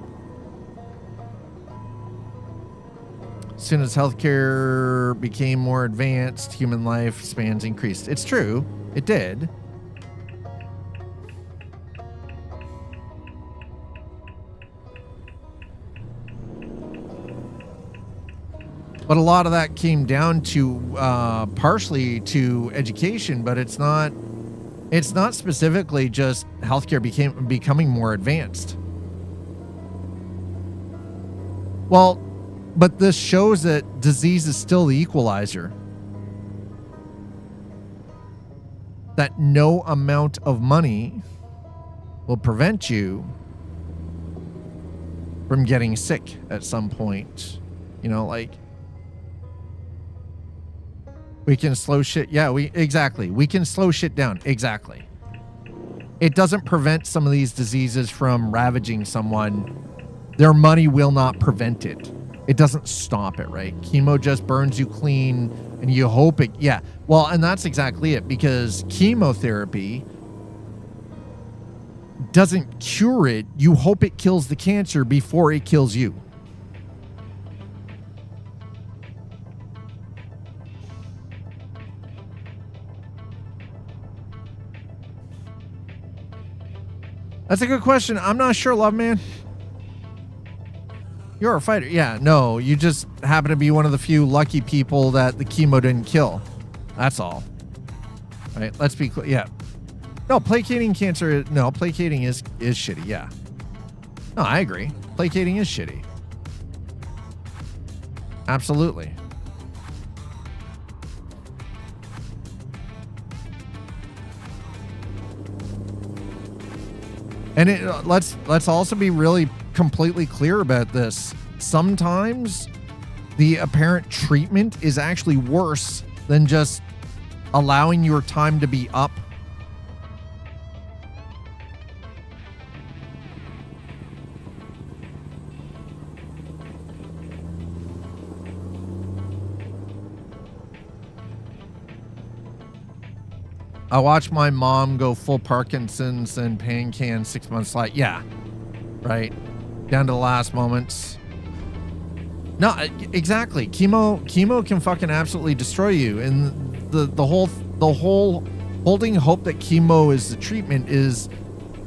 As soon as healthcare became more advanced, human lifespans increased. It's true. It did. But a lot of that came down to partially to education, but it's not specifically just healthcare becoming more advanced. Well, but this shows that disease is still the equalizer. That no amount of money will prevent you from getting sick at some point. You know, like, we can slow shit. Yeah, exactly. We can slow shit down. Exactly. It doesn't prevent some of these diseases from ravaging someone. Their money will not prevent it. It doesn't stop it, right? Chemo just burns you clean and you hope it. Yeah. Well, and that's exactly it, because chemotherapy doesn't cure it. You hope it kills the cancer before it kills you. That's a good question. I'm not sure, love man. You're a fighter. Yeah, no, you just happen to be one of the few lucky people that the chemo didn't kill. That's all. All right, let's be clear. Yeah. No, placating cancer. No, placating is shitty. Yeah. No, I agree. Placating is shitty. Absolutely. And let's also be really completely clear about this. Sometimes the apparent treatment is actually worse than just allowing your time to be up. I watched my mom go full Parkinson's and pain can 6 months later. Yeah, right. Down to the last moments. No, exactly. Chemo can fucking absolutely destroy you. And the whole holding hope that chemo is the treatment is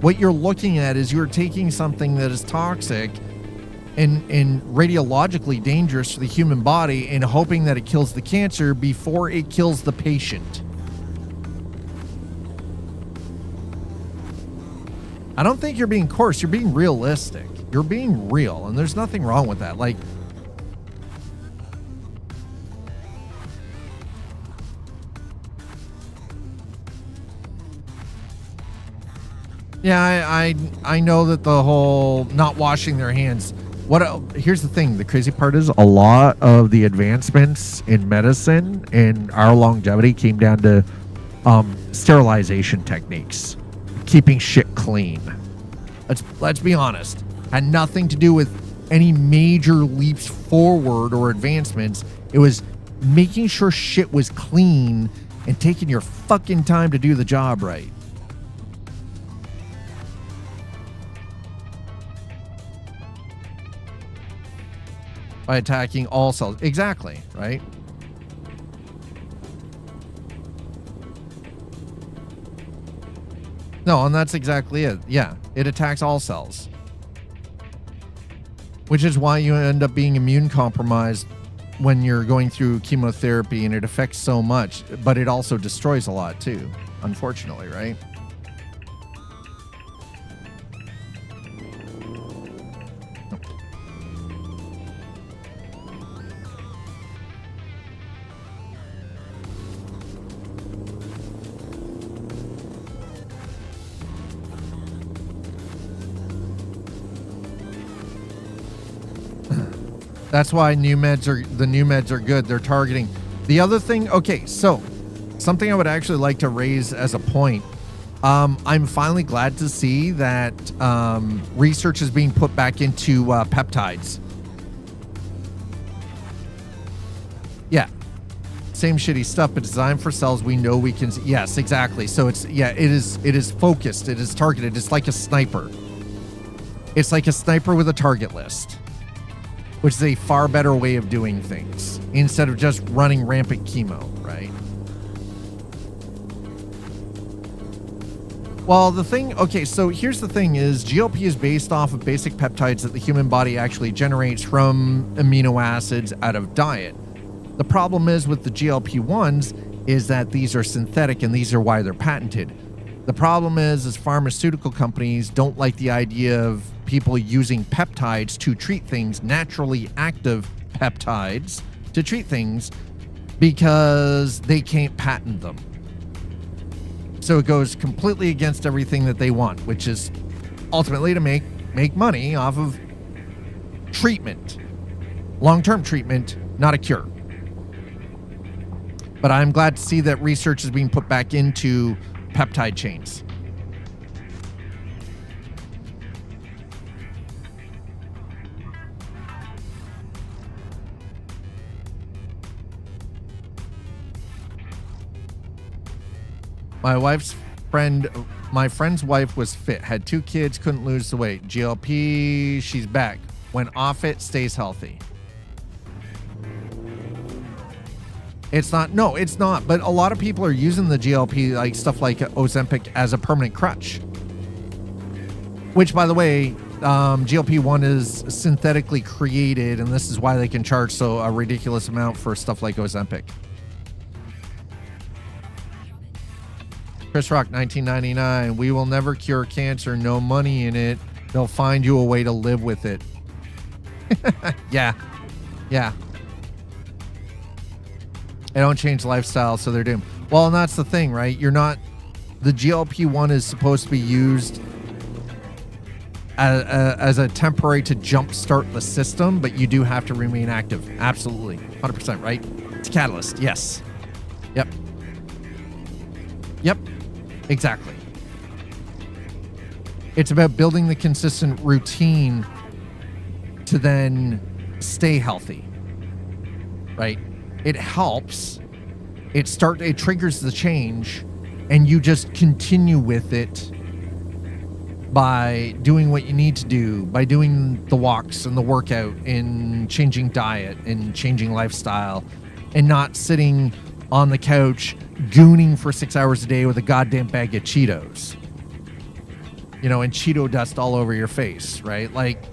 what you're looking at is you're taking something that is toxic and radiologically dangerous to the human body and hoping that it kills the cancer before it kills the patient. I don't think you're being coarse. You're being realistic. You're being real, and there's nothing wrong with that. Like, yeah, I know that the whole not washing their hands. Here's the thing. The crazy part is a lot of the advancements in medicine and our longevity came down to sterilization techniques. Keeping shit clean. Let's be honest. Had nothing to do with any major leaps forward or advancements. It was making sure shit was clean and taking your fucking time to do the job right. by attacking all cells. Exactly, right? No, and that's exactly it. Yeah, it attacks all cells. Which is why you end up being immune compromised when you're going through chemotherapy, and it affects so much, but it also destroys a lot too, unfortunately, right? That's why the new meds are good. They're targeting. The other thing, okay, so something I would actually like to raise as a point. I'm finally glad to see that research is being put back into peptides. Yeah, same shitty stuff, but designed for cells we know we can. Yes, exactly. So it is focused. It is targeted. It's like a sniper. It's like a sniper with a target list, which is a far better way of doing things instead of just running rampant chemo, right? Well, so here's the thing is GLP is based off of basic peptides that the human body actually generates from amino acids out of diet. The problem is with the GLP-1s is that these are synthetic, and these are why they're patented. The problem is pharmaceutical companies don't like the idea of people using peptides to treat things, naturally active peptides to treat things, because they can't patent them. So it goes completely against everything that they want, which is ultimately to make money off of treatment, long-term treatment, not a cure. But I'm glad to see that research is being put back into peptide chains. My friend's wife was fit, had 2 kids, couldn't lose the weight. GLP, she's back. Went off it, stays healthy. It's not. But a lot of people are using the GLP, like stuff like Ozempic, as a permanent crutch. Which, by the way, GLP-1 is synthetically created, and this is why they can charge a ridiculous amount for stuff like Ozempic. Chris Rock, 1999. We will never cure cancer. No money in it. They'll find you a way to live with it. Yeah. They don't change lifestyle, so they're doomed. Well, and that's the thing, right? The GLP-1 is supposed to be used as a temporary to jumpstart the system, but you do have to remain active. Absolutely. 100%, right? It's a catalyst. Yes. Yep. Exactly. It's about building the consistent routine to then stay healthy, right? It helps. It triggers the change, and you just continue with it by doing what you need to do, by doing the walks and the workout and changing diet and changing lifestyle, and not sitting on the couch gooning for 6 hours a day with a goddamn bag of Cheetos, and Cheeto dust all over your face, right? Like,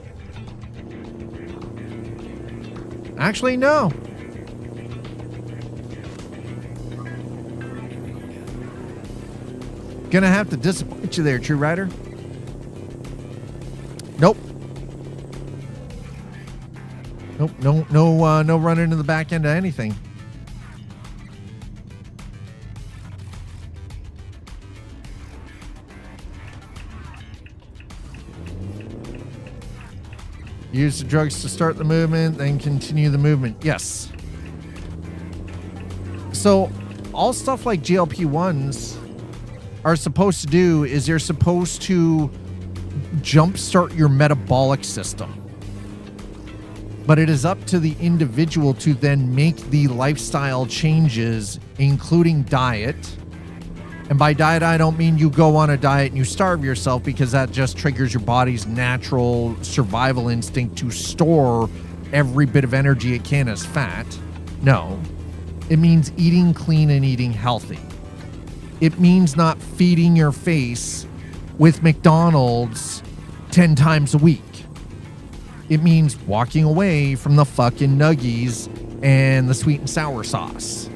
actually, no. Gonna have to disappoint you there, True Rider. Nope. No running to the back end of anything. Use the drugs to start the movement, then continue the movement. Yes. So, all stuff like GLP-1s are supposed to do is they're supposed to jumpstart your metabolic system. But it is up to the individual to then make the lifestyle changes, including diet. And by diet, I don't mean you go on a diet and you starve yourself, because that just triggers your body's natural survival instinct to store every bit of energy it can as fat. No. It means eating clean and eating healthy. It means not feeding your face with McDonald's 10 times a week. It means walking away from the fucking nuggies and the sweet and sour sauce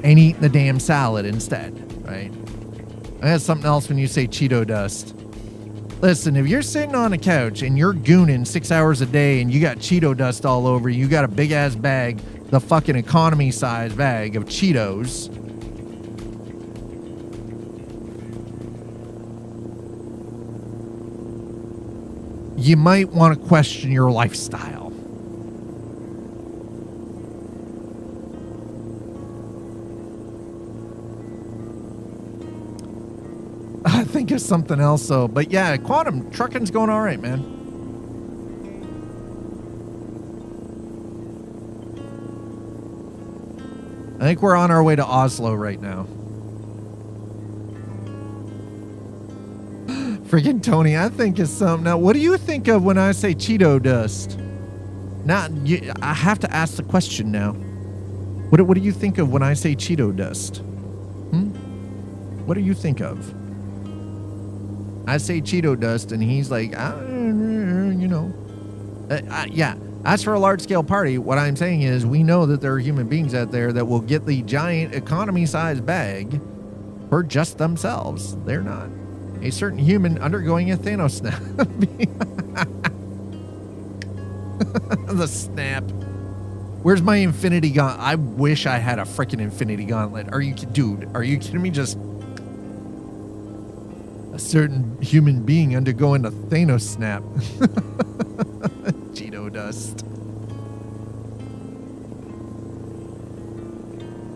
and eating the damn salad instead, right? And that's something else when you say Cheeto dust. Listen, if you're sitting on a couch and you're gooning 6 hours a day and you got Cheeto dust all over you, got a big ass bag, the fucking economy size bag of Cheetos, you might want to question your lifestyle. I think of something else though, but yeah, quantum trucking's going all right, man. I think we're on our way to Oslo right now. Freaking Tony, I think it's something. Now, what do you think of when I say Cheeto dust? I have to ask the question now. What do you think of when I say Cheeto dust? What do you think of? I say Cheeto dust, and he's like, yeah. As for a large-scale party, what I'm saying is we know that there are human beings out there that will get the giant economy-sized bag for just themselves. They're not a certain human undergoing a Thanos snap. The snap. Where's my infinity gauntlet? I wish I had a freaking infinity gauntlet. Are you kidding me? Just a certain human being undergoing a Thanos snap. Cheeto dust.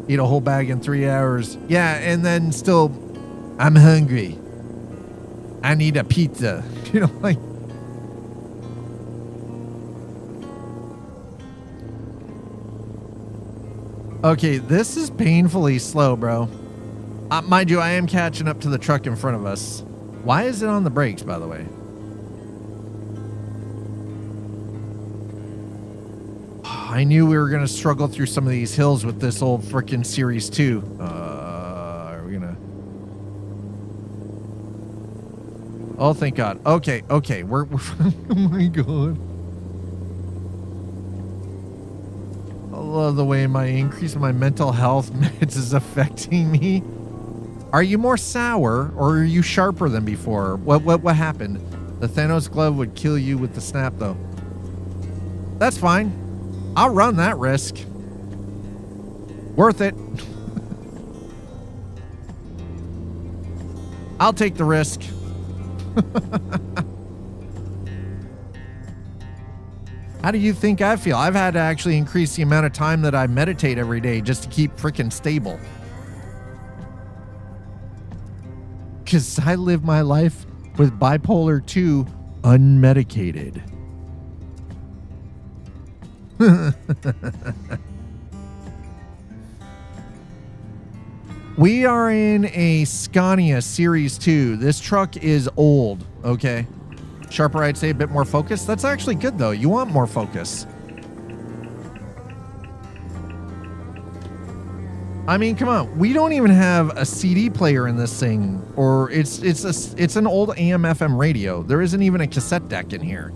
Eat a whole bag in 3 hours. Yeah, and then still, I'm hungry. I need a pizza. You know, like. Okay, this is painfully slow, bro. Mind you, I am catching up to the truck in front of us. Why is it on the brakes, by the way? I knew we were going to struggle through some of these hills with this old frickin' Series 2. Are we going to... Oh, thank God. Okay. We're oh my God. I love the way my increase in my mental health meds is affecting me. Are you more sour or are you sharper than before? What happened? The Thanos glove would kill you with the snap, though. That's fine. I'll run that risk. Worth it. I'll take the risk. How do you think I feel? I've had to actually increase the amount of time that I meditate every day just to keep freaking stable. Because I live my life with bipolar 2 unmedicated. We are in a Scania Series 2. This truck is old, okay? Sharper, I'd say a bit more focus. That's actually good, though. You want more focus. I mean, come on. We don't even have a CD player in this thing, or it's an old AM/FM radio. There isn't even a cassette deck in here.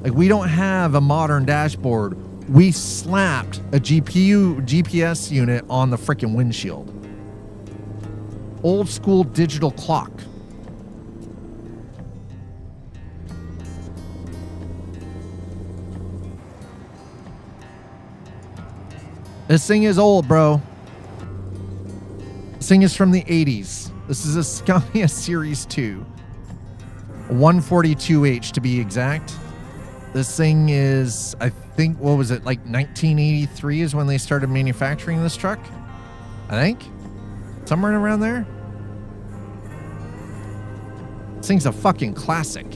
Like, we don't have a modern dashboard. We slapped a GPS unit on the freaking windshield. Old school digital clock. This thing is old, bro. This thing is from the 80s. This is a Scania Series 2. 142H to be exact. This thing is, I think, what was it, like 1983 is when they started manufacturing this truck? I think. Somewhere around there. This thing's a fucking classic.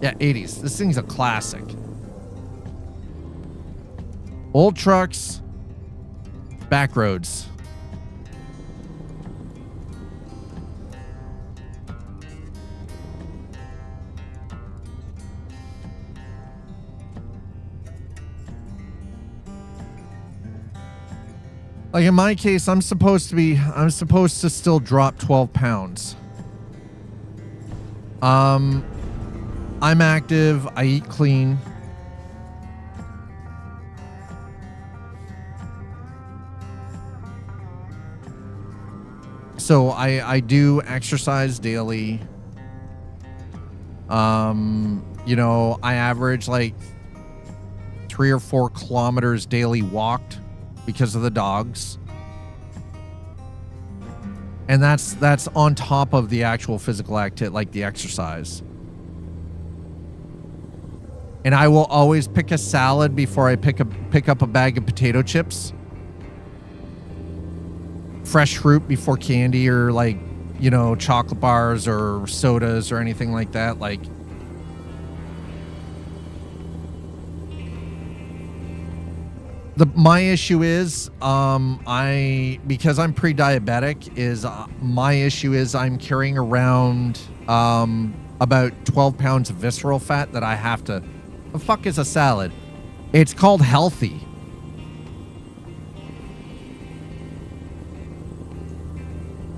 Yeah, 80s. This thing's a classic. Old trucks. Backroads. Like in my case, I'm supposed to still drop 12 pounds. I'm active. I eat clean. So I do exercise daily. You know, I average like 3 or 4 kilometers daily walked because of the dogs. And that's on top of the actual physical activity, like the exercise. And I will always pick a salad before I pick up a bag of potato chips. Fresh fruit before candy or like, you know, chocolate bars or sodas or anything like that. Like, my issue is, because I'm pre-diabetic, is my issue is I'm carrying around about 12 pounds of visceral fat that I have to. The fuck is a salad? It's called healthy.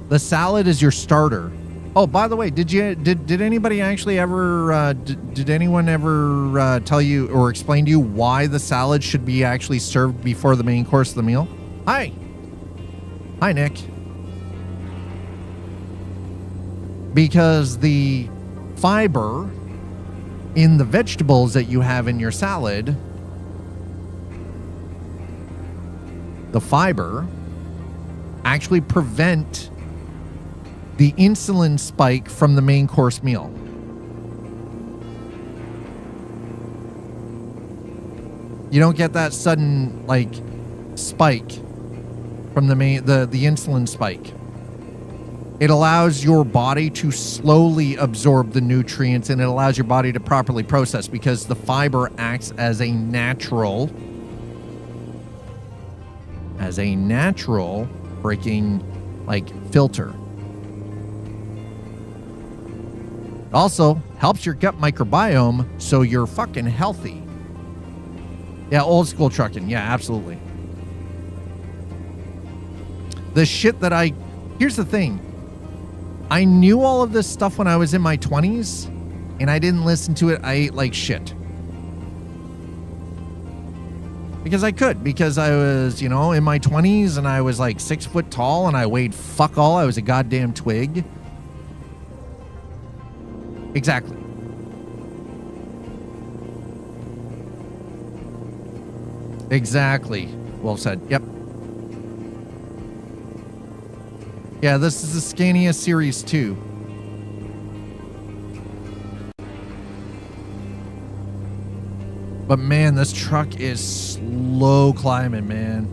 The salad is your starter. Oh, by the way, did anybody actually ever did anyone ever tell you or explain to you why the salad should be actually served before the main course of the meal? Hi, Nick. Because the fiber in the vegetables that you have in your salad, the fiber actually prevent the insulin spike from the main course meal. You don't get that sudden like spike from the insulin spike. It allows your body to slowly absorb the nutrients, and it allows your body to properly process because the fiber acts as a natural freaking like filter. Also, helps your gut microbiome so you're fucking healthy. Yeah, old school trucking. Yeah, absolutely. The shit that here's the thing. I knew all of this stuff when I was in my 20s, and I didn't listen to it. I ate like shit. Because I could. Because I was, you know, in my 20s, and I was like 6 foot tall, and I weighed fuck all. I was a goddamn twig. Exactly. Exactly. Well said. Yep. Yeah, this is the Scania Series 2. But man, this truck is slow climbing, man.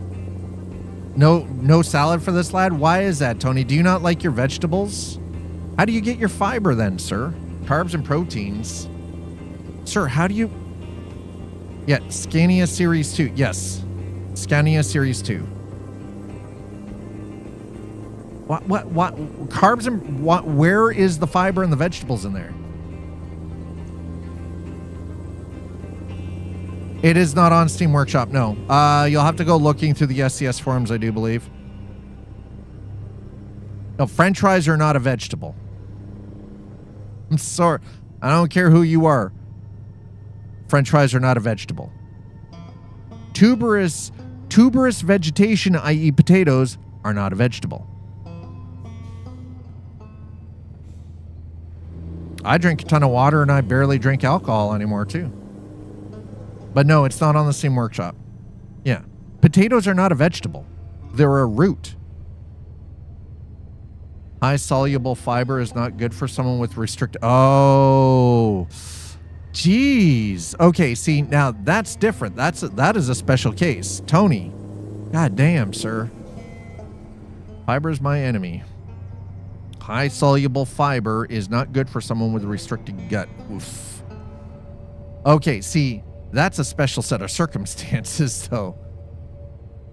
No salad for this lad? Why is that, Tony? Do you not like your vegetables? How do you get your fiber then, sir? Carbs and proteins. Sir, how do you... Yeah, Scania Series 2. Yes. Scania Series 2. What? Carbs and what? Where is the fiber and the vegetables in there? It is not on Steam Workshop, no. You'll have to go looking through the SCS forums, I do believe. No, French fries are not a vegetable. I'm sorry. I don't care who you are. French fries are not a vegetable. Tuberous vegetation, i.e. potatoes, are not a vegetable. I drink a ton of water and I barely drink alcohol anymore too. But no, it's not on the Steam Workshop. Yeah. Potatoes are not a vegetable. They're a root. High soluble fiber is not good for someone with Oh, jeez. Okay, see, now that's different. That is a special case. Tony, god damn, sir. Fiber is my enemy. High soluble fiber is not good for someone with a restricted gut. Oof. Okay, see, that's a special set of circumstances, though.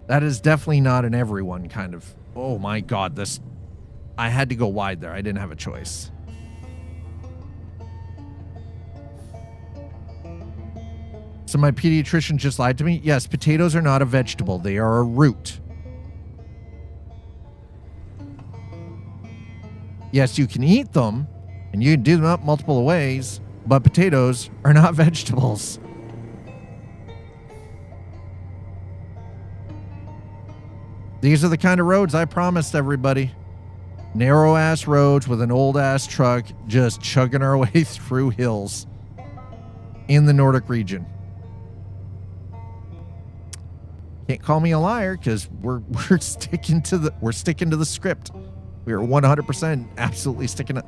That is definitely not an everyone kind of... Oh my god, this... I had to go wide there. I didn't have a choice. So my pediatrician just lied to me? Yes, potatoes are not a vegetable. They are a root. Yes, you can eat them, and you can do them up multiple ways, but potatoes are not vegetables. These are the kind of roads I promised everybody. Narrow-ass roads with an old-ass truck just chugging our way through hills in the Nordic region. Can't call me a liar because we're sticking to the script. We are 100% absolutely sticking it.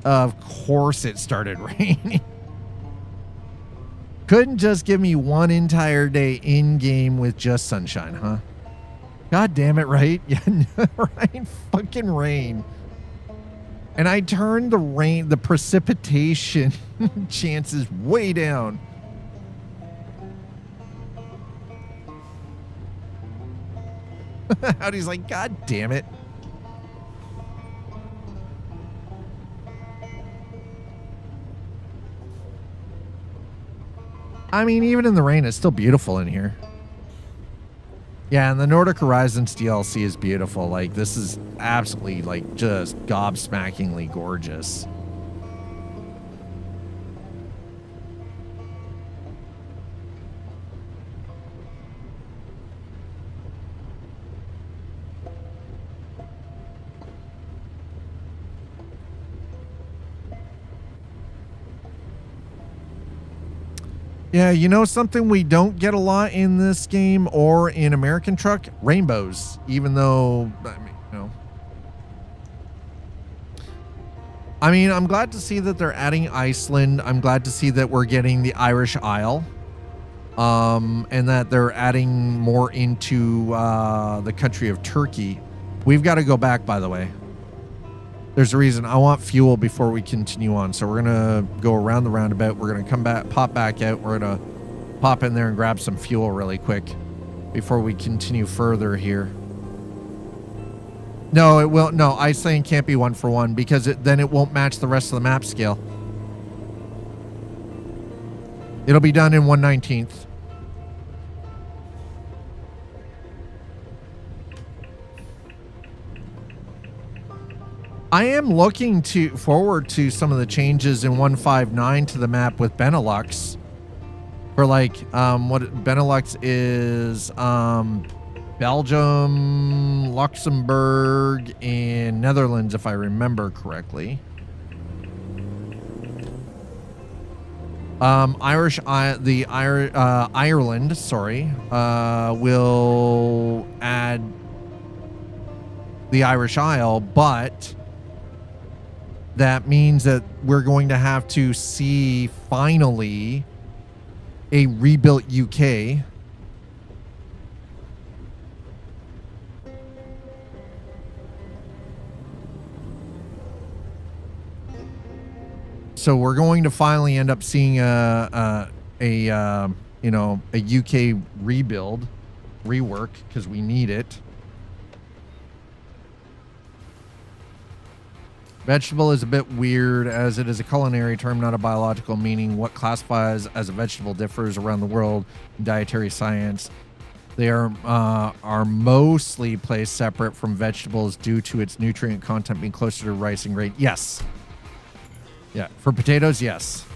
Of course it started raining. Couldn't just give me one entire day in game with just sunshine, huh? God damn it, right? Yeah, right? Fucking rain. And I turned the precipitation chances way down. Howdy's like, God damn it. I mean, even in the rain, it's still beautiful in here. Yeah, and the Nordic Horizons DLC is beautiful. Like, this is absolutely, like, just gobsmackingly gorgeous. Yeah, you know something we don't get a lot in this game or in American Truck? Rainbows, even though, I mean, you know. I mean, I'm glad to see that they're adding Iceland. I'm glad to see that we're getting the Irish Isle. And that they're adding more into the country of Turkey. We've got to go back, by the way. There's a reason. I want fuel before we continue on. So we're going to go around the roundabout. We're going to come back, pop back out. We're going to pop in there and grab some fuel really quick before we continue further here. No, it will. No, Iceland can't be 1-for-1 because then it won't match the rest of the map scale. It'll be done in 1/19. I am looking forward to some of the changes in 1.5.9 to the map with Benelux. For like, what Benelux is, Belgium, Luxembourg, and Netherlands, if I remember correctly. Ireland, sorry, will add the Irish Isle, but that means that we're going to have to see finally a rebuilt UK. So we're going to finally end up seeing a UK rebuild, rework, because we need it. Vegetable is a bit weird as it is a culinary term, not a biological meaning. What classifies as a vegetable differs around the world in dietary science. They are mostly placed separate from vegetables due to its nutrient content being closer to rice and grain. Yes. Yeah, for potatoes, yes.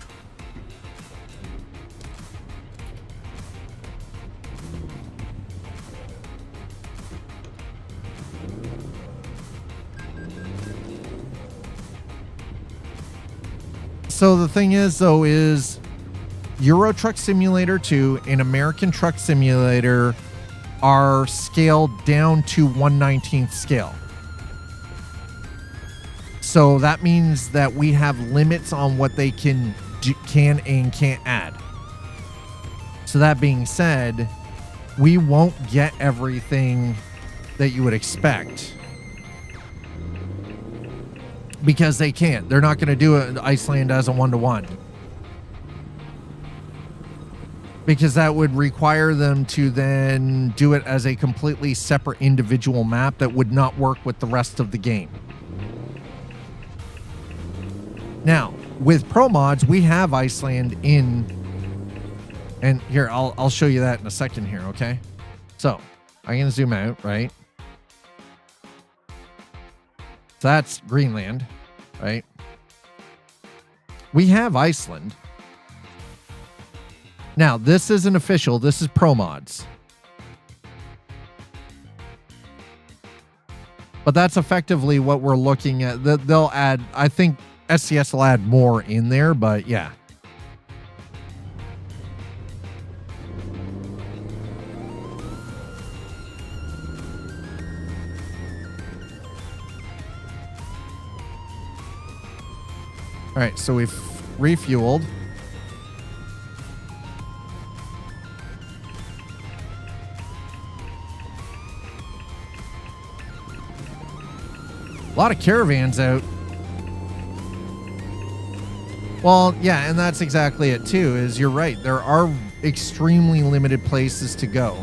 So the thing is, though, is Euro Truck Simulator 2 and American Truck Simulator are scaled down to 1/19 scale. So that means that we have limits on what they can and can't add. So that being said, we won't get everything that you would expect. Because they can't. They're not going to do it Iceland as a 1-to-1. Because that would require them to then do it as a completely separate individual map that would not work with the rest of the game. Now, with Pro Mods, we have Iceland in... And here, I'll show you that in a second here, okay? So I'm going to zoom out, right? So that's Greenland, right? We have Iceland. Now, this isn't official. This is pro mods. But that's effectively what we're looking at. They'll add, I think SCS will add more in there, but yeah. All right, so we've refueled. A lot of caravans out. Well, yeah, and that's exactly it too, is you're right. There are extremely limited places to go.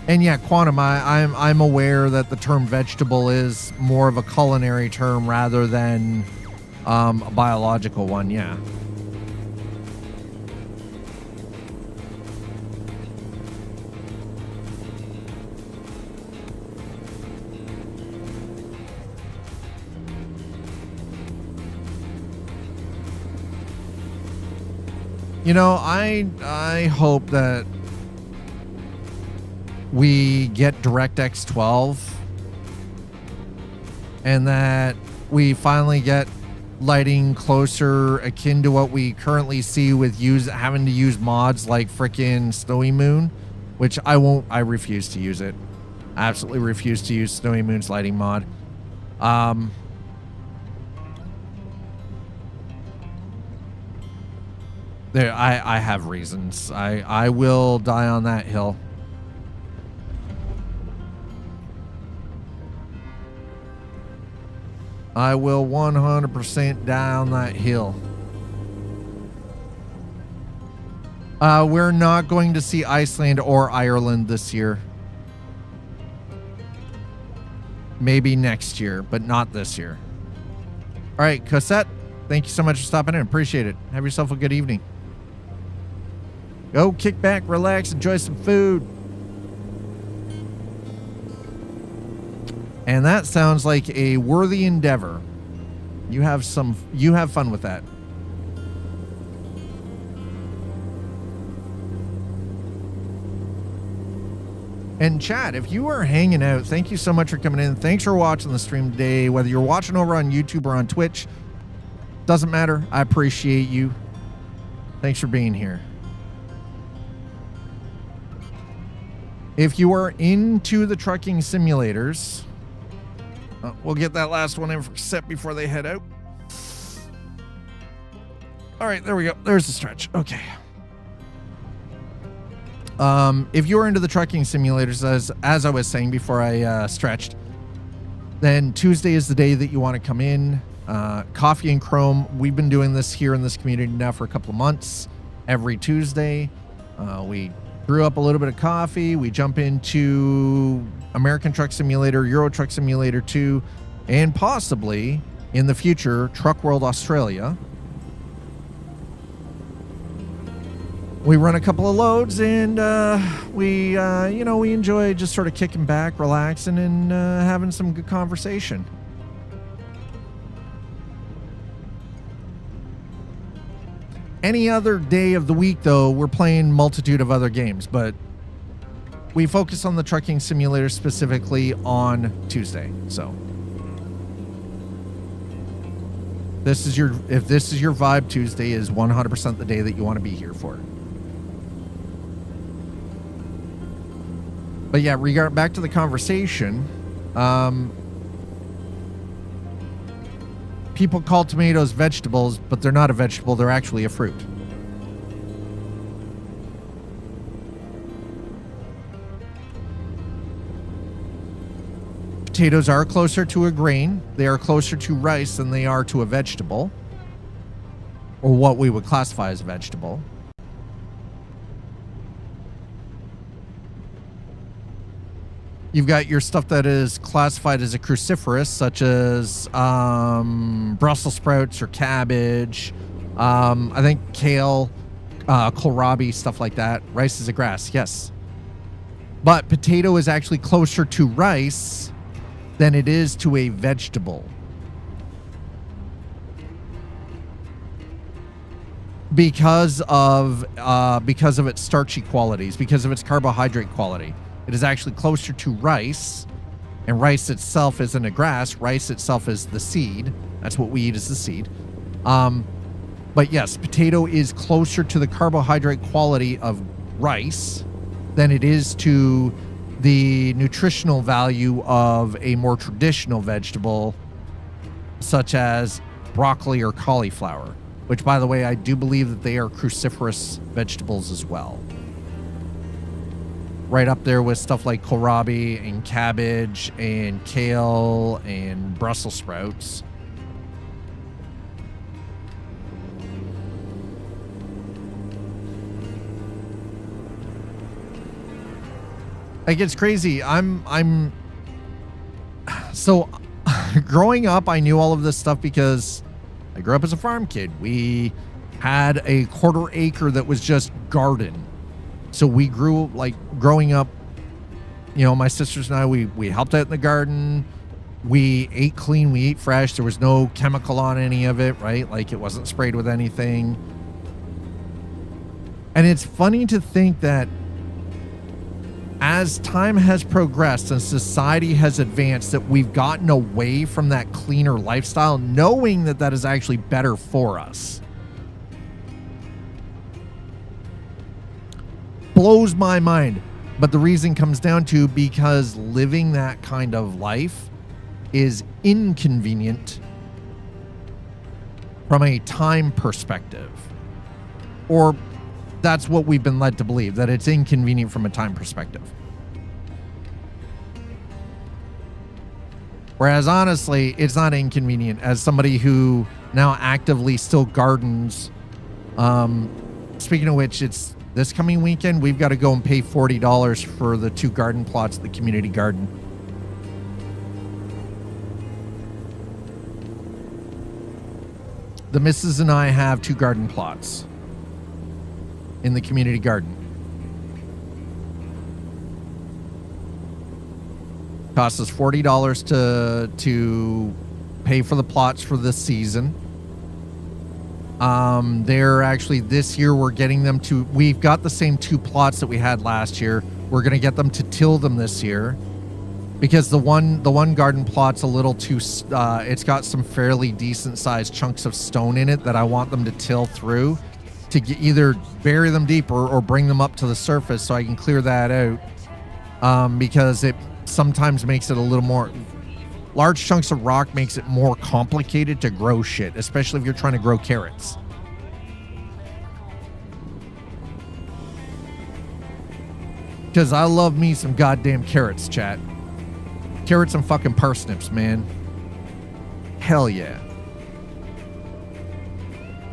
And yeah, Quantum, I'm aware that the term vegetable is more of a culinary term rather than a biological one, yeah. You know, I hope that we get DirectX 12 and that we finally get lighting closer akin to what we currently see with having to use mods like frickin' Snowy Moon, which I refuse to use it. I absolutely refuse to use Snowy Moon's lighting mod. I have reasons. I will die on that hill. I will 100% die on that hill. We're not going to see Iceland or Ireland this year. Maybe next year, but not this year. All right, Cosette, thank you so much for stopping in. Appreciate it. Have yourself a good evening. Go kick back, relax, enjoy some food. And that sounds like a worthy endeavor. You have fun with that. And chat, if you are hanging out, thank you so much for coming in. Thanks for watching the stream today. Whether you're watching over on YouTube or on Twitch, doesn't matter. I appreciate you. Thanks for being here. If you are into the trucking simulators, we'll get that last one in for set before they head out. All right, there we go. There's the stretch. Okay. If you're into the trucking simulators, as I was saying before I stretched, then Tuesday is the day that you want to come in. Coffee&Chrome, we've been doing this here in this community now for a couple of months. Every Tuesday, we brew up a little bit of coffee. We jump into American Truck Simulator, Euro Truck Simulator 2, and possibly in the future, Truck World Australia. We run a couple of loads and we enjoy just sort of kicking back, relaxing, and having some good conversation. Any other day of the week, though, we're playing multitude of other games, but we focus on the trucking simulator specifically on Tuesday. So if this is your vibe, Tuesday is 100% the day that you want to be here for. But yeah, back to the conversation. People call tomatoes vegetables, but they're not a vegetable. They're actually a fruit. Potatoes are closer to a grain. They are closer to rice than they are to a vegetable, or what we would classify as a vegetable. You've got your stuff that is classified as a cruciferous, such as Brussels sprouts or cabbage. I think kale kohlrabi, stuff like that. Rice is a grass, yes. But potato is actually closer to rice than it is to a vegetable. Because of its starchy qualities, because of its carbohydrate quality. It is actually closer to rice, and rice itself isn't a grass. Rice itself is the seed. That's what we eat as the seed. But yes, potato is closer to the carbohydrate quality of rice than it is to the nutritional value of a more traditional vegetable, such as broccoli or cauliflower, which, by the way, I do believe that they are cruciferous vegetables as well. Right up there with stuff like kohlrabi and cabbage and kale and Brussels sprouts. Like, it's crazy. So growing up, I knew all of this stuff because I grew up as a farm kid. We had a 1/4 acre that was just garden. So we grew, like, growing up, you know, my sisters and I, we helped out in the garden. We ate clean, we ate fresh. There was no chemical on any of it, right? Like, it wasn't sprayed with anything. And it's funny to think that as time has progressed and society has advanced, that we've gotten away from that cleaner lifestyle, knowing that that is actually better for us. Blows my mind. But the reason comes down to because living that kind of life is inconvenient from a time perspective. Or that's what we've been led to believe, that it's inconvenient from a time perspective. Whereas honestly, it's not inconvenient. As somebody who now actively still gardens, speaking of which, it's this coming weekend, we've got to go and pay $40 for the 2 garden plots at the community garden. The missus and I have 2 garden plots in the community garden. Costs us $40 to pay for the plots for this season. They're actually, this year we're getting them to, we've got the same 2 plots that we had last year. We're going to get them to till them this year because the one garden plot's a little too, it's got some fairly decent sized chunks of stone in it that I want them to till through to either bury them deeper or bring them up to the surface so I can clear that out. Because it sometimes makes it a little more, large chunks of rock makes it more complicated to grow shit, especially if you're trying to grow carrots. Because I love me some goddamn carrots, chat. Carrots and fucking parsnips, man. Hell yeah.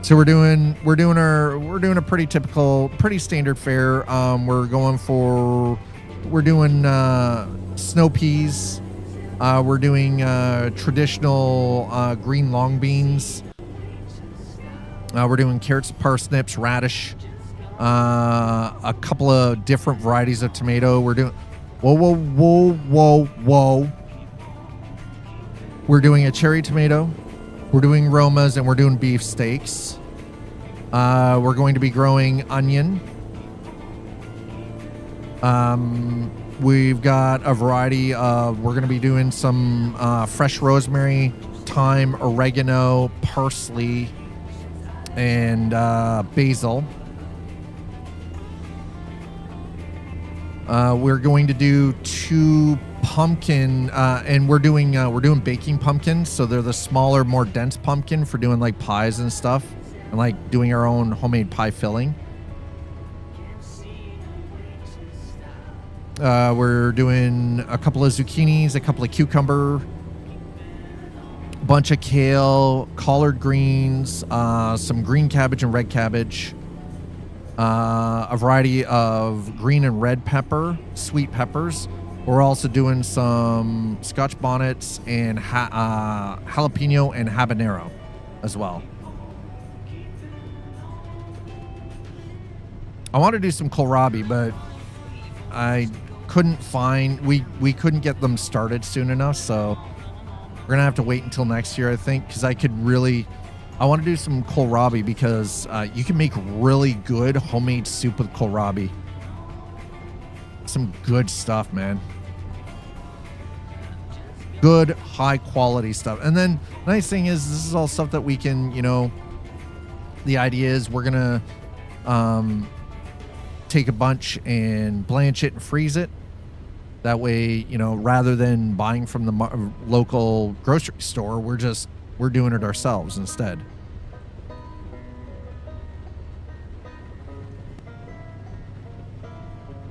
So we're doing a pretty typical, pretty standard fare. We're doing snow peas. We're doing traditional green long beans. We're doing carrots, parsnips, radish. A couple of different varieties of tomato. We're doing whoa. We're doing a cherry tomato. We're doing Romas, and we're doing beef steaks. We're going to be growing onion. We've got a variety of, we're going to be doing some fresh rosemary, thyme, oregano, parsley, and basil. We're going to do 2 pumpkin, and we're doing baking pumpkins. So they're the smaller, more dense pumpkin for doing like pies and stuff, and like doing our own homemade pie filling. We're doing a couple of zucchinis, a couple of cucumber, a bunch of kale, collard greens, some green cabbage and red cabbage, a variety of green and red pepper, sweet peppers. We're also doing some Scotch bonnets and jalapeno and habanero as well. I want to do some kohlrabi, but I couldn't find, we couldn't get them started soon enough, so we're gonna have to wait until next year, I think, because I want to do some kohlrabi because you can make really good homemade soup with kohlrabi. Some good stuff, man. Good, high quality stuff. And then the nice thing is this is all stuff that we can, you know, the idea is we're gonna take a bunch and blanch it and freeze it. That way, you know, rather than buying from the local grocery store, we're doing it ourselves instead.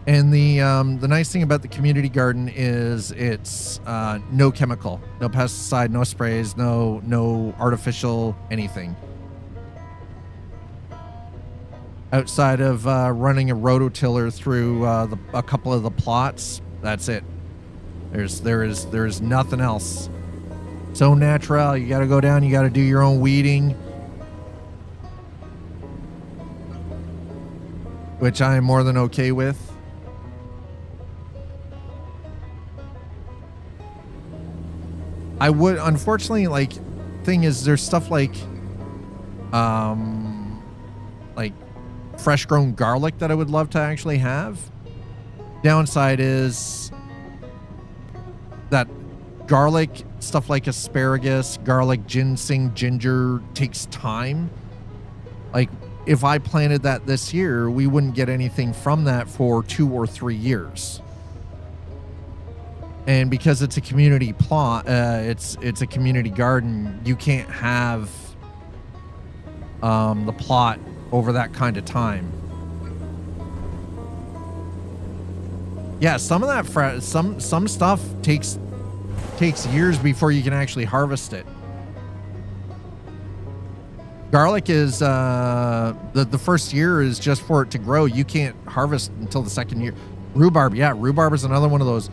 And the nice thing about the community garden is it's no chemical, no pesticide, no sprays, no artificial anything. Outside of running a rototiller through a couple of the plots, that's it. There is nothing else. So natural. You got to go down. You got to do your own weeding, which I am more than okay with. I would, unfortunately, like, thing is, there's stuff like fresh grown garlic that I would love to actually have. Downside is that garlic, stuff like asparagus, garlic, ginseng, ginger takes time. Like, if I planted that this year, we wouldn't get anything from that for 2 or 3 years. And because it's a community plot, it's a community garden, you can't have the plot over that kind of time. Yeah, some of that some stuff takes years before you can actually harvest it. Garlic is the first year is just for it to grow. You can't harvest until the second year. Rhubarb, yeah, rhubarb is another one of those.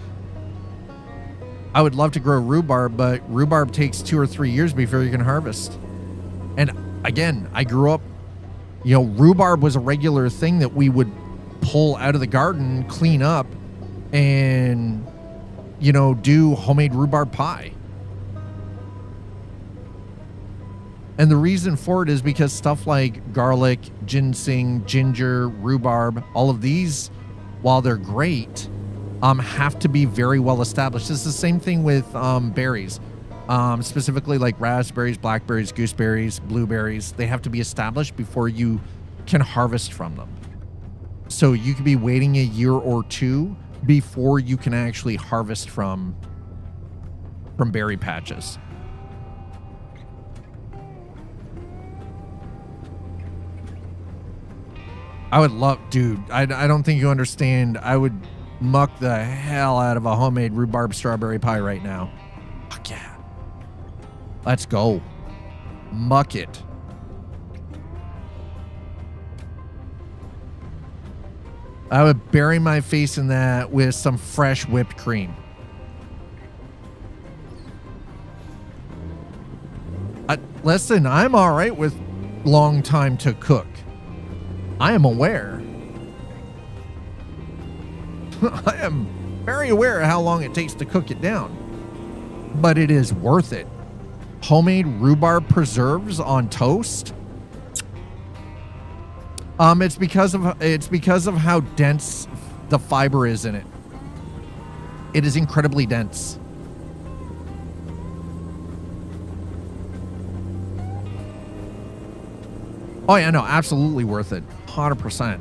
I would love to grow rhubarb, but rhubarb takes 2 or 3 years before you can harvest. And again, I grew up, you know, rhubarb was a regular thing that we would pull out of the garden, clean up, and, you know, do homemade rhubarb pie. And the reason for it is because stuff like garlic, ginseng, ginger, rhubarb, all of these, while they're great, have to be very well established. It's the same thing with berries, specifically like raspberries, blackberries, gooseberries, blueberries. They have to be established before you can harvest from them. So you could be waiting a year or 2 before you can actually harvest from berry patches. I would love, dude, I don't think you understand. I would muck the hell out of a homemade rhubarb strawberry pie right now. Fuck yeah. Let's go. Muck it. I would bury my face in that with some fresh whipped cream. Listen, I'm all right with long time to cook. I am aware. I am very aware of how long it takes to cook it down, but it is worth it. Homemade rhubarb preserves on toast. It's because of how dense the fiber is in it. It is incredibly dense. Oh yeah, no, absolutely worth it. 100%.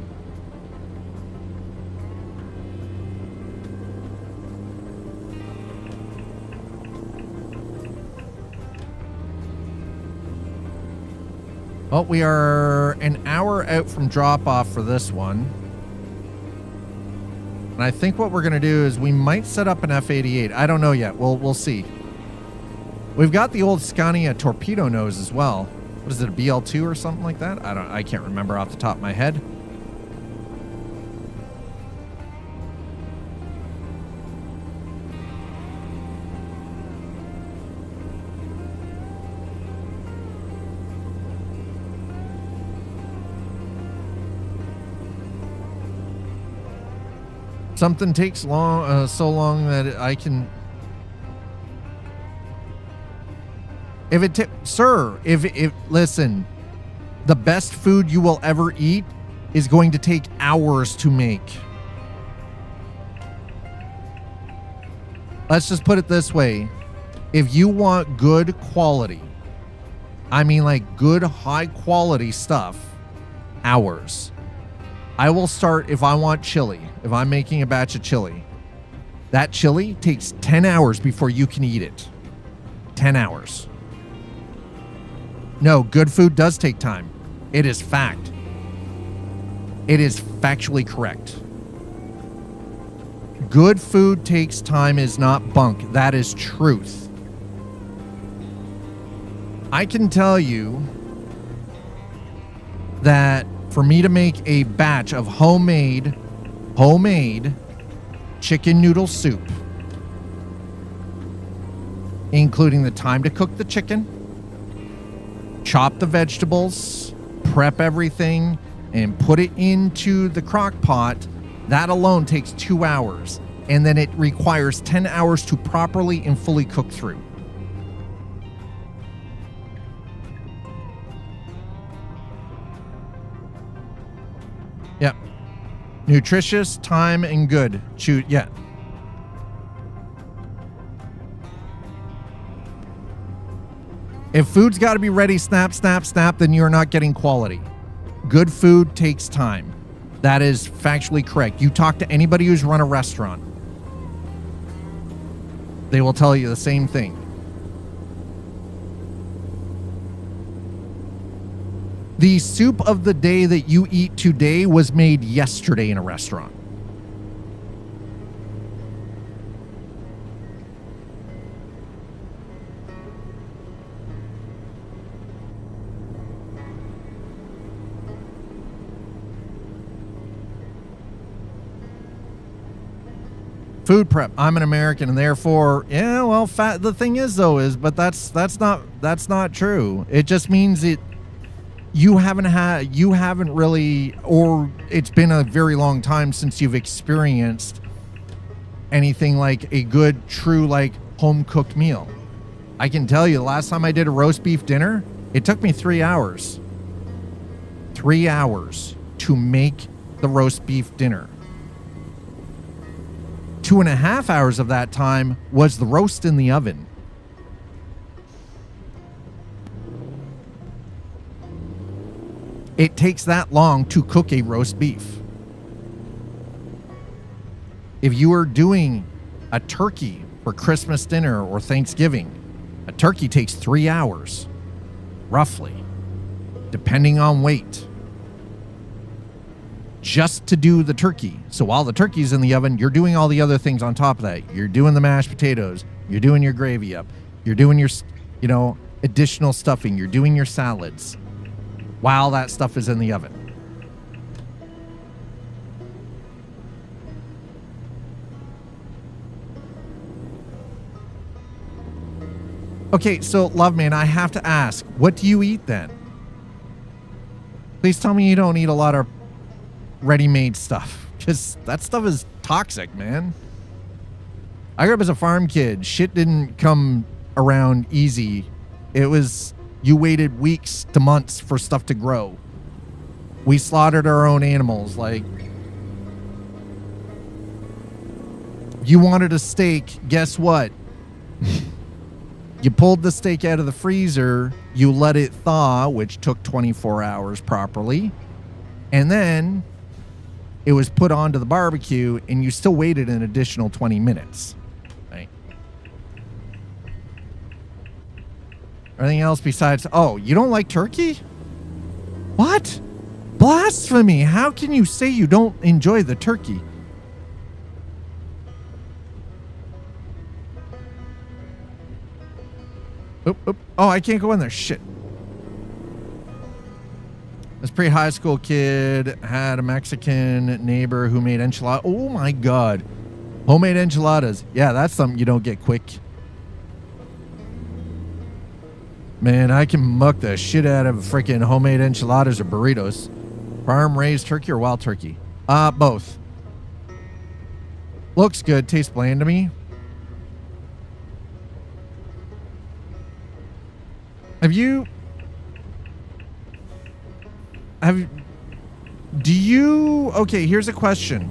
Well, we are an hour out from drop off for this one. And I think what we're going to do is we might set up an F-88. I don't know yet. We'll see. We've got the old Scania torpedo nose as well. What is it, a BL2 or something like that? I can't remember off the top of my head. something takes long, so long that I can. If listen, the best food you will ever eat is going to take hours to make. Let's just put it this way. If you want good quality, I mean like good high quality stuff, hours. I will start if I want chili, if I'm making a batch of chili. That chili takes 10 hours before you can eat it. 10 hours. No, good food does take time. It is fact. It is factually correct. Good food takes time is not bunk. That is truth. I can tell you that for me to make a batch of homemade chicken noodle soup, including the time to cook the chicken, chop the vegetables, prep everything, and put it into the crock pot, that alone takes 2 hours. And then it requires 10 hours to properly and fully cook through. Yep. Nutritious, time, and good. Yeah. If food's got to be ready, snap, snap, snap, then you're not getting quality. Good food takes time. That is factually correct. You talk to anybody who's run a restaurant, they will tell you the same thing. The soup of the day that you eat today was made yesterday in a restaurant. Food prep. I'm an American, and therefore, yeah. Well, the thing is, though, but that's not true. It just means you haven't really, or it's been a very long time since you've experienced anything like a good, true, like home cooked meal. I can tell you, the last time I did a roast beef dinner, it took me 3 hours. 3 hours to make the roast beef dinner. 2.5 hours of that time was the roast in the oven. It takes that long to cook a roast beef. If you are doing a turkey for Christmas dinner or Thanksgiving, a turkey takes 3 hours, roughly, depending on weight, just to do the turkey. So while the turkey's in the oven, you're doing all the other things on top of that. You're doing the mashed potatoes. You're doing your gravy up. You're doing your, additional stuffing. You're doing your salads while that stuff is in the oven. Okay, so love man, I have to ask, what do you eat then? Please tell me you don't eat a lot of ready-made stuff, because that stuff is toxic, man. I grew up as a farm kid. Shit didn't come around easy. It was, you waited weeks to months for stuff to grow. We slaughtered our own animals. Like, you wanted a steak, guess what? You pulled the steak out of the freezer, you let it thaw, which took 24 hours properly, and then it was put onto the barbecue, and you still waited an additional 20 minutes. Right? Everything else besides, oh, you don't like turkey? What? Blasphemy! How can you say you don't enjoy the turkey? Oop, oop. Oh, I can't go in there. Shit. This pre-high school kid had a Mexican neighbor who made enchiladas. Oh my God. Homemade enchiladas. Yeah, that's something you don't get quick. Man, I can muck the shit out of freaking homemade enchiladas or burritos. Farm-raised turkey or wild turkey? Both. Looks good. Tastes bland to me. Okay, here's a question.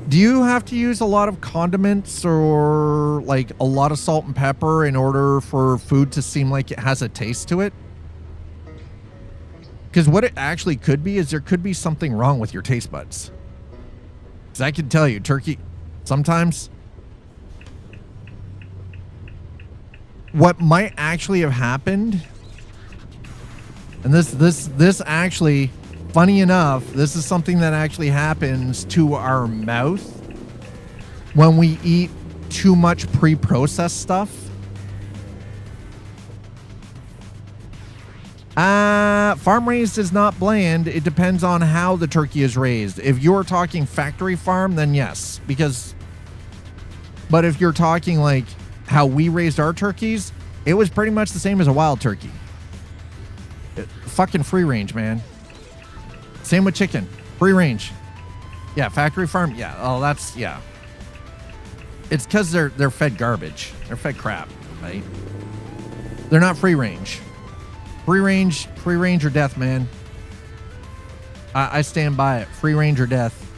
Do you have to use a lot of condiments or like a lot of salt and pepper in order for food to seem like it has a taste to it? Because what it actually could be is there could be something wrong with your taste buds. Because I can tell you, turkey, sometimes what might actually have happened, and this actually, funny enough, this is something that actually happens to our mouth when we eat too much pre-processed stuff. Farm raised is not bland. It depends on how the turkey is raised. If you're talking factory farm, then yes, but if you're talking like how we raised our turkeys, it was pretty much the same as a wild turkey. Fucking free range, man. Same with chicken. Free range. Yeah, factory farm. Yeah. Oh, that's, yeah. It's because they're fed garbage. They're fed crap, right? They're not free range. Free range or death, man. I stand by it. Free range or death.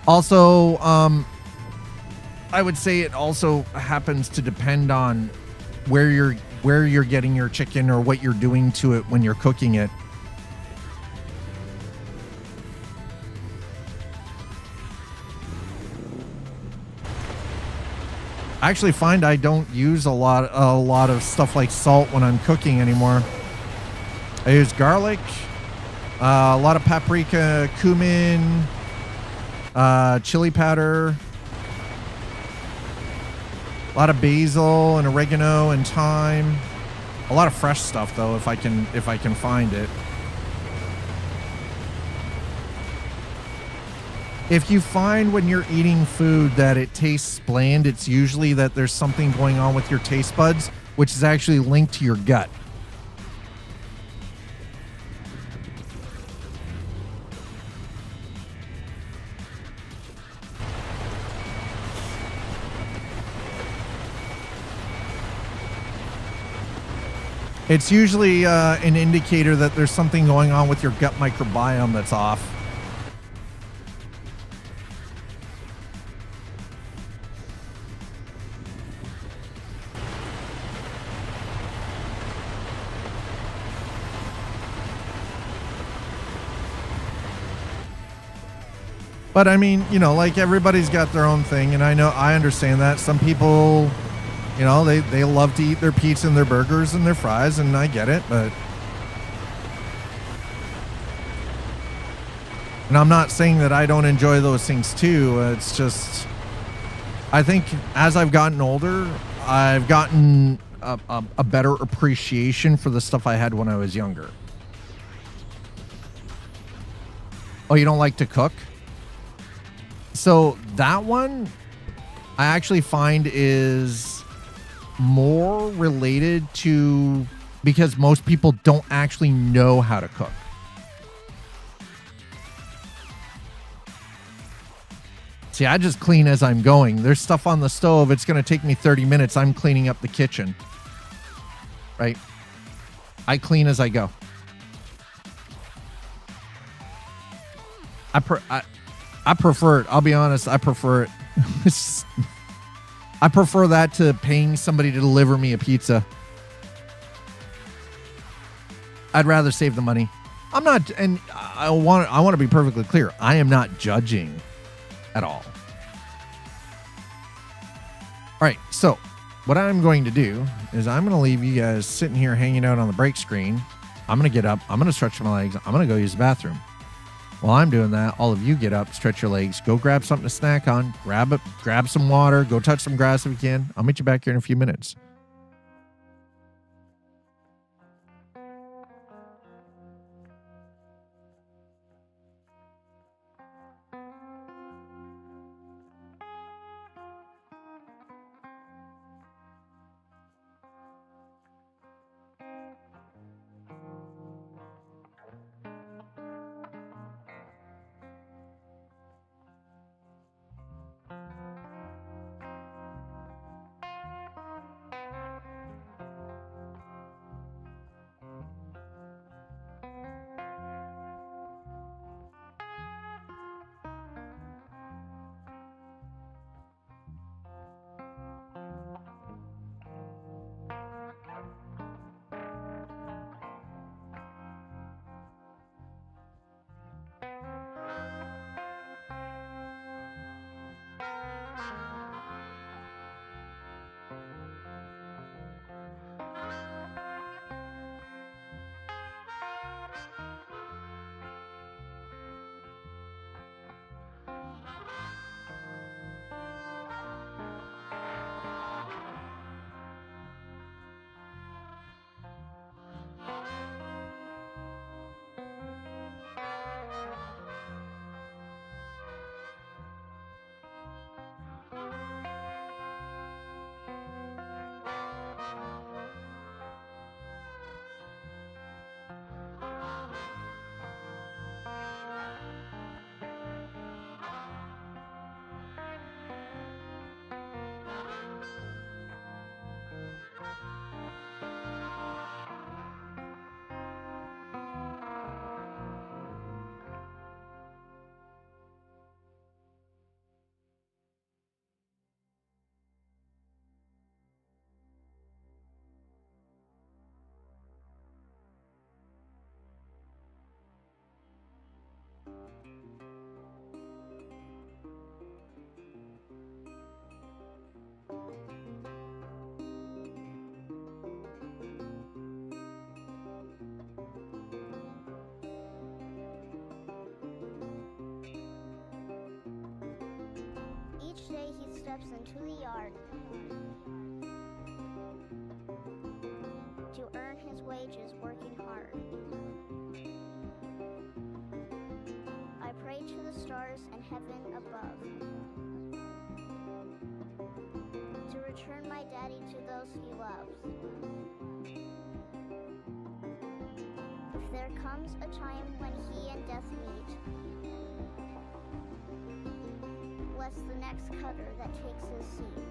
Also, I would say it also happens to depend on where you're getting your chicken or what you're doing to it when you're cooking it. I actually find I don't use a lot of stuff like salt when I'm cooking anymore. I use garlic, a lot of paprika, cumin, chili powder, a lot of basil and oregano and thyme. A lot of fresh stuff though, if I can find it. If you find when you're eating food that it tastes bland, it's usually that there's something going on with your taste buds, which is actually linked to your gut. It's usually an indicator that there's something going on with your gut microbiome that's off. But I mean, you know, like everybody's got their own thing, and I understand that. Some people, you know, they love to eat their pizza and their burgers and their fries, and I get it, but and I'm not saying that I don't enjoy those things too. It's just I think as I've gotten older, I've gotten a better appreciation for the stuff I had when I was younger. Oh, you don't like to cook? So that one I actually find is more related to because most people don't actually know how to cook. See, I just clean as I'm going. There's stuff on the stove. It's going to take me 30 minutes. I'm cleaning up the kitchen. Right? I clean as I go. I prefer it. I'll be honest. I prefer it. I prefer that to paying somebody to deliver me a pizza. I'd rather save the money. I'm not, and I want to be perfectly clear. I am not judging at all. All right. So what I'm going to do is I'm going to leave you guys sitting here hanging out on the break screen. I'm going to get up. I'm going to stretch my legs. I'm going to go use the bathroom. While I'm doing that, all of you get up, stretch your legs, go grab something to snack on, grab some water, go touch some grass if you can. I'll meet you back here in a few minutes. steps into the yard to earn his wages working hard. I pray to the stars and heaven above to return my daddy to those he loves. If there comes a time when he and death meet, bless the next cutter that takes his seat.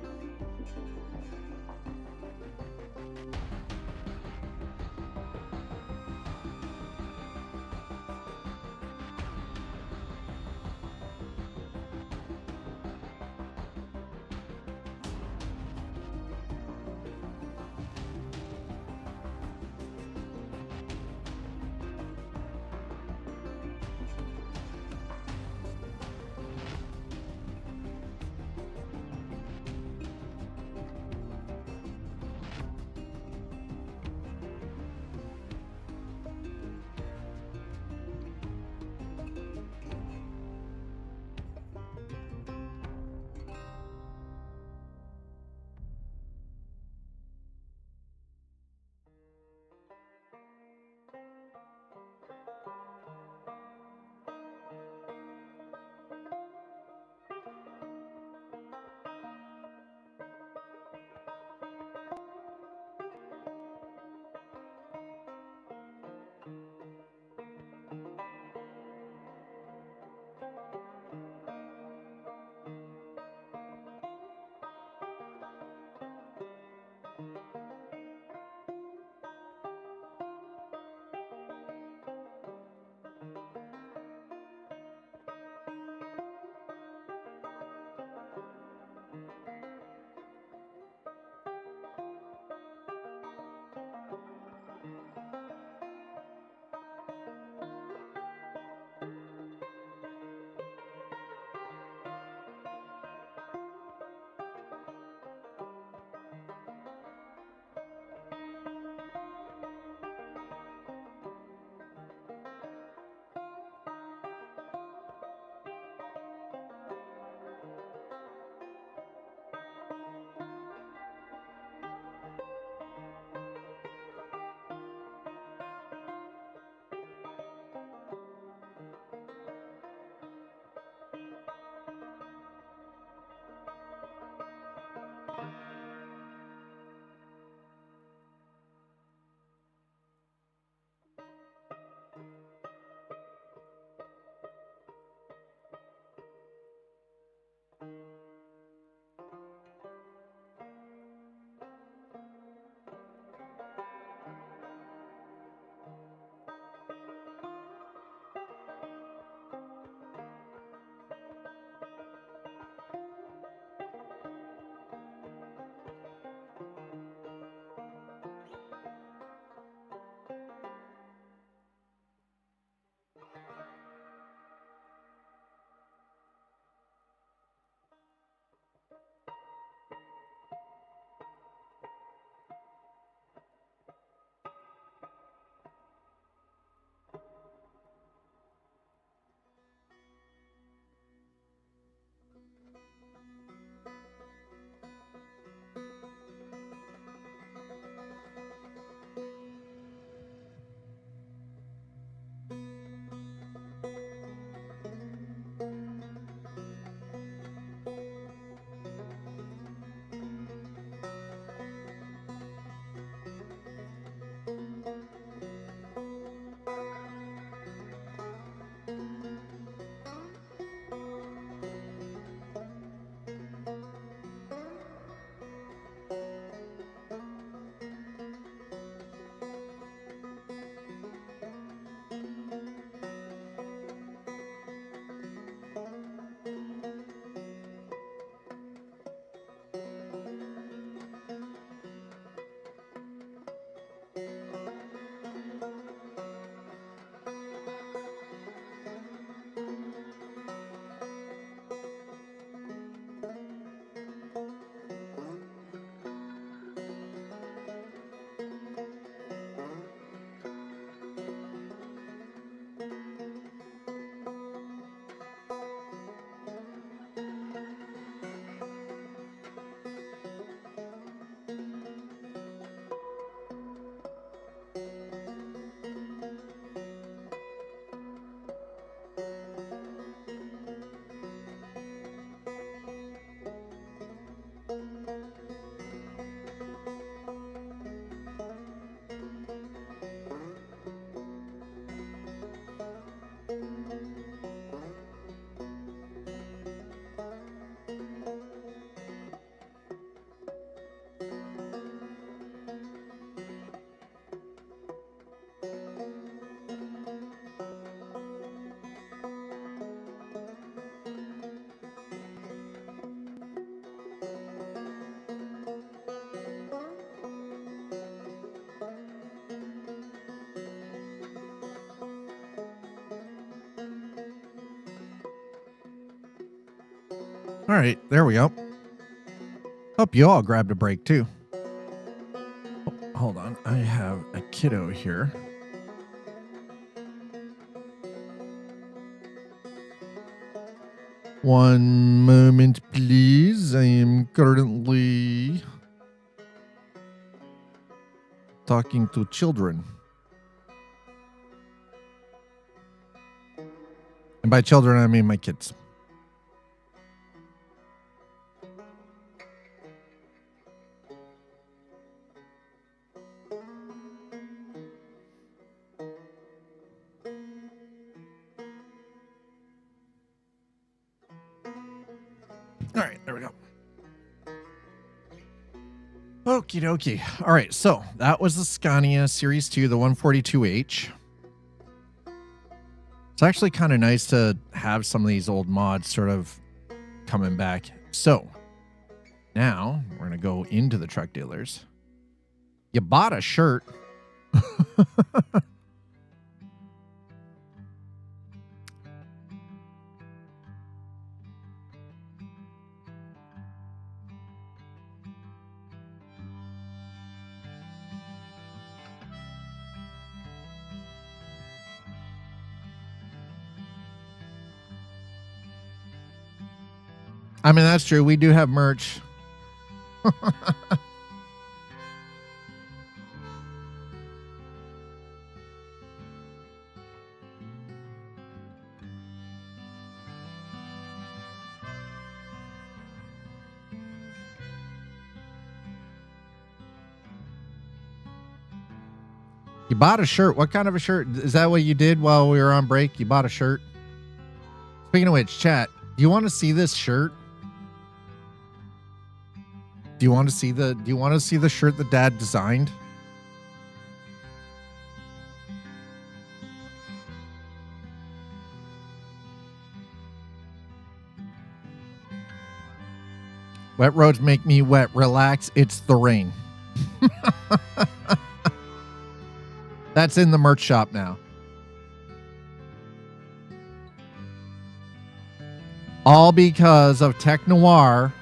All right, there we go. Hope you all grabbed a break too. Oh, hold on, I have a kiddo here. One moment, please. I am currently talking to children. And by children, I mean my kids. All right, there we go. Okie dokie. All right, so that was the Scania Series 2, the 142H. It's actually kind of nice to have some of these old mods sort of coming back. So now we're going to go into the truck dealers. You bought a shirt. I mean, that's true. We do have merch. You bought a shirt. What kind of a shirt? Is that what you did while we were on break? You bought a shirt? Speaking of which, chat, do you want to see this shirt? Do you want to see the shirt that Dad designed? Wet roads make me wet. Relax, it's the rain. That's in the merch shop now. All because of Tech Noir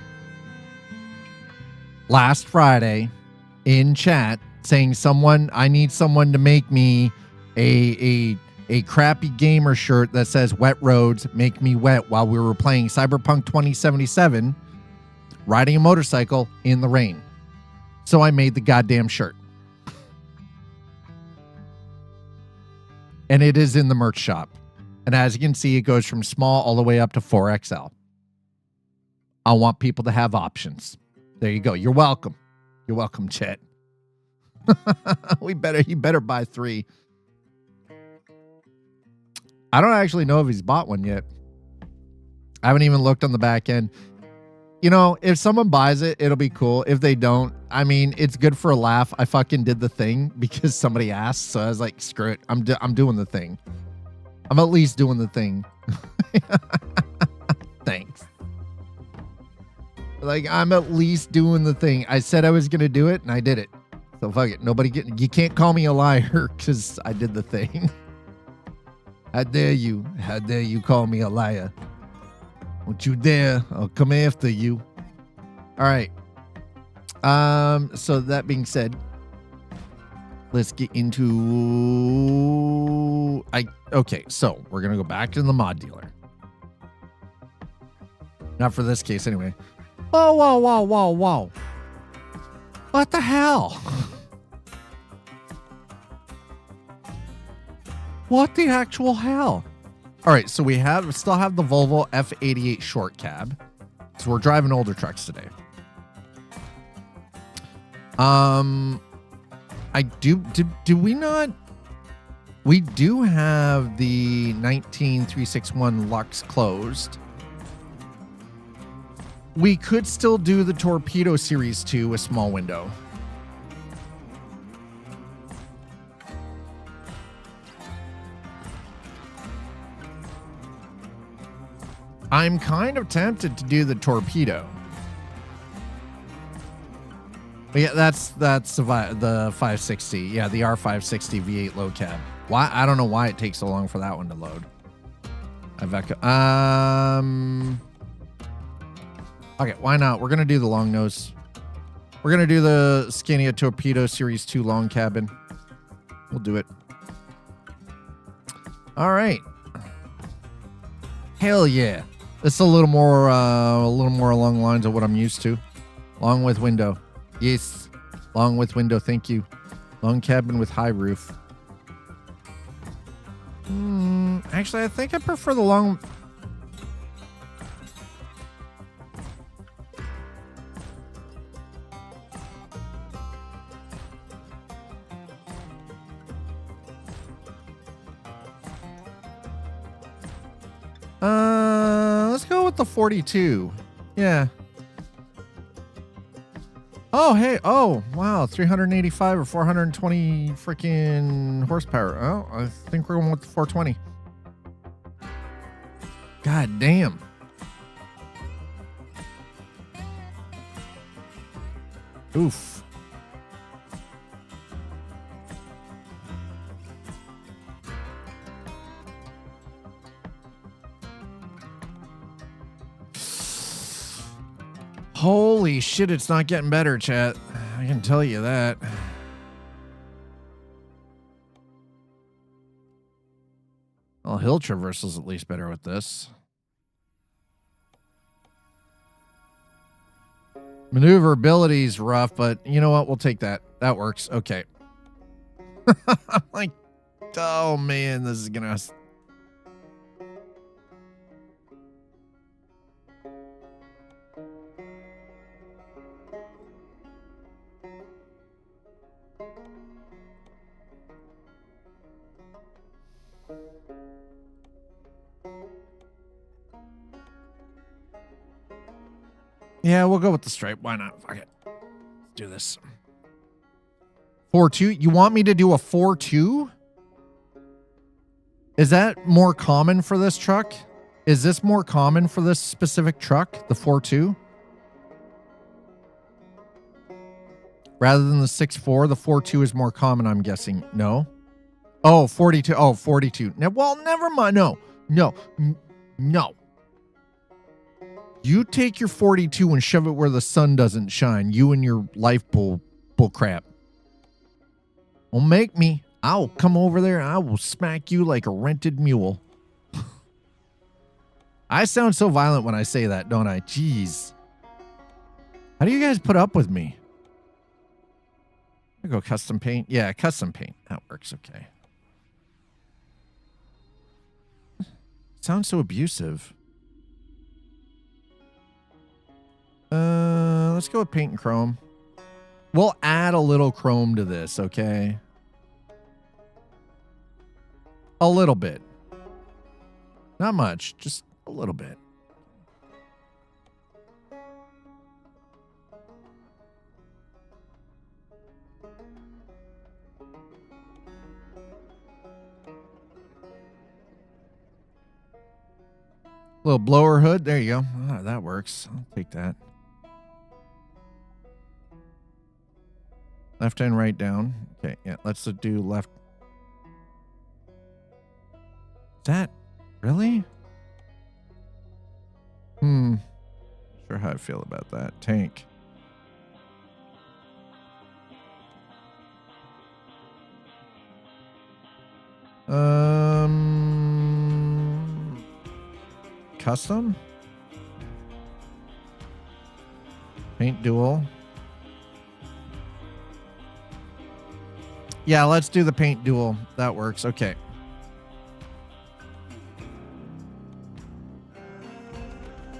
last Friday in chat saying I need someone to make me a crappy gamer shirt that says wet roads make me wet while we were playing Cyberpunk 2077 riding a motorcycle in the rain. So I made the goddamn shirt. And it is in the merch shop. And as you can see, it goes from small all the way up to 4XL. I want people to have options. There you go. You're welcome. You're welcome, chat. You better buy 3. I don't actually know if he's bought one yet. I haven't even looked on the back end. You know, if someone buys it, it'll be cool. If they don't, I mean, it's good for a laugh. I fucking did the thing because somebody asked. So I was like, screw it. I'm doing the thing. I'm at least doing the thing. Thanks. Like, I'm at least doing the thing. I said I was going to do it and I did it. So fuck it. You can't call me a liar because I did the thing. How dare you? How dare you call me a liar? Don't you dare. I'll come after you. All right. So that being said, let's get into... Okay, so we're going to go back to the mod dealer. Not for this case, anyway. Whoa, whoa, whoa, whoa, whoa. What the hell? What the actual hell? All right, so we still have the Volvo F88 short cab. So we're driving older trucks today. Do we not? We do have the 19361 Lux closed. We could still do the Torpedo Series 2 with small window. I'm kind of tempted to do the Torpedo. But yeah, that's the 560. Yeah, the R560 V8 low cab. Why? I don't know why it takes so long for that one to load. Okay, why not? We're going to do the long nose. We're going to do the Scania Torpedo Series 2 long cabin. We'll do it. All right. Hell yeah. This is a little more along the lines of what I'm used to. Long with window. Yes. Long with window. Thank you. Long cabin with high roof. Actually, I think I prefer the long. Let's go with the 42. Yeah. Oh, hey. Oh, wow. 385 or 420 freaking horsepower. Oh, I think we're going with the 420. God damn. Oof. Holy shit, it's not getting better, chat. I can tell you that. Well, hill traversal's at least better with this. Maneuverability's rough, but you know what? We'll take that. That works. Okay. I'm like, oh man, this is gonna... Yeah, we'll go with the stripe. Why not? Fuck it. Let's do this. 4.2. You want me to do a 4.2? Is that more common for this truck? Is this more common for this specific truck, the 4.2? Rather than the 6.4, the 4.2 is more common, I'm guessing. No? Oh, 42. Oh, 42. Now, well, never mind. No. No. You take your 42 and shove it where the sun doesn't shine. You and your life bull crap. Well, make me. I'll come over there and I will smack you like a rented mule. I sound so violent when I say that, don't I? Jeez. How do you guys put up with me? I go custom paint. Yeah, custom paint. That works okay. Sounds so abusive. Let's go with paint and chrome. We'll add a little chrome to this, okay? A little bit. Not much, just a little bit. Little blower hood. There you go. Ah, that works. I'll take that. Left and right down. Okay, yeah, let's do left. Is that really? Sure how I feel about that. Tank. Custom? Paint dual. Yeah, let's do the paint dual. That works. Okay.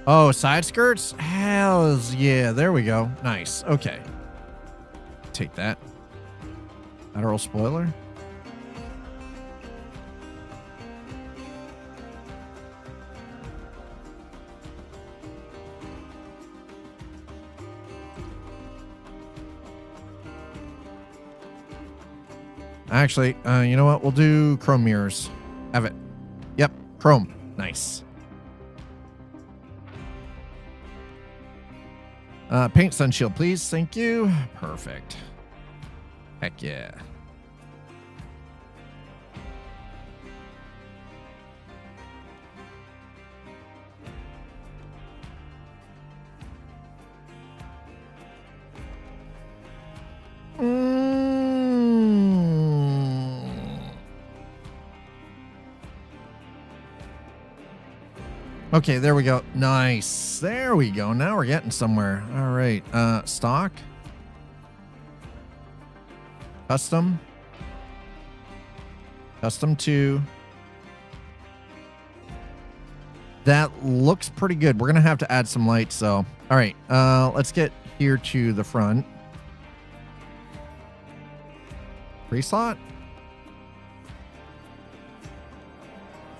Oh, side skirts? Hells yeah. There we go. Nice. Okay. Take that. Lateral spoiler. Actually, you know what? We'll do chrome mirrors. Have it. Yep, chrome. Nice. Paint sun shield, please. Thank you. Perfect. Heck yeah. Okay, there we go. Nice. There we go. Now we're getting somewhere. All right. Stock. Custom. Custom 2. That looks pretty good. We're going to have to add some lights, so. All right. Let's get here to the front. 3 slot?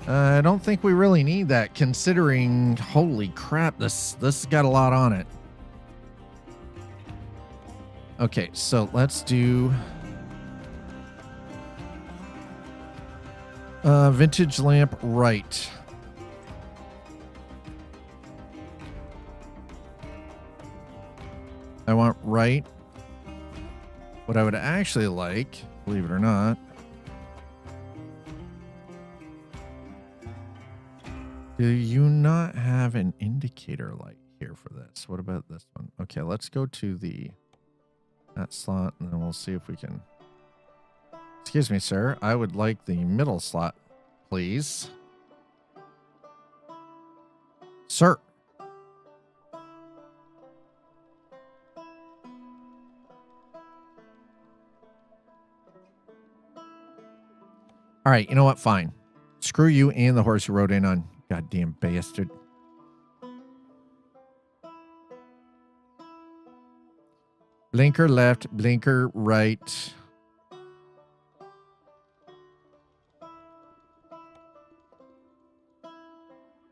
I don't think we really need that, considering, holy crap, this has got a lot on it. Okay, so let's do vintage lamp right. I want right. What I would actually like, believe it or not, do you not have an indicator light here for this? What about this one? Okay, let's go to that slot, and then we'll see if we can. Excuse me, sir. I would like the middle slot, please. Sir. All right, you know what? Fine. Screw you and the horse you rode in on. Goddamn bastard. Blinker left, blinker right.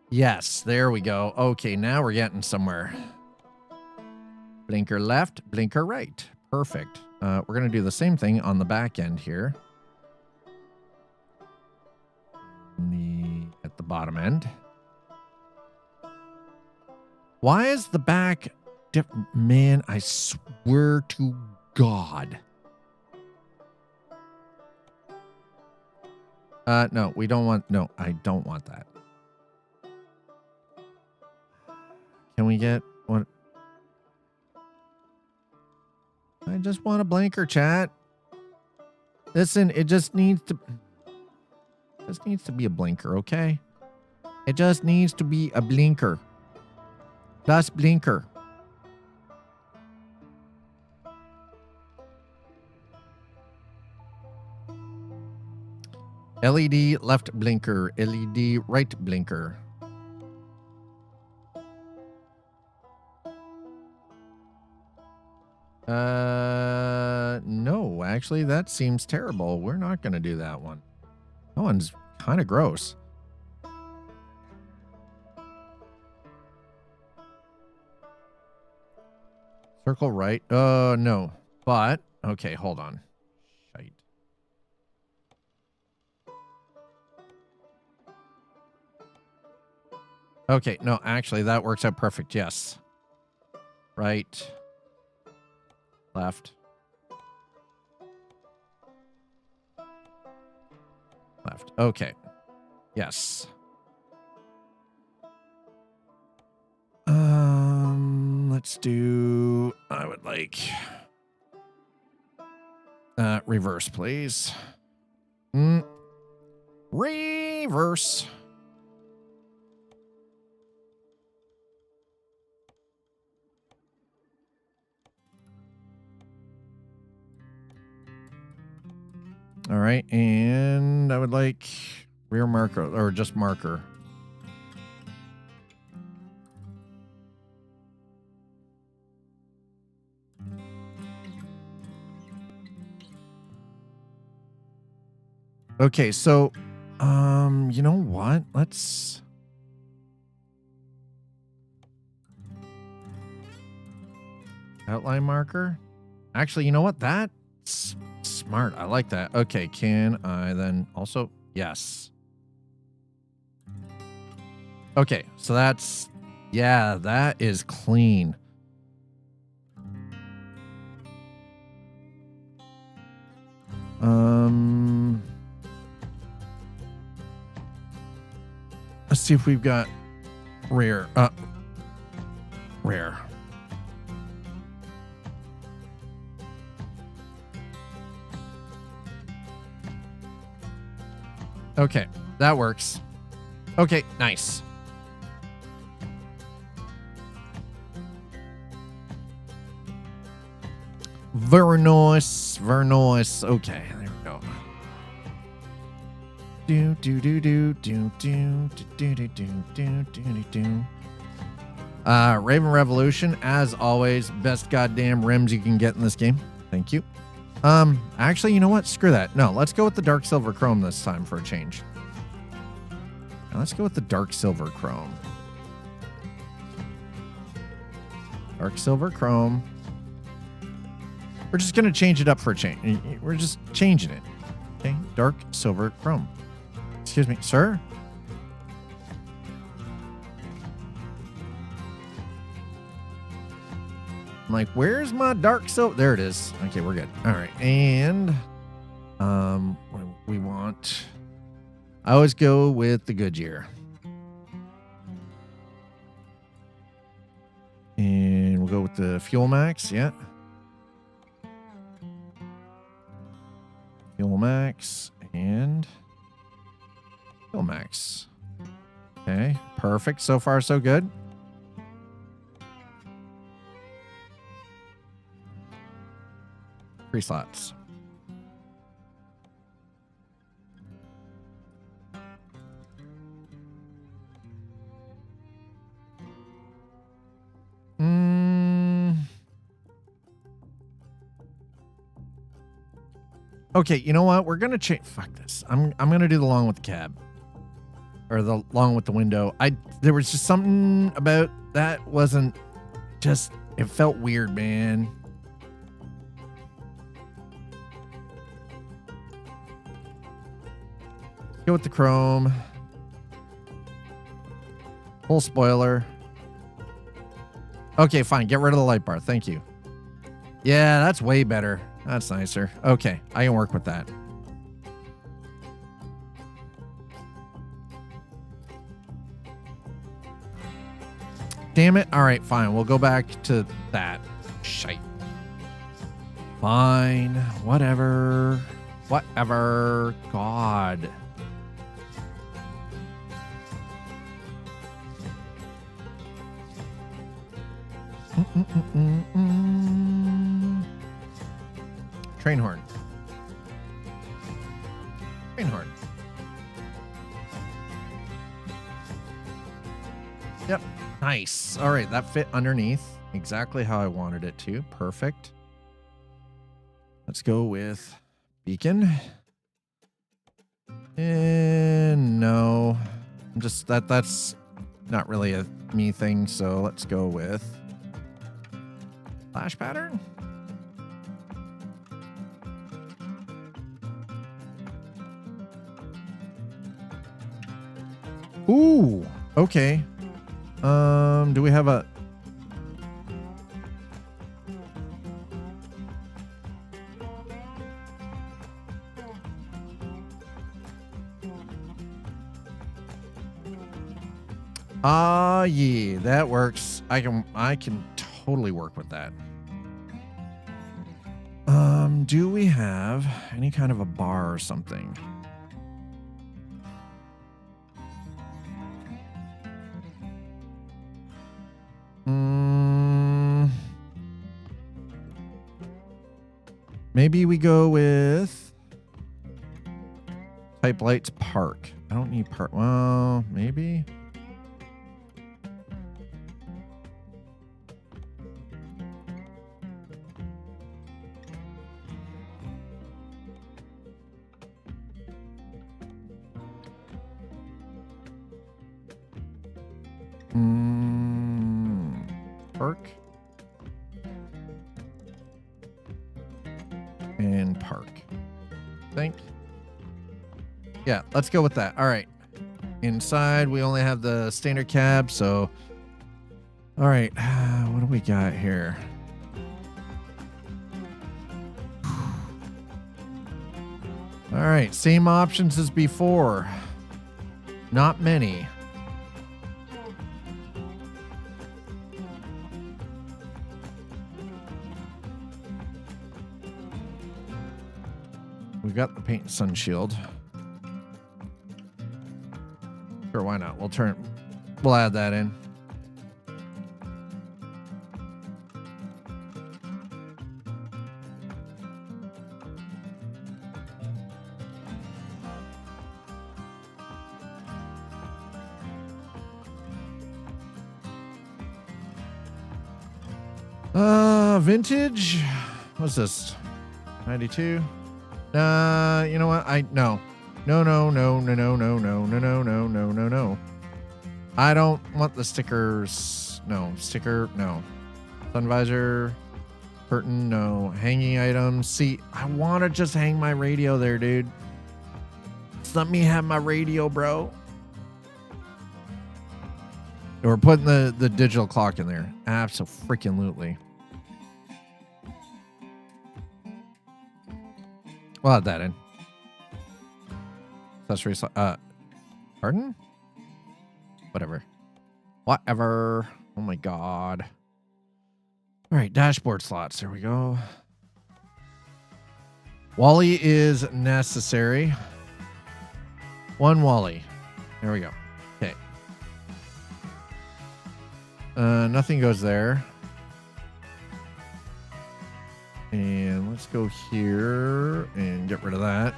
Yes, there we go. Okay, now we're getting somewhere. Blinker left, blinker right. Perfect. We're going to do the same thing on the back end here. At the bottom end. Why is the back different? Man, I swear to God. No, we don't want, no, I don't want that. Can we get what? I just want a blinker, chat. Listen, it just needs to be a blinker, okay? It just needs to be a blinker. Plus blinker. LED left blinker. LED right blinker. No, actually, that seems terrible. We're not going to do that one. That one's kind of gross. Circle right. No. But, okay, hold on. Shite. Okay, no, actually, that works out perfect. Yes. Right. Left. Left. Okay. Yes. Let's do, I would like reverse, please. Reverse. All right, and I would like rear marker, or just marker. Okay, so, you know what? Let's... outline marker? Actually, you know what? That's smart. I like that. Okay, can I then also... Yes. Okay, so that's... Yeah, that is clean. Let's see if we've got rare. Rare. Okay, that works. Okay, nice. Very nice. Very nice. Okay, there we go. Do do do do do do do do do do do do. Raven Revolution, as always, best goddamn rims you can get in this game. Thank you. Actually, you know what? Screw that. No, let's go with the dark silver chrome this time for a change. Now let's go with the dark silver chrome. Dark silver chrome. We're just going to change it up for a change. We're just changing it. Okay. Dark silver chrome. Excuse me, sir. I'm like, where's my dark silver? There it is. Okay, we're good. All right. And what do we want? I always go with the Goodyear. And we'll go with the Fuel Max. Yeah. Fuel Max and Fuel Max. Okay, perfect. So far, so good. Three slots. Okay, you know what? We're gonna change. Fuck this. I'm gonna do the long with the cab, or the long with the window. There was just something about that wasn't just. It felt weird, man. Go with the chrome. Full spoiler. Okay, fine. Get rid of the light bar. Thank you. Yeah, that's way better. That's nicer. Okay, I can work with that. Damn it. All right, fine. We'll go back to that. Shite. Fine. Whatever. Whatever. God. Train horn. Train horn. Yep. Nice. All right. That fit underneath exactly how I wanted it to. Perfect. Let's go with beacon. And no. I'm just that's not really a me thing. So let's go with flash pattern. Ooh, okay. Do we have a... yeah, that works. I can totally work with that. Do we have any kind of a bar or something? Maybe we go with type lights park. I don't need park. Well, maybe. Park. And park. Think. Yeah, let's go with that. All right. Inside, we only have the standard cab, so... All right. What do we got here? All right. Same options as before. Not many. We've got the paint and sun shield. Sure, why not? We'll add that in. Vintage. What's this? 92. You know what? No. No. I don't want the stickers. No. Sticker, no. Sun visor. Curtain, no. Hanging items. See, I want to just hang my radio there, dude. Just let me have my radio, bro. We're putting the digital clock in there. Abso-freaking-lutely. We'll add that in. Accessory pardon? Whatever. Whatever. Oh my god. All right, dashboard slots. There we go. Wally is necessary. One Wally. There we go. Okay. Nothing goes there. And let's go here and get rid of that.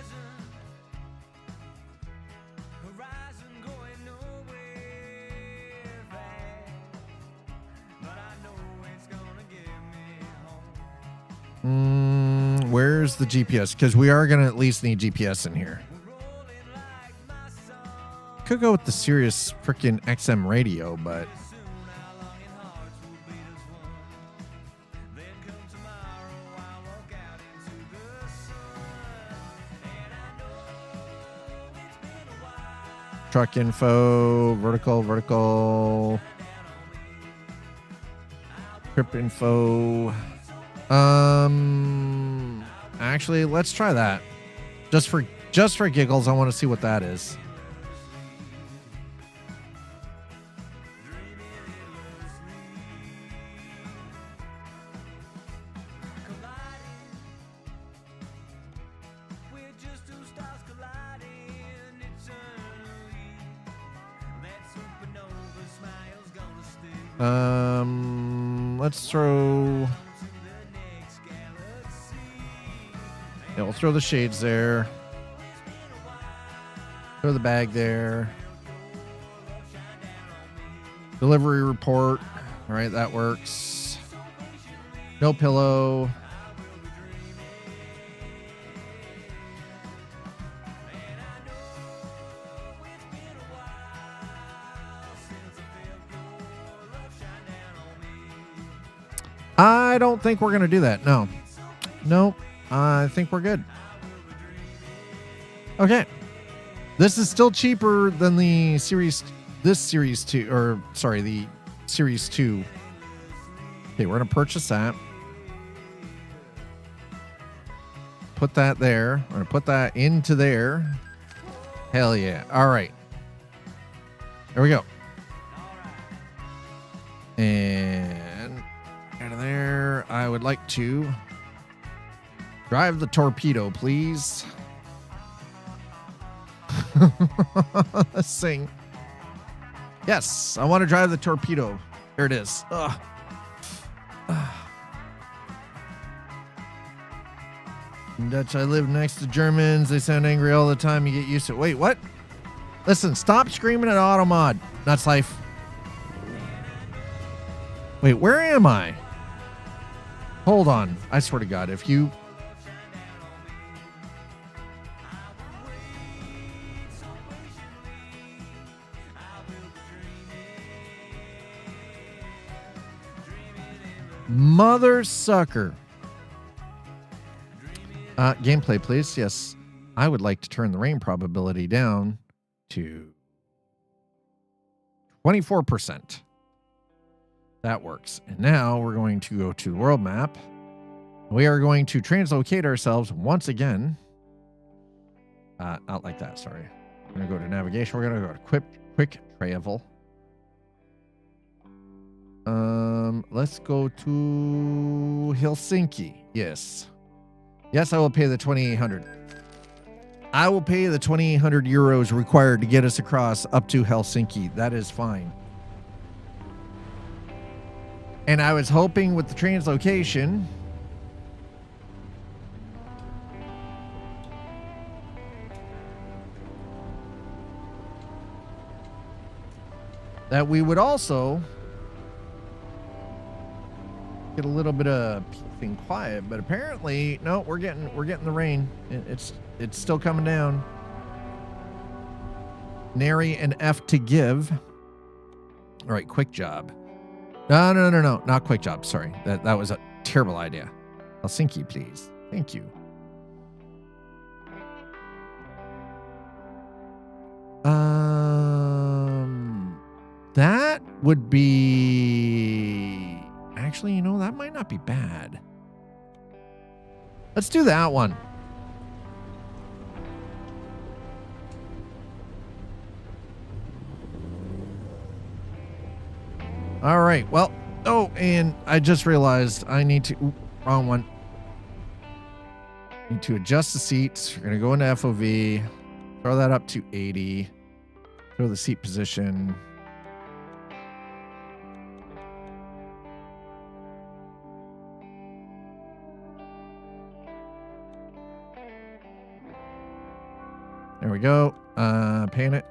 Where's the GPS? Because we are going to at least need GPS in here. Could go with the Sirius freaking XM radio, but... Truck info, vertical. Trip info. Actually, let's try that. Just for giggles, I want to see what that is. Let's throw... Yeah, we'll throw the shades there. Throw the bag there. Delivery report. All right, that works. No pillow. I don't think we're going to do that. No. Nope. I think we're good. Okay. This is still cheaper than the Series 2, or sorry, the Series 2. Okay, we're going to purchase that. Put that there. We're going to put that into there. Hell yeah. All right. There we go. And out of there, I would like to drive the torpedo, please. Sing. Yes, I want to drive the torpedo. Here it is. Ugh. In Dutch, I live next to Germans. They sound angry all the time. You get used to it. Wait, what? Listen, stop screaming at Automod. That's life. Wait, where am I? Hold on. I swear to God, if you... Mother sucker. Gameplay, please. Yes. I would like to turn the rain probability down to 24%. That works. And now we're going to go to the world map. We are going to translocate ourselves once again. Not like that, sorry. We're going to go to navigation. We're going to go to quick travel. Let's go to Helsinki. Yes. Yes, I will pay the 2,800. I will pay the 2,800 euros required to get us across up to Helsinki. That is fine. And I was hoping with the translocation that we would also get a little bit of peace and quiet, but apparently, no, we're getting the rain. It's still coming down. Nary an F to give. All right, quick job. No, not quick job. Sorry, that was a terrible idea. Helsinki, please. Thank you. That would be actually, you know, that might not be bad. Let's do that one. All right. Well, oh, and I just realized I need to, wrong one. Need to adjust the seats. We're going to go into FOV, throw that up to 80, throw the seat position. There we go. Paint it.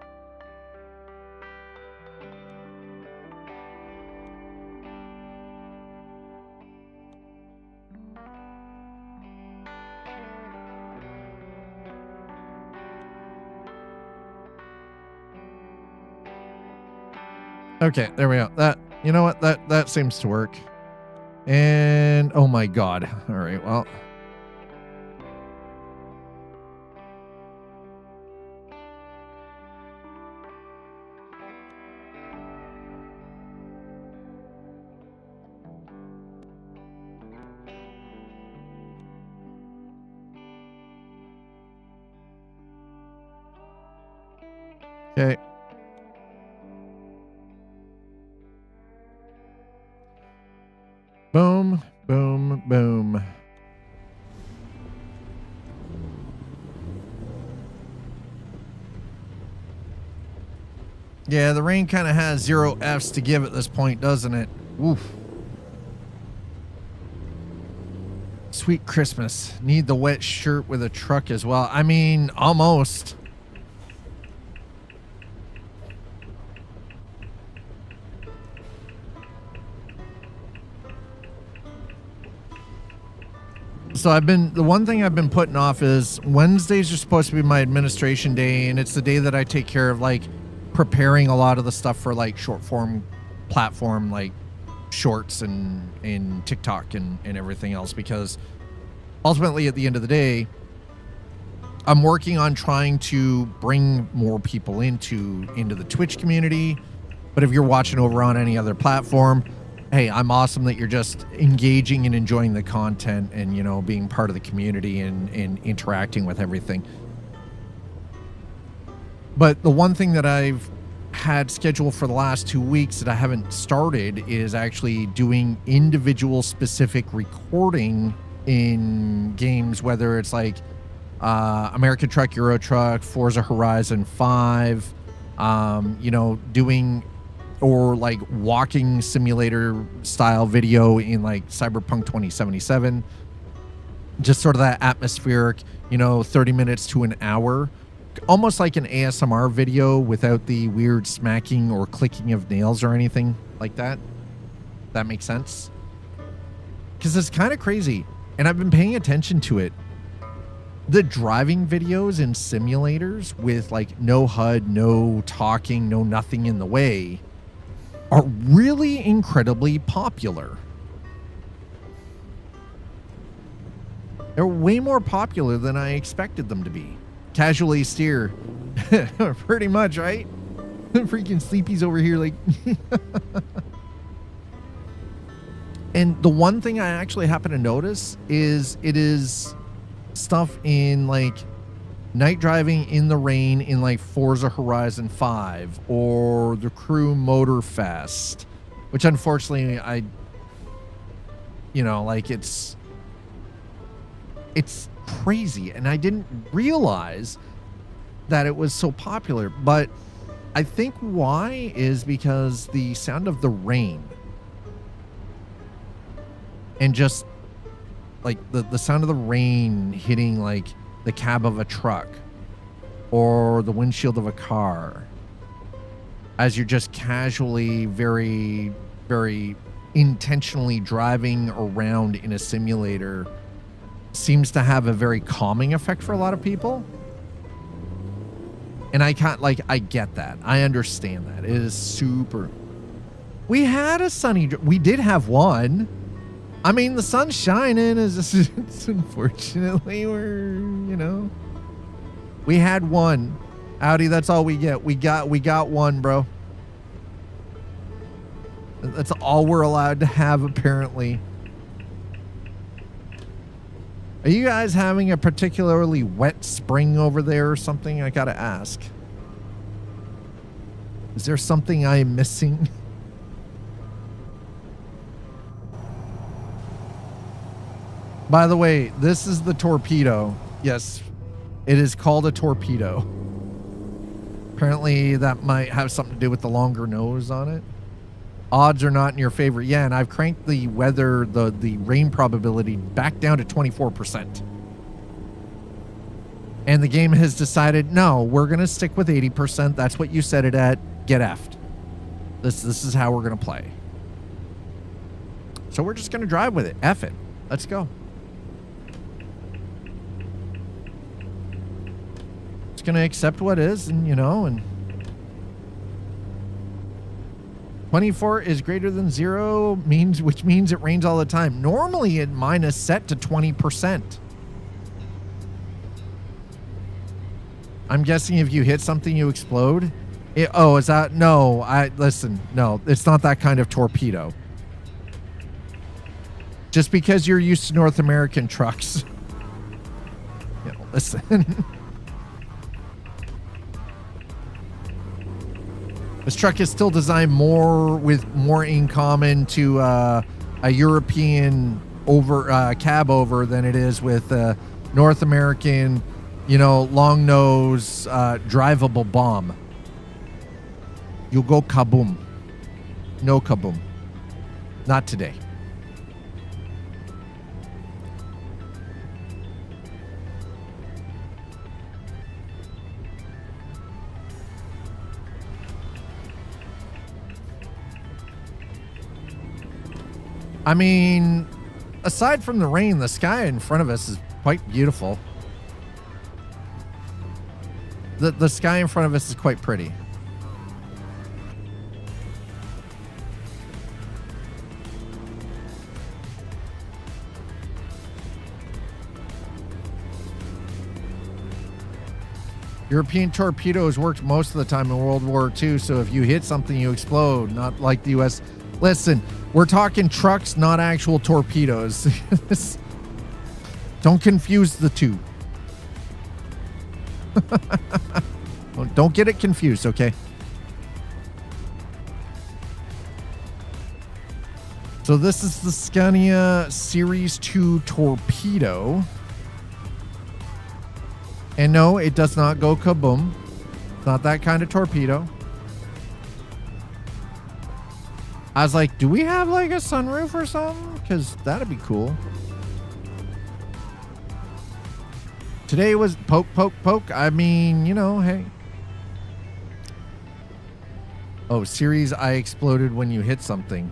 Okay, there we go. That, you know what? That seems to work. And oh my God. All right, well. Okay. Boom, boom, boom. Yeah, the rain kind of has 0 Fs to give at this point, doesn't it? Oof. Sweet Christmas. Need the wet shirt with a truck as well. I mean, almost. So the one thing I've been putting off is Wednesdays are supposed to be my administration day, and it's the day that I take care of like preparing a lot of the stuff for like short form platform, like shorts and TikTok and everything else, because ultimately at the end of the day, I'm working on trying to bring more people into the Twitch community. But if you're watching over on any other platform, hey, I'm awesome that you're just engaging and enjoying the content and, you know, being part of the community and interacting with everything. But the one thing that I've had scheduled for the last 2 weeks that I haven't started is actually doing individual specific recording in games, whether it's like American Truck, Euro Truck, Forza Horizon 5, you know, doing or like walking simulator style video in like Cyberpunk 2077, just sort of that atmospheric, you know, 30 minutes to an hour, almost like an ASMR video without the weird smacking or clicking of nails or anything like that. That makes sense, because it's kind of crazy, and I've been paying attention to it. The driving videos in simulators with like no HUD, no talking, no nothing in the way are really incredibly popular. They're way more popular than I expected them to be. Casually steer. Pretty much, right? Freaking Sleepy's over here like... And the one thing I actually happen to notice is it is stuff in like night driving in the rain in like Forza Horizon 5 or the Crew Motor Fest, which unfortunately you know, like it's crazy, and I didn't realize that it was so popular. But I think why is because the sound of the rain and just like the sound of the rain hitting like the cab of a truck or the windshield of a car as you're just casually very, very intentionally driving around in a simulator seems to have a very calming effect for a lot of people. And I can't, like, I get that. I understand that. It is super. We had a sunny, we did have one. I mean, the sun's shining. It's unfortunately, we had one. Audi, that's all we get. We got one, bro. That's all we're allowed to have, apparently. Are you guys having a particularly wet spring over there or something? I gotta ask. Is there something I am missing? By the way, this is the torpedo. Yes, it is called a torpedo. Apparently that might have something to do with the longer nose on it. Odds are not in your favor. Yeah, and I've cranked the weather, the rain probability back down to 24%. And the game has decided, no, we're going to stick with 80%. That's what you set it at. Get effed. This is how we're going to play. So we're just going to drive with it. F it. Let's go. Just going to accept what is, and and 24 is greater than 0, which means it rains all the time. Normally, mine is set to 20%. I'm guessing if you hit something, you explode. Is that? No, listen. No, it's not that kind of torpedo. Just because you're used to North American trucks. Listen. This truck is still designed with more in common to a European cab over than it is with North American, long nose drivable bomb. You'll go kaboom. No kaboom. Not today. I mean, aside from the rain, the sky in front of us is quite beautiful. The sky in front of us is quite pretty. European torpedoes worked most of the time in World War II, so if you hit something, you explode, not like the U.S. Listen, we're talking trucks, not actual torpedoes. Don't confuse the two. Don't get it confused, okay? So this is the Scania Series 2 torpedo. And no, it does not go kaboom. It's not that kind of torpedo. I was like, do we have like a sunroof or something? Because that'd be cool. Today was poke, poke, poke. I mean, hey. Oh, series I exploded when you hit something.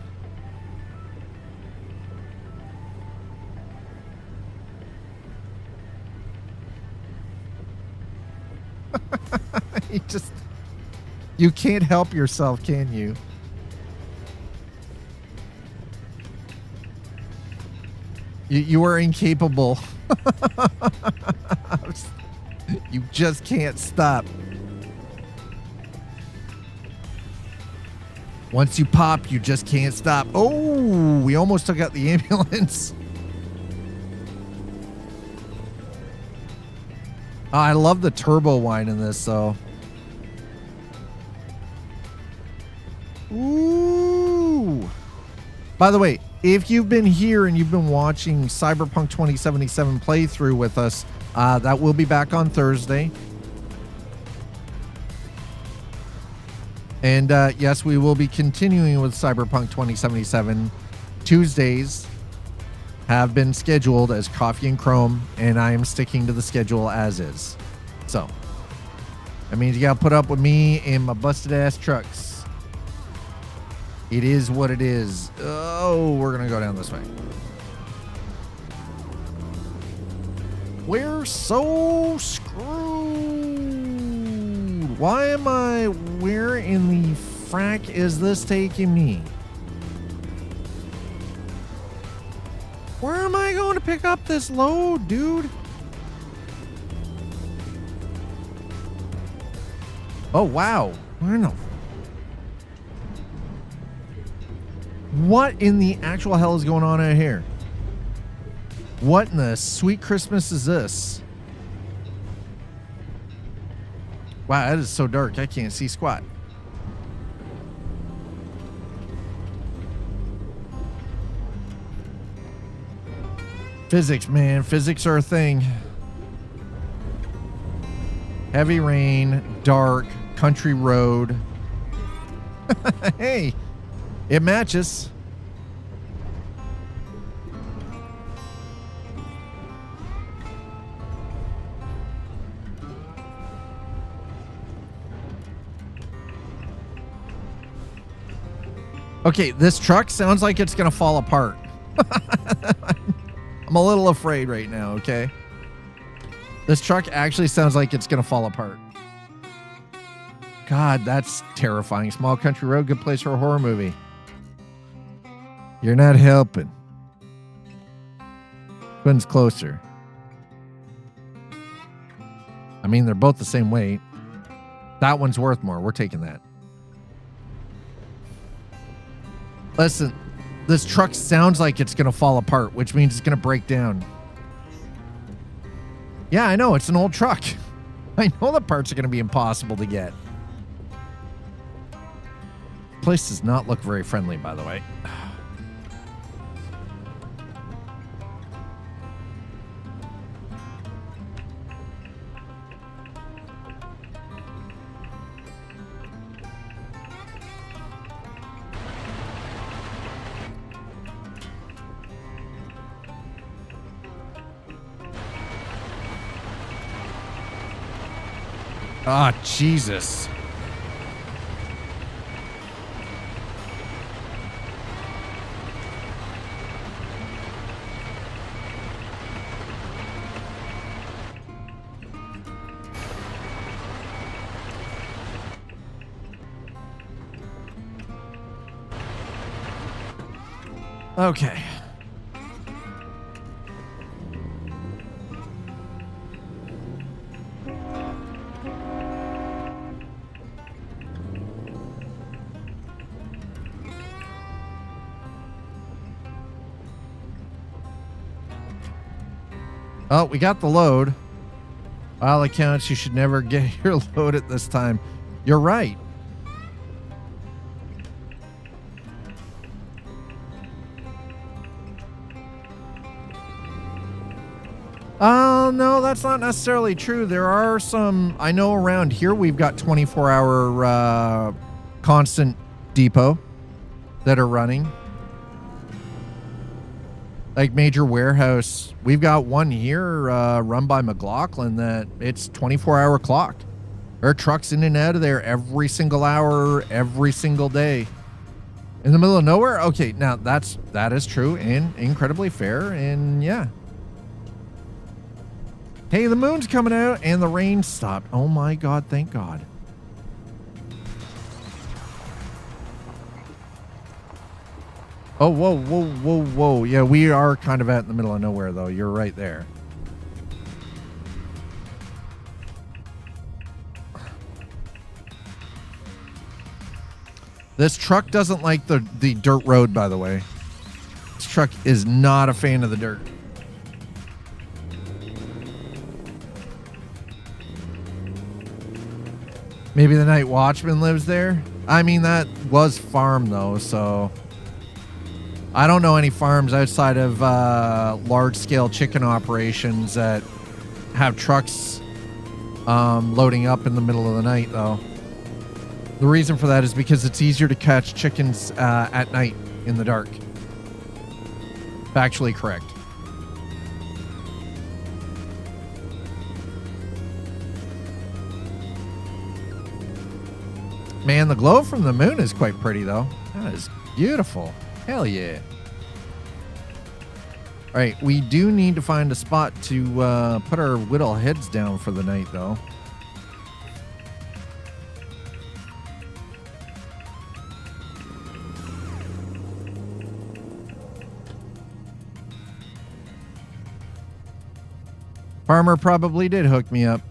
You can't help yourself, can you? You are incapable. You just can't stop. Once you pop, you just can't stop. Oh, we almost took out the ambulance. Oh, I love the turbo whine in this, though. Ooh. By the way, if you've been here and you've been watching Cyberpunk 2077 playthrough with us, that will be back on Thursday. And yes, we will be continuing with Cyberpunk 2077. Tuesdays have been scheduled as Coffee and Chrome, and I am sticking to the schedule as is. So, that means you gotta put up with me and my busted ass trucks. It is what it is. Oh, we're going to go down this way. We're so screwed. Why am I... Where in the frack is this taking me? Where am I going to pick up this load, dude? Oh, wow. Where in the... What in the actual hell is going on out here? What in the sweet Christmas is this? Wow, that is so dark. I can't see squat. Physics, man. Physics are a thing. Heavy rain, dark, country road. Hey, it matches. Okay, this truck sounds like it's going to fall apart. I'm a little afraid right now, okay? This truck actually sounds like it's going to fall apart. God, that's terrifying. Small country road, good place for a horror movie. You're not helping. Which one's closer? I mean, they're both the same weight. That one's worth more. We're taking that. Listen, this truck sounds like it's going to fall apart, which means it's going to break down. Yeah, I know. It's an old truck. I know the parts are going to be impossible to get. Place does not look very friendly, by the way. Ah, Jesus. Okay. Oh, we got the load. By all accounts, you should never get your load at this time. You're right. Oh, no, that's not necessarily true. There are some, I know around here we've got 24-hour constant depot that are running. Like major warehouse. We've got one here run by McLaughlin that it's 24-hour clock. There are trucks in and out of there every single hour, every single day. In the middle of nowhere? Okay, now that is true and incredibly fair, and yeah. Hey, the moon's coming out and the rain stopped. Oh my God, thank God. Oh, whoa, whoa, whoa, whoa. Yeah, we are kind of out in the middle of nowhere, though. You're right there. This truck doesn't like the dirt road, by the way. This truck is not a fan of the dirt. Maybe the night watchman lives there? I mean, that was farm, though, so... I don't know any farms outside of large-scale chicken operations that have trucks loading up in the middle of the night, though. The reason for that is because it's easier to catch chickens at night in the dark. Factually correct. Man, the glow from the moon is quite pretty, though. That is Beautiful. Hell yeah. All right, we do need to find a spot to put our whittle heads down for the night, though. Farmer probably did hook me up.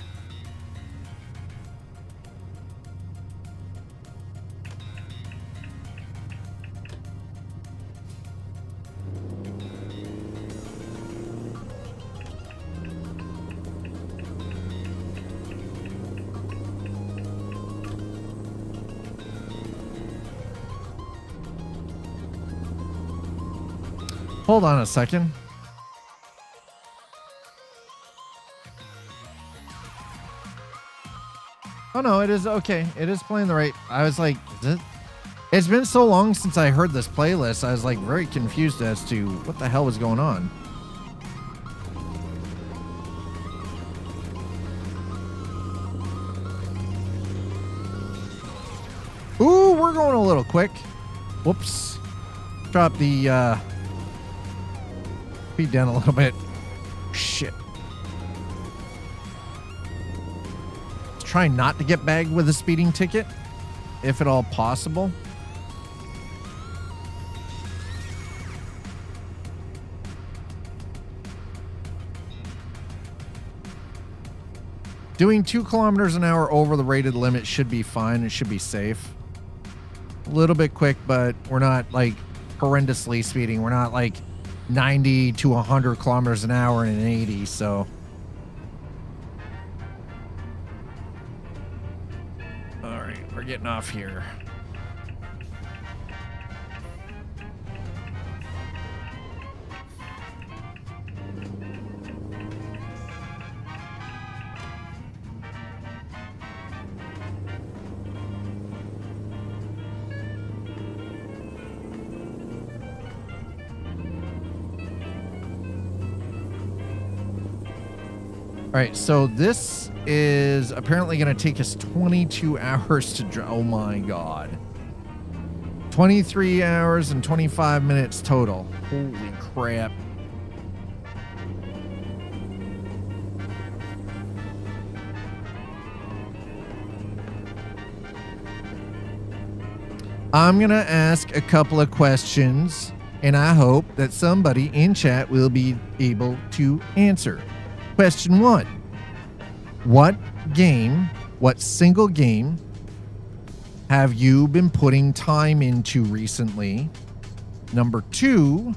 Hold on a second. Oh no, it is okay. It is playing the right. I was like, it's been so long since I heard this playlist. I was like very confused as to what the hell was going on. Ooh, we're going a little quick. Whoops. Drop the speed down a little bit. Shit. Try not to get bagged with a speeding ticket, if at all possible. Doing 2 kilometers an hour over the rated limit should be fine. It should be safe. A little bit quick, but we're not like horrendously speeding. We're not like 90 to 100 kilometers an hour in an 80, so... We're getting off here. All right, so this is apparently going to take us 22 hours to drive. Oh my God. 23 hours and 25 minutes total. Holy crap. I'm going to ask a couple of questions, and I hope that somebody in chat will be able to answer. Question 1. What single game have you been putting time into recently? Number 2,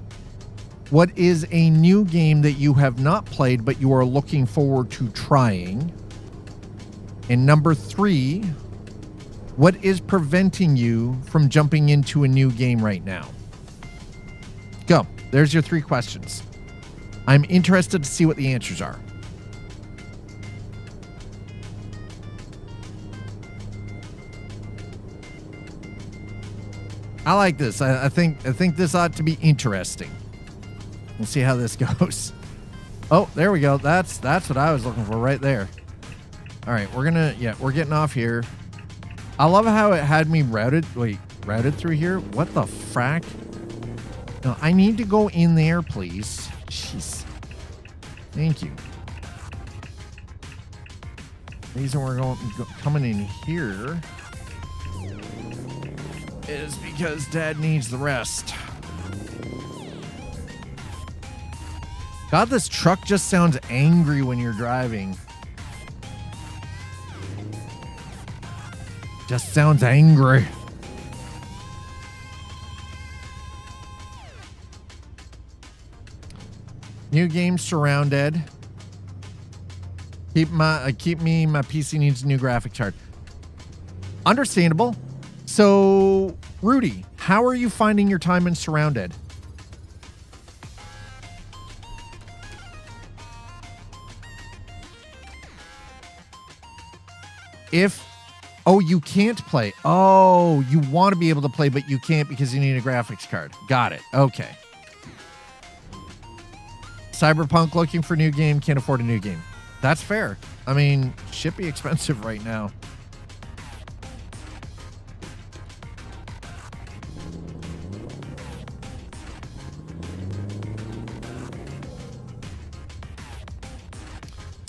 what is a new game that you have not played but you are looking forward to trying? And number 3, what is preventing you from jumping into a new game right now? Go. There's your 3 questions. I'm interested to see what the answers are. I like this. I think this ought to be interesting. We'll see how this goes. Oh, there we go. That's what I was looking for right there. All right, we're getting off here. I love how it had me routed through here. What the frack? No, I need to go in there, please. Jeez. Thank you. The reason we're coming in here is because Dad needs the rest. God, this truck just sounds angry when you're driving. Just sounds angry. New game surrounded. My PC needs a new graphics card. Understandable. So, Rudy, how are you finding your time in surrounded? Oh, you can't play. Oh, you want to be able to play, but you can't because you need a graphics card. Got it. Okay. Cyberpunk looking for new game, can't afford a new game. That's fair. I mean, shit be expensive right now.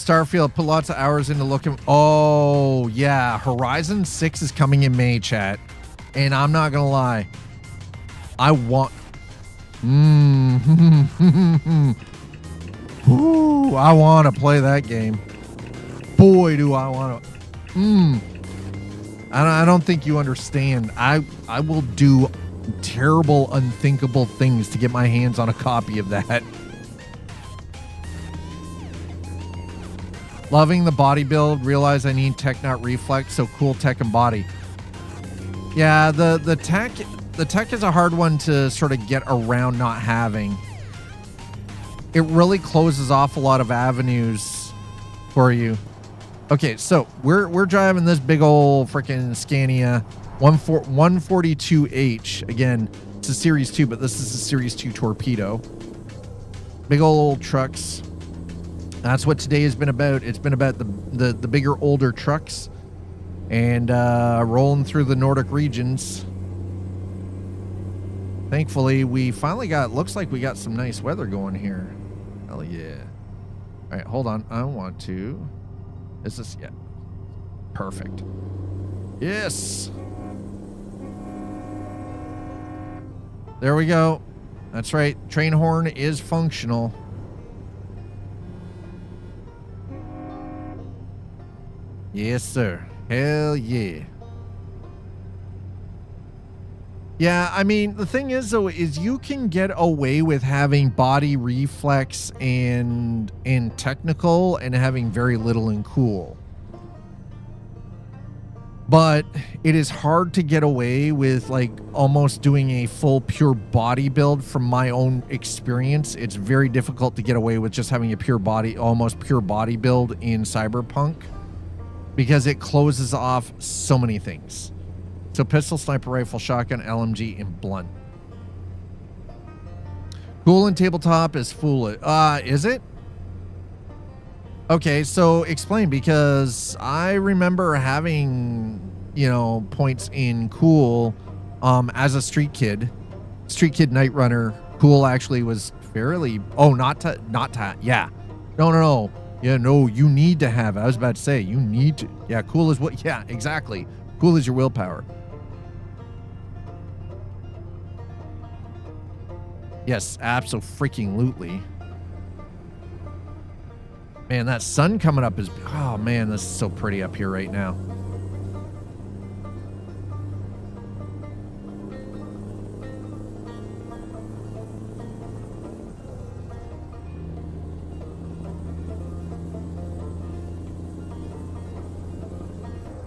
Starfield, put lots of hours into looking. Oh, yeah. Horizon 6 is coming in May, chat. And I'm not going to lie. I want... Ooh, I want to play that game. Boy, do I want to... I don't think you understand. I will do terrible, unthinkable things to get my hands on a copy of that. Loving the body build. Realize I need tech, not reflex. So cool tech and body. Yeah, the tech is a hard one to sort of get around not having. It really closes off a lot of avenues for you. Okay, so we're driving this big old freaking Scania 142H. Again, it's a Series 2, but this is a Series 2 torpedo. Big old trucks. That's what today has been about. It's been about the bigger, older trucks and rolling through the Nordic regions. Thankfully, we finally looks like we got some nice weather going here. Hell yeah. All right, hold on. I want to... Is this... Yeah. Perfect. Yes. There we go. That's right. Train horn is functional. Yes, sir. Hell yeah. Yeah, I mean, the thing is, though, is you can get away with having body reflex and technical and having very little in cool. But it is hard to get away with, like, almost doing a full pure body build. From my own experience, it's very difficult to get away with just having a pure body, almost pure body build in Cyberpunk, because it closes off so many things. So pistol, sniper rifle, shotgun, LMG, and blunt. Cool and tabletop is foolish. Is it? Okay, so explain, because I remember having, you know, points in cool as a street kid night runner. Cool actually was fairly... Oh, yeah. No. Yeah, no, you need to have it. I was about to say, you need to... Yeah, cool is what... Yeah, exactly. Cool is your willpower. Yes, abso-freaking-lutely. Man, that sun coming up is... Oh, man, this is so pretty up here right now.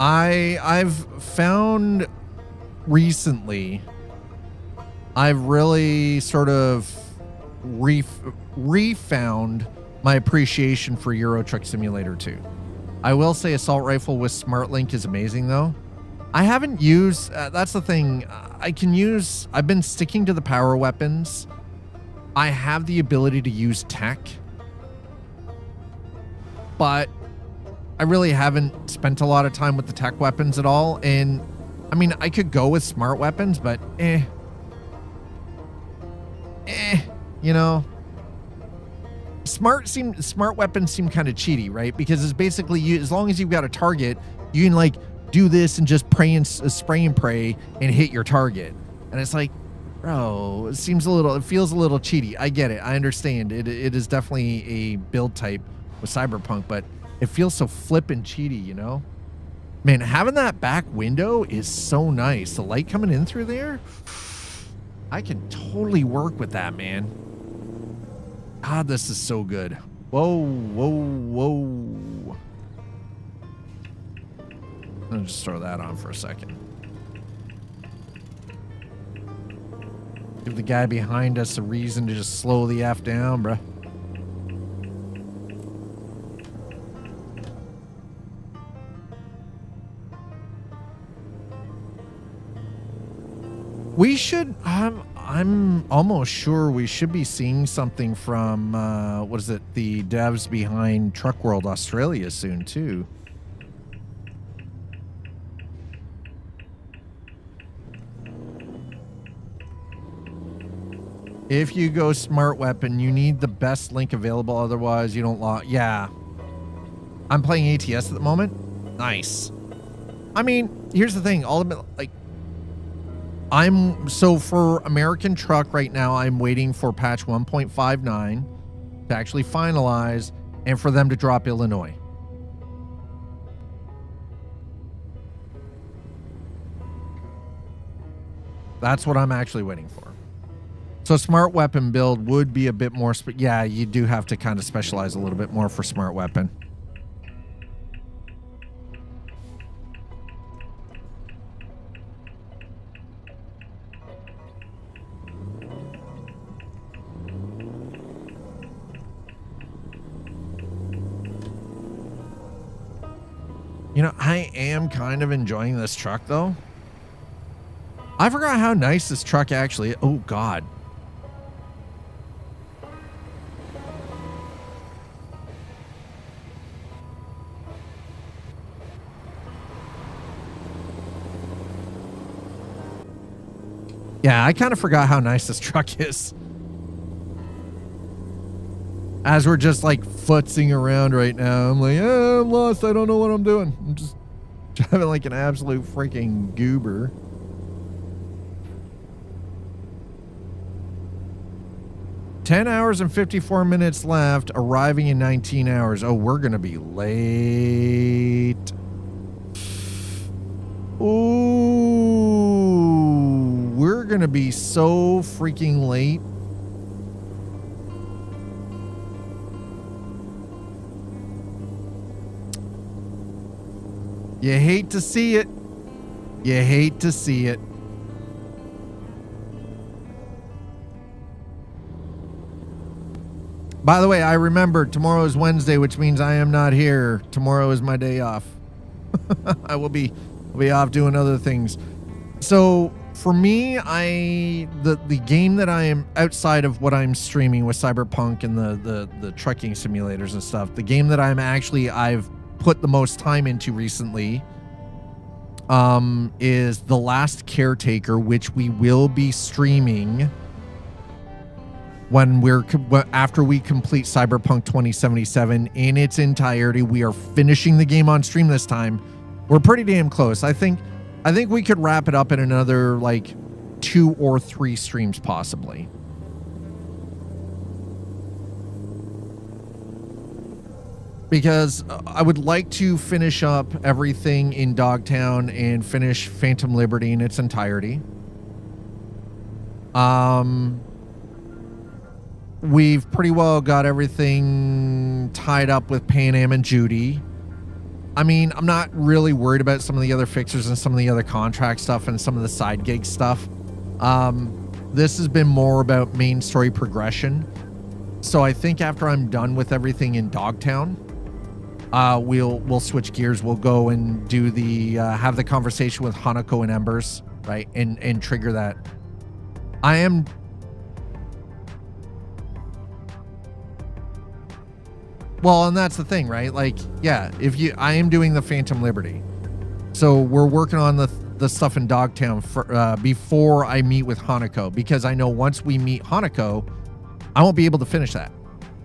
I've found recently... I've really sort of refound my appreciation for Euro Truck Simulator 2. I will say Assault Rifle with Smart Link is amazing, though. I haven't used... that's the thing. I've been sticking to the power weapons. I have the ability to use tech. But I really haven't spent a lot of time with the tech weapons at all. And, I mean, I could go with smart weapons, but you know, smart weapons seem kind of cheaty, right? Because it's basically as long as you've got a target, you can like do this and just spray and pray and hit your target. And it's like, bro, it feels a little cheaty. I get it. I understand. It is definitely a build type with Cyberpunk, but it feels so flippin' cheaty, you know? Man, having that back window is so nice. The light coming in through there, I can totally work with that, man. God, this is so good. Whoa. I'm gonna just throw that on for a second. Give the guy behind us a reason to just slow the F down, bruh. We should... I'm almost sure we should be seeing something from, what is it, the devs behind Truck World Australia soon, too. If you go smart weapon, you need the best link available, otherwise you don't lock. Yeah. I'm playing ATS at the moment. Nice. I mean, here's the thing. All of it, like, so for American Truck right now, I'm waiting for patch 1.59 to actually finalize and for them to drop Illinois. That's what I'm actually waiting for. So smart weapon build would be a bit more, yeah, you do have to kind of specialize a little bit more for smart weapon. You know, I am kind of enjoying this truck, though. I forgot how nice this truck actually is. Oh, God. Yeah, I kind of forgot how nice this truck is. As we're just like footsing around right now, I'm like, I'm lost. I don't know what I'm doing. I'm just driving like an absolute freaking goober. $10 hours and 54 minutes left, arriving in 19 hours. Oh, we're going to be late. Ooh, we're going to be so freaking late. You hate to see it. You hate to see it. By the way, I remember tomorrow is Wednesday, which means I am not here. Tomorrow is my day off. I will be off doing other things. So for me, the game that I am outside of what I'm streaming with Cyberpunk and the trucking simulators and stuff, the game that I've put the most time into recently is The Last Caretaker, which we will be streaming after we complete Cyberpunk 2077 in its entirety. We are finishing the game on stream this time. We're pretty damn close. I think we could wrap it up in another like 2 or 3 streams possibly. Because I would like to finish up everything in Dogtown and finish Phantom Liberty in its entirety. We've pretty well got everything tied up with Pan Am and Judy. I mean, I'm not really worried about some of the other fixers and some of the other contract stuff and some of the side gig stuff. This has been more about main story progression. So I think after I'm done with everything in Dogtown, we'll switch gears. We'll go and do have the conversation with Hanako and Embers, right? And trigger that. Well, and that's the thing, right? Like, yeah, I am doing the Phantom Liberty. So we're working on the stuff in Dogtown before I meet with Hanako, because I know once we meet Hanako, I won't be able to finish that.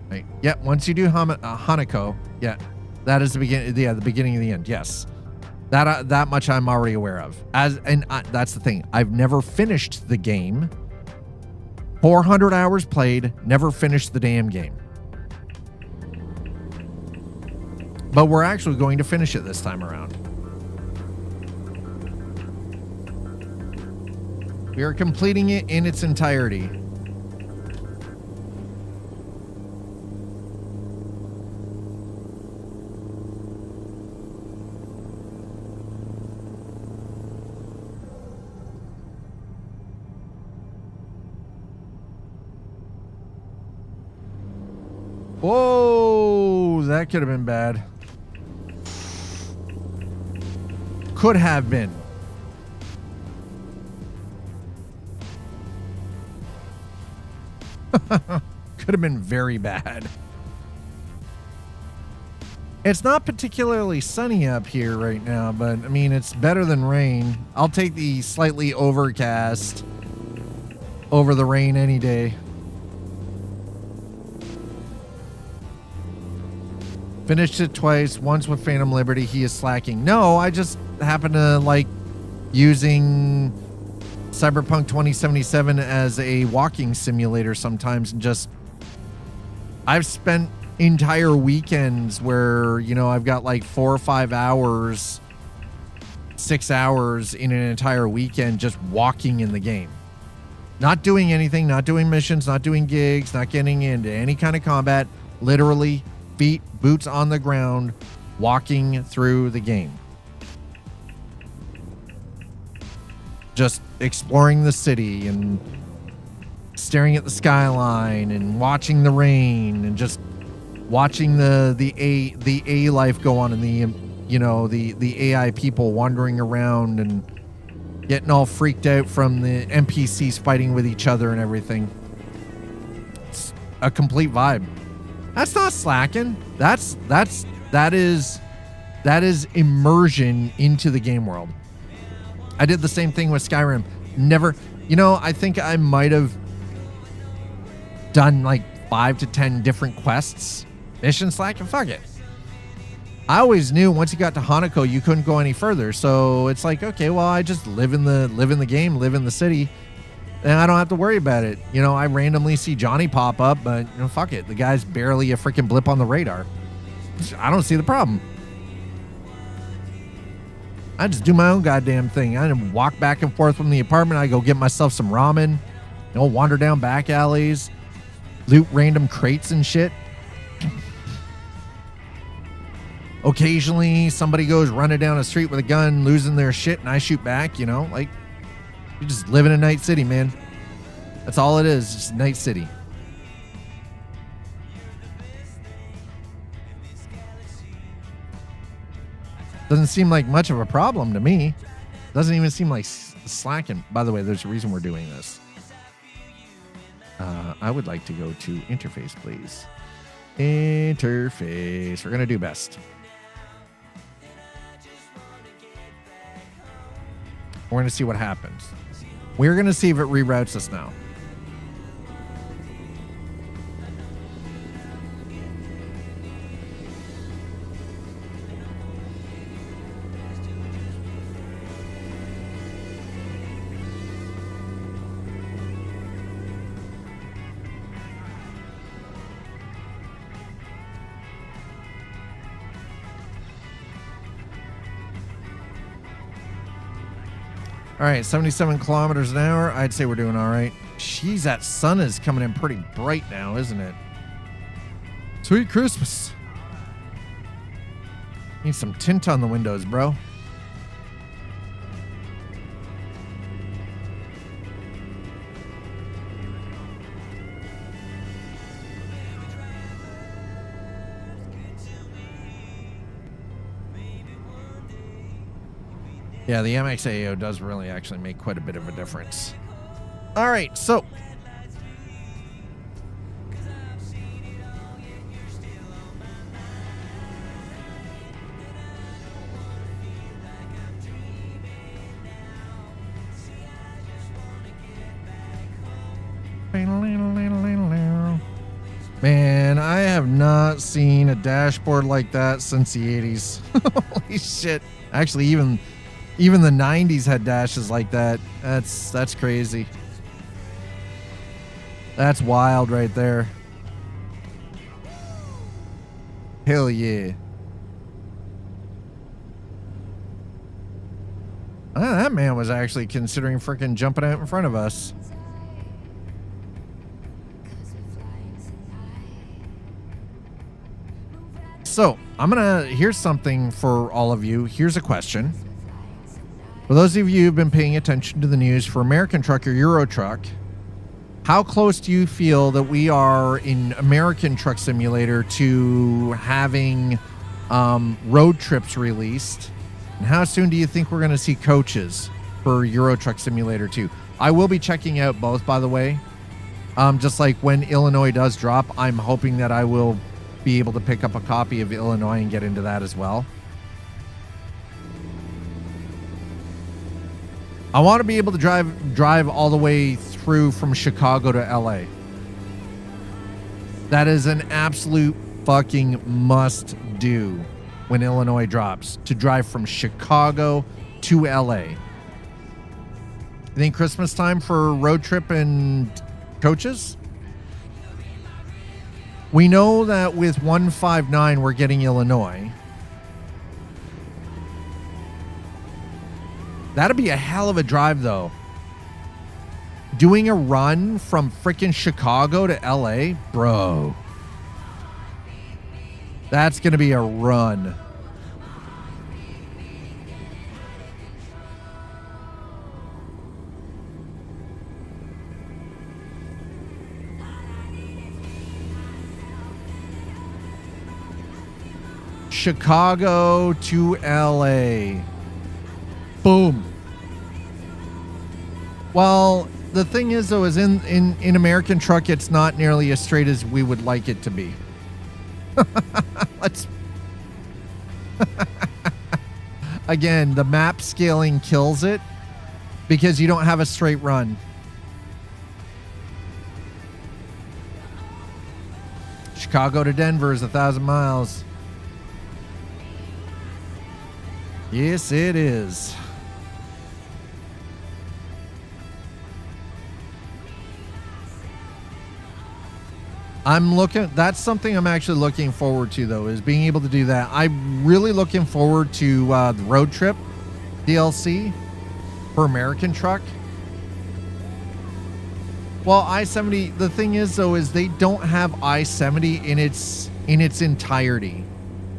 Right? Yeah, once you do Hanako, yeah, that is the beginning. Yeah, the beginning of the end. Yes, that much I'm already aware of. That's the thing. I've never finished the game. 400 hours played, never finished the damn game. But we're actually going to finish it this time around. We are completing it in its entirety. Whoa, that could have been bad. Could have been. Could have been very bad. It's not particularly sunny up here right now, but I mean, it's better than rain. I'll take the slightly overcast over the rain any day. Finished it twice, once with Phantom Liberty. He is slacking. No, I just happen to like using Cyberpunk 2077 as a walking simulator sometimes, and just I've spent entire weekends where, you know, I've got like 4 or 5 hours, 6 hours in an entire weekend just walking in the game. Not doing anything, not doing missions, not doing gigs, not getting into any kind of combat. Literally, feet, boots on the ground, walking through the game. Just exploring the city and staring at the skyline and watching the rain and just watching the A life go on and the AI people wandering around and getting all freaked out from the NPCs fighting with each other and everything. It's a complete vibe. That's not slacking. That is immersion into the game world. I did the same thing with Skyrim. Never, I think I might have done like 5 to 10 different quests. Mission slacking, fuck it. I always knew once you got to Hanako, you couldn't go any further. So it's like, okay, well, I just live in the game, live in the city, and I don't have to worry about it. I randomly see Johnny pop up, but fuck it. The guy's barely a freaking blip on the radar. I don't see the problem. I just do my own goddamn thing. I walk back and forth from the apartment. I go get myself some ramen, wander down back alleys, loot random crates and shit. Occasionally, somebody goes running down a street with a gun, losing their shit, and I shoot back, like, you just live in a night city, man. That's all it is, just night city. Doesn't seem like much of a problem to me. Doesn't even seem like slacking. By the way, there's a reason we're doing this. I would like to go to interface, please. Interface. We're going to do best. We're going to see what happens. We're going to see if it reroutes us now. All right, 77 kilometers an hour. I'd say we're doing all right. Jeez, that sun is coming in pretty bright now, isn't it? Sweet Christmas. Need some tint on the windows, bro. Yeah, the MXAO does really actually make quite a bit of a difference. All right, so man, I have not seen a dashboard like that since the 80s. Holy shit. Actually, even the 90s had dashes like that. That's crazy. That's wild right there. Hell yeah. That man was actually considering freaking jumping out in front of us. So, here's something for all of you. Here's a question. For those of you who've been paying attention to the news for American Truck or Euro Truck, how close do you feel that we are in American Truck Simulator to having road trips released? And how soon do you think we're going to see coaches for Euro Truck Simulator 2? I will be checking out both, by the way. Just like when Illinois does drop, I'm hoping that I will be able to pick up a copy of Illinois and get into that as well. I want to be able to drive all the way through from Chicago to LA. That is an absolute fucking must do when Illinois drops? To drive from Chicago to LA. You think Christmas time for road trip and coaches? We know that with 159 we're getting Illinois. That'd be a hell of a drive though. Doing a run from freaking Chicago to LA, bro. That's going to be a run. Chicago to LA. Boom. Well, the thing is, though, is in American truck, it's not nearly as straight as we would like it to be. Let's... Again, the map scaling kills it because you don't have a straight run. Chicago to Denver is 1,000 miles. Yes, it is. That's something I'm actually looking forward to, though, is being able to do that. I'm really looking forward to the road trip DLC for American truck. Well, I-70, the thing is, though, is they don't have I-70 in its entirety.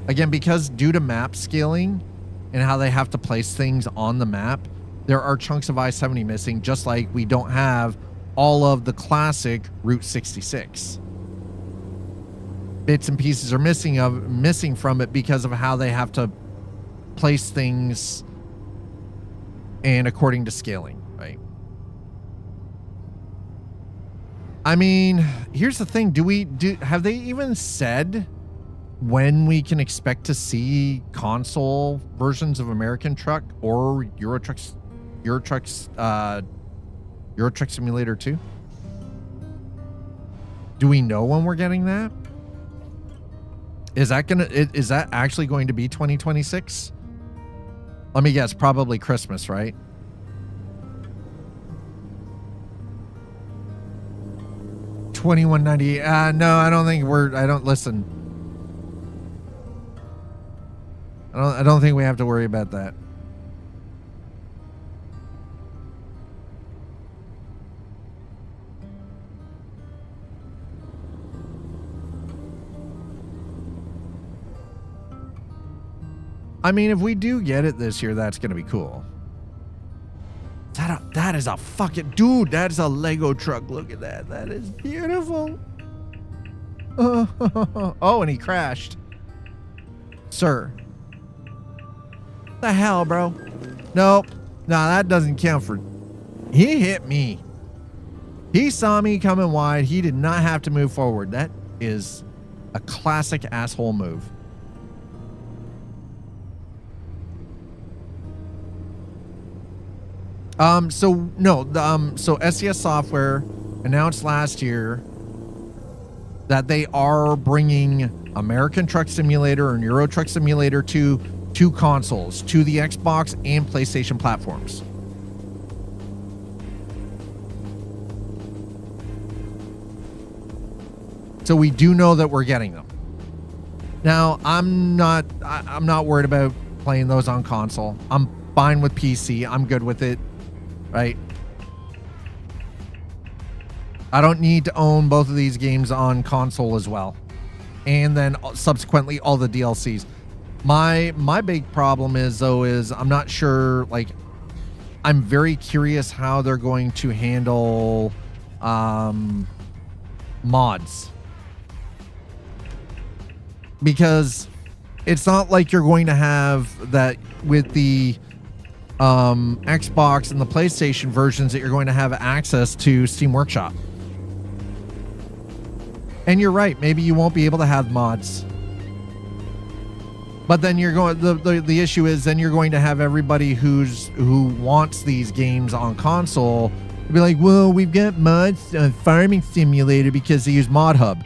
Again, because due to map scaling and how they have to place things on the map, there are chunks of I-70 missing, just like we don't have all of the classic Route 66. Bits and pieces are missing from it because of how they have to place things and according to scaling, right? I mean, here's the thing. Have they even said when we can expect to see console versions of American Truck or Euro Truck Simulator 2? Do we know when we're getting that? Is that actually going to be 2026? Let me guess, probably Christmas, right? $21.98. No, I don't think listen. I don't think we have to worry about that. I mean, if we do get it this year, that's going to be cool. That is a fucking... Dude, that's a Lego truck. Look at that. That is beautiful. Oh, and he crashed. Sir. The hell, bro? Nope. No, that doesn't count for... He hit me. He saw me coming wide. He did not have to move forward. That is a classic asshole move. So SES Software announced last year that they are bringing American Truck Simulator and Euro Truck Simulator to two consoles, to the Xbox and PlayStation platforms. So we do know that we're getting them. Now, I'm not worried about playing those on console. I'm fine with PC. I'm good with it. Right? I don't need to own both of these games on console as well. And then subsequently all the DLCs. My big problem is I'm not sure, like, I'm very curious how they're going to handle mods. Because it's not like you're going to have that with the Xbox and the PlayStation versions that you're going to have access to Steam Workshop. And you're right, maybe you won't be able to have mods. But then you're going the issue is then you're going to have everybody who wants these games on console be like, well, we've got mods on Farming Simulator because they use Mod Hub.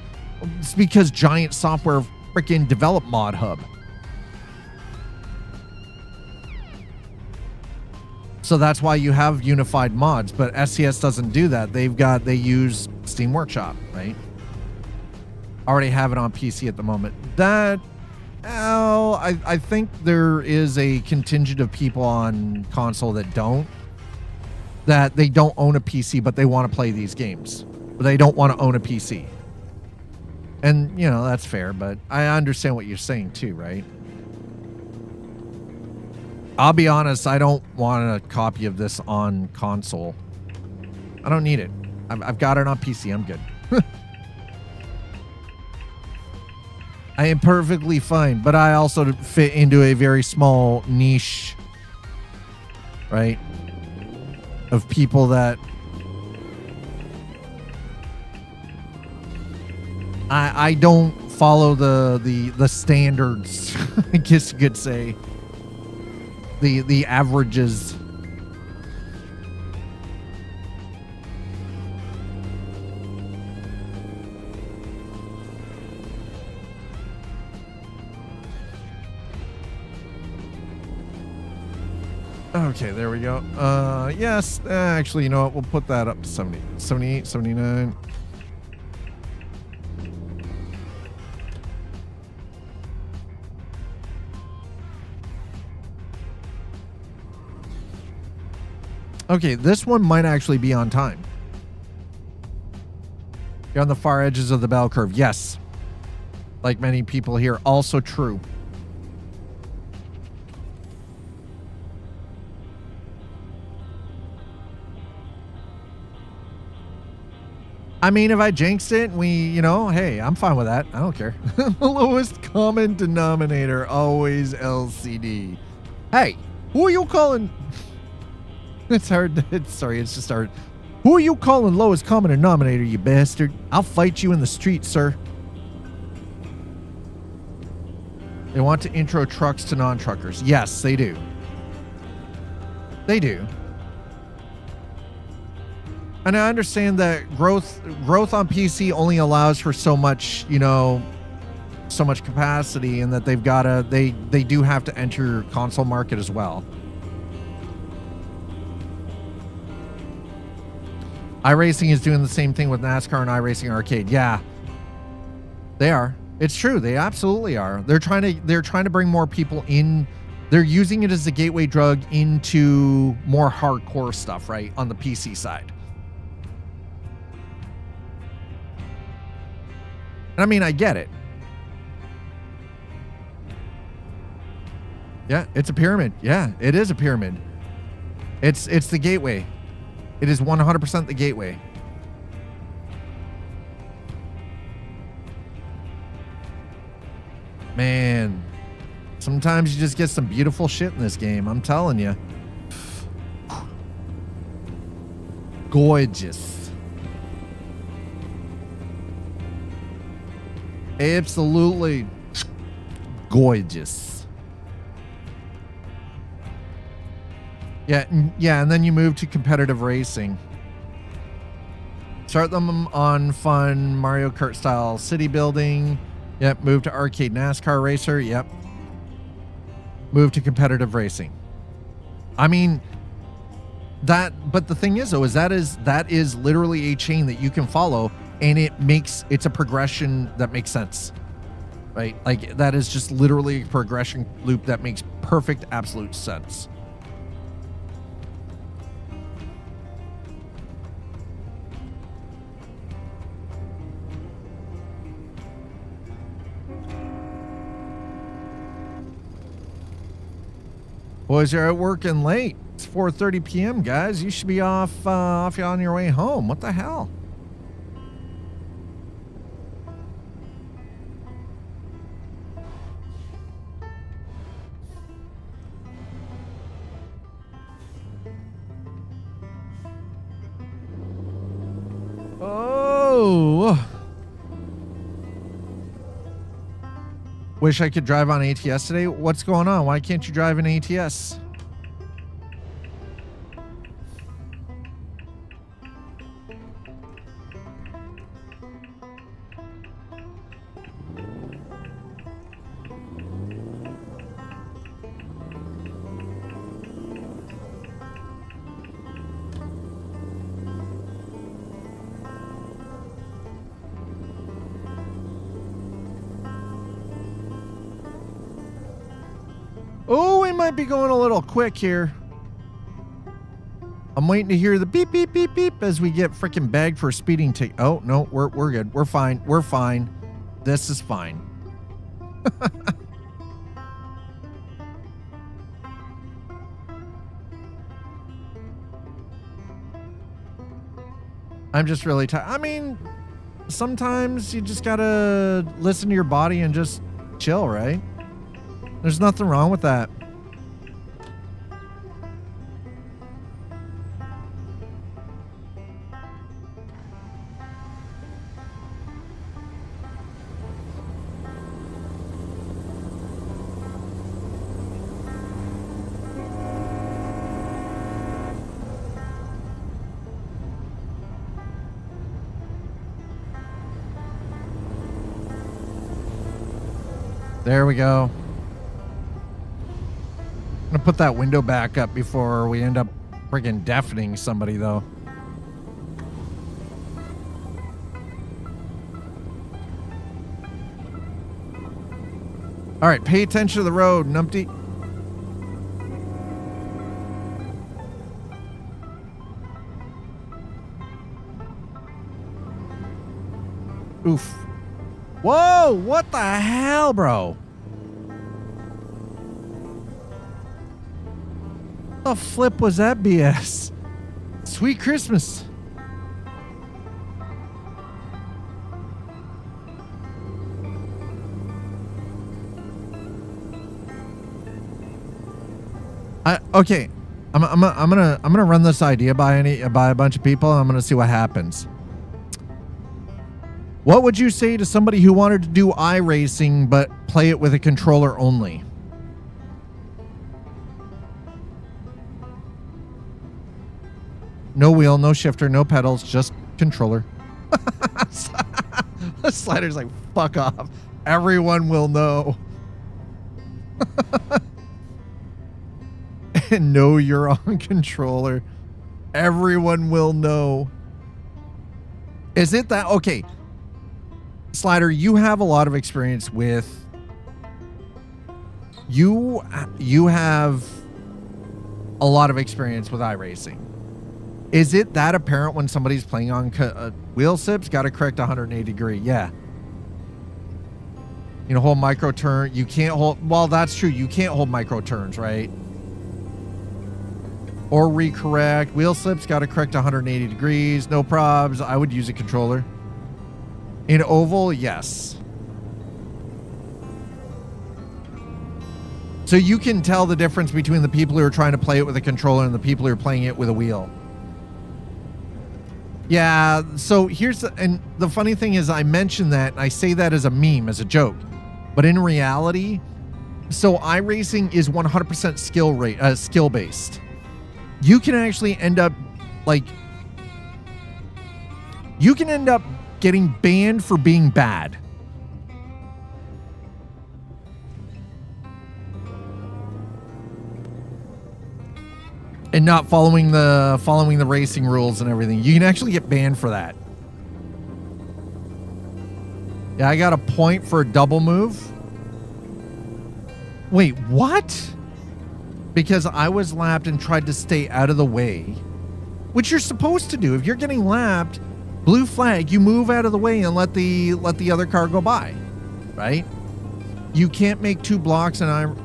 It's because giant software freaking develop mod hub. So that's why you have unified mods, but SCS doesn't do that. They use Steam Workshop, right? Already have it on PC at the moment. I think there is a contingent of people on console that they don't own a PC, but they want to play these games, but they don't want to own a PC. And, you know, that's fair, but I understand what you're saying too, right? I'll be honest, I don't want a copy of this on console. I don't need it. I've got it on PC. I'm good. I am perfectly fine, but I also fit into a very small niche, right, of people that I don't follow the standards, I guess you could say. The averages. Okay, there we go. Yes, actually, you know what? We'll put that up to 70, 78, 79. Okay, this one might actually be on time. You're on the far edges of the bell curve. Yes. Like many people here, also true. I mean, if I jinxed it, hey, I'm fine with that. I don't care. The lowest common denominator, always LCD. Hey, who are you calling? It's hard. It's just hard. Who are you calling lowest common denominator, you bastard? I'll fight you in the street, sir. They want to intro trucks to non-truckers. Yes, they do. They do. And I understand that growth on PC only allows for so much, so much capacity, and that they do have to enter console market as well. iRacing is doing the same thing with NASCAR and iRacing Arcade. Yeah, they are. It's true. They absolutely are. They're trying to bring more people in. They're using it as a gateway drug into more hardcore stuff, right, on the PC side. And I mean, I get it. Yeah, it's a pyramid. Yeah, it is a pyramid. It's the gateway. It is 100% the gateway. Man, sometimes you just get some beautiful shit in this game. I'm telling you. Gorgeous. Absolutely gorgeous. Yeah, and then you move to competitive racing. Start them on fun Mario Kart style city building. Yep, move to arcade NASCAR racer. Yep. Move to competitive racing. I mean, but the thing is though, that is literally a chain that you can follow, and it's a progression that makes sense. Right? Like, that is just literally a progression loop that makes perfect absolute sense. Boys, you're at work and late. It's 4:30 p.m., guys. You should be off on your way home. What the hell? Oh. Wish I could drive on ATS today. What's going on? Why can't you drive in ATS? Oh, we might be going a little quick here. I'm waiting to hear the beep, beep, beep, beep as we get freaking bagged for a speeding ticket. Oh, no, we're good. We're fine. We're fine. This is fine. I'm just really tired. I mean, sometimes you just gotta listen to your body and just chill, right? There's nothing wrong with that. There we go. I'm gonna put that window back up before we end up friggin' deafening somebody, though. All right, pay attention to the road, numpty. Oof. Whoa, what the hell, bro? The flip was that BS? Sweet Christmas. Okay. I'm gonna run this idea by a bunch of people. And I'm gonna see what happens. What would you say to somebody who wanted to do iRacing but play it with a controller only? No wheel, no shifter, no pedals, just controller. The slider's like, fuck off. Everyone will know. And know you're on controller. Everyone will know. Is it that? Okay. Slider, you have a lot of experience with... You have a lot of experience with iRacing. Is it that apparent when somebody's playing on wheel sips? Got to correct 180 degree. Yeah. You know, hold micro turn. You can't hold... Well, that's true. You can't hold micro turns, right? Or recorrect. Wheel slips, got to correct 180 degrees. No probs. I would use a controller. In oval, yes. So you can tell the difference between the people who are trying to play it with a controller and the people who are playing it with a wheel. Yeah, so here's and the funny thing is I mentioned that, and I say that as a meme, as a joke. But in reality, so iRacing is 100% skill based. You can actually end up getting banned for being bad. And not following the racing rules and everything. You can actually get banned for that. Yeah, I got a point for a double move. Wait, what? Because I was lapped and tried to stay out of the way. Which you're supposed to do. If you're getting lapped, blue flag, you move out of the way and let the other car go by. Right? You can't make two blocks and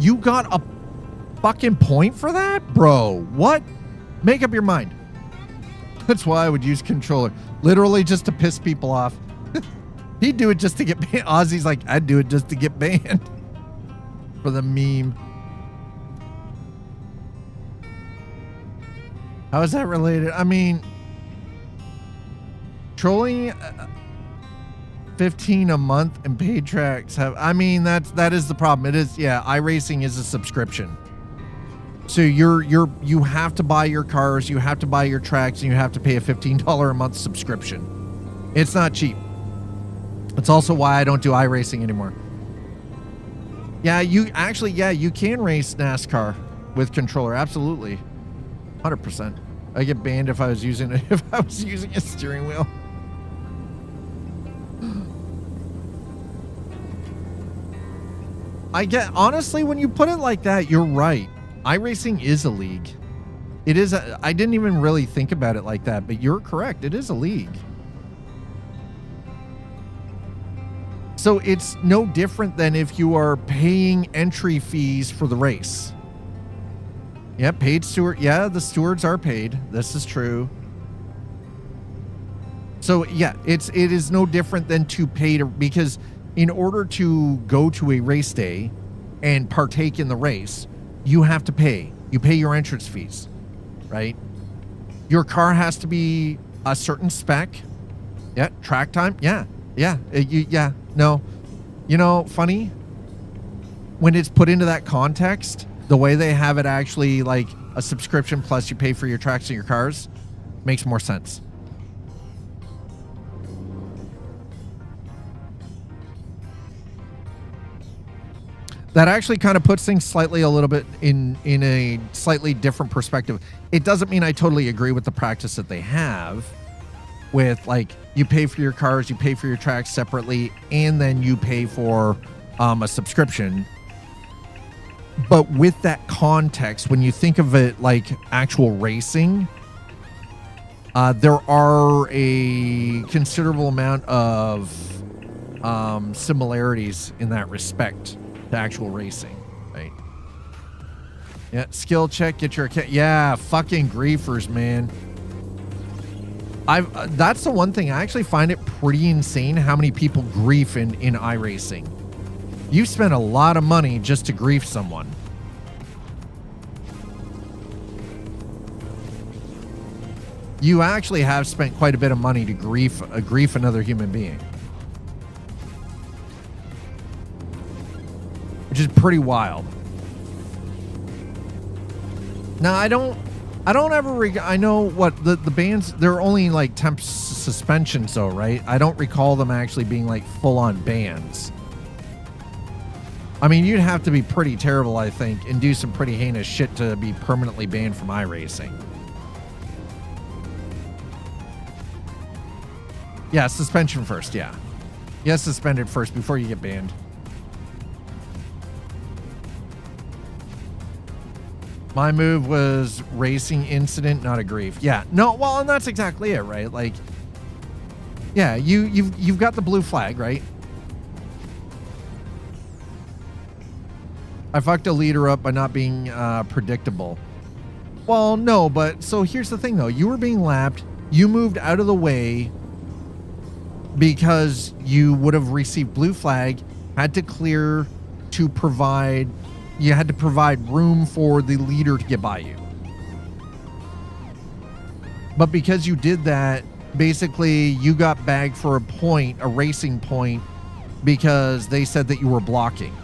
You got a fucking point for that? Bro, what? Make up your mind. That's why I would use controller. Literally just to piss people off. He'd do it just to get banned. Ozzy's like, I'd do it just to get banned. For the meme. How is that related? I mean, trolling 15 a month and paid tracks have, I mean, that is the problem. It is, yeah, iRacing is a subscription. So you have to buy your cars, you have to buy your tracks, and you have to pay a $15 a month subscription. It's not cheap. It's also why I don't do iRacing anymore. Yeah, you can race NASCAR with controller, absolutely. 100%. I get banned if I was using a steering wheel. I get, honestly, when you put it like that, you're right. iRacing is a league. It is. I didn't even really think about it like that, but you're correct. It is a league. So it's no different than if you are paying entry fees for the race. Yeah, paid steward. Yeah, the stewards are paid. This is true. So yeah, it is no different than to pay to, because in order to go to a race day and partake in the race, you have to pay. You pay your entrance fees, right? Your car has to be a certain spec. Yeah, track time. Yeah, no. You know, funny, when it's put into that context, the way they have it actually like a subscription plus you pay for your tracks and your cars makes more sense. That actually kind of puts things slightly a little bit in a slightly different perspective. It doesn't mean I totally agree with the practice that they have with like you pay for your cars, you pay for your tracks separately, and then you pay for a subscription. But with that context, when you think of it like actual racing, there are a considerable amount of similarities in that respect to actual racing, right? Yeah, skill check, get your account. Yeah, fucking griefers, man. That's the one thing. I actually find it pretty insane how many people grief in iRacing. You spend a lot of money just to grief someone. You actually have spent quite a bit of money to grief another human being, which is pretty wild. Now, I don't ever I know what the bans, they're only like temp suspensions though, right? I don't recall them actually being like full on bans. I mean, you'd have to be pretty terrible, I think, and do some pretty heinous shit to be permanently banned from iRacing. Yeah, suspension first, yeah. Yeah, suspended first before you get banned. My move was racing incident, not a grief. Yeah, no, well, and that's exactly it, right? Like, yeah, you've got the blue flag, right? I fucked a leader up by not being predictable. Well, no, but so here's the thing, though. You were being lapped. You moved out of the way because you would have received blue flag, had to clear to provide, you had to provide room for the leader to get by you. But because you did that, basically you got bagged for a point, a racing point, because they said that you were blocking.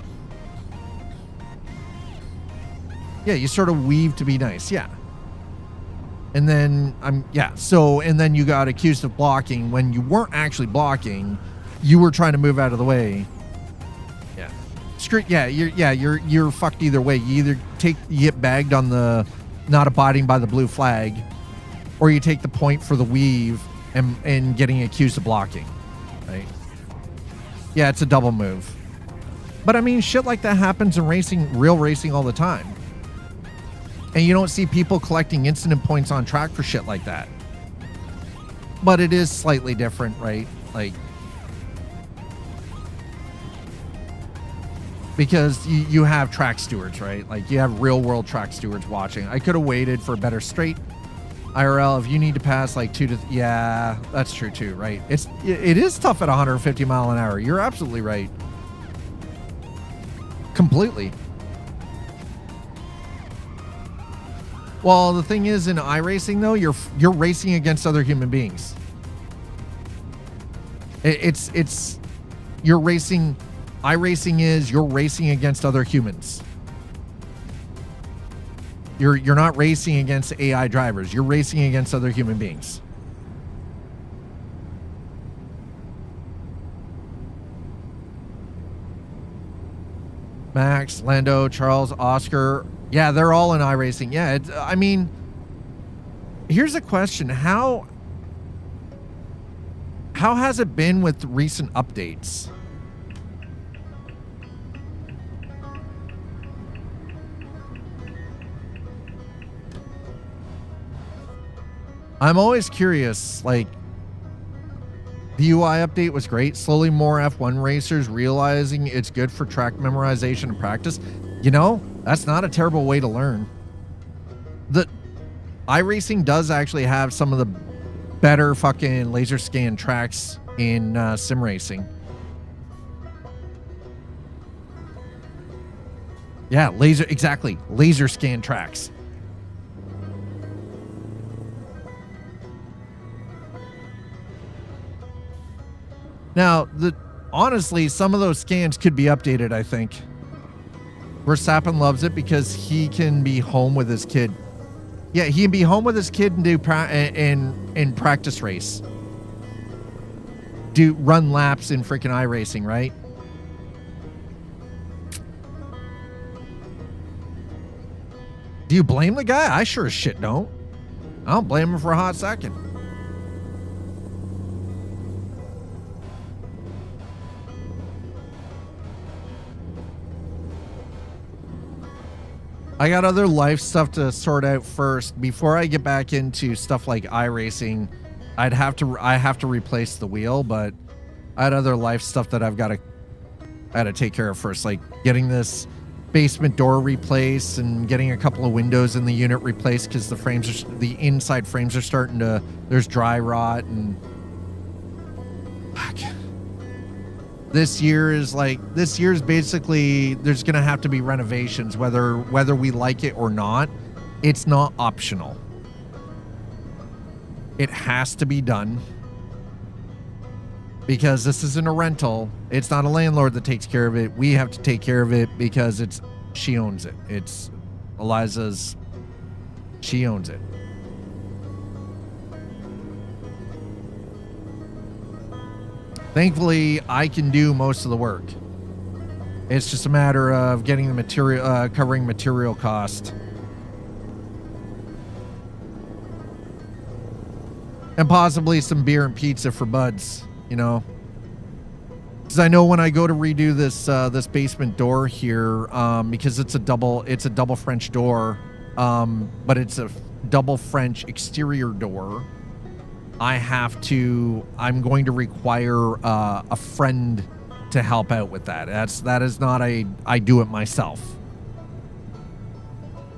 Yeah, you sort of weaved to be nice, yeah. And then and then you got accused of blocking when you weren't actually blocking. You were trying to move out of the way. Yeah. You're fucked either way. You get bagged on the not abiding by the blue flag, or you take the point for the weave and getting accused of blocking. Right? Yeah, it's a double move. But I mean, shit like that happens in racing, real racing, all the time. And you don't see people collecting incident points on track for shit like that. But it is slightly different, right? Like, because you have track stewards, right? Like, you have real world track stewards watching. I could have waited for a better straight IRL. If you need to pass like yeah, that's true too, right? It is tough at 150 mile an hour. You're absolutely right. Completely. Well, the thing is, in iRacing though, you're racing against other human beings. You're racing. iRacing is you're racing against other humans. You're not racing against AI drivers. You're racing against other human beings. Max, Lando, Charles, Oscar. Yeah, they're all in iRacing. Yeah, I mean, here's a question. How has it been with recent updates? I'm always curious, like, the UI update was great. Slowly more F1 racers realizing it's good for track memorization and practice. You know, that's not a terrible way to learn. The iRacing does actually have some of the better fucking laser scan tracks in sim racing. Yeah, exactly. Laser scan tracks. Now, honestly, some of those scans could be updated, I think. Verstappen loves it because he can be home with his kid. Yeah, he can be home with his kid and do in practice race. Run laps in freaking iRacing, right? Do you blame the guy? I sure as shit don't. I don't blame him for a hot second. I got other life stuff to sort out first. Before I get back into stuff like iRacing, I have to replace the wheel, but I had other life stuff that I had to take care of first, like getting this basement door replaced and getting a couple of windows in the unit replaced because the inside frames are starting to, there's dry rot and fuck. This year's basically, there's going to have to be renovations, whether we like it or not. It's not optional. It has to be done because this isn't a rental. It's not a landlord that takes care of it. We have to take care of it because she owns it. It's Eliza's. She owns it. Thankfully, I can do most of the work. It's just a matter of getting the material, covering material cost. And possibly some beer and pizza for buds, you know. Because I know when I go to redo this basement door here, because it's a double French door, but it's a double French exterior door. I'm going to require a friend to help out with that. That is not I do it myself.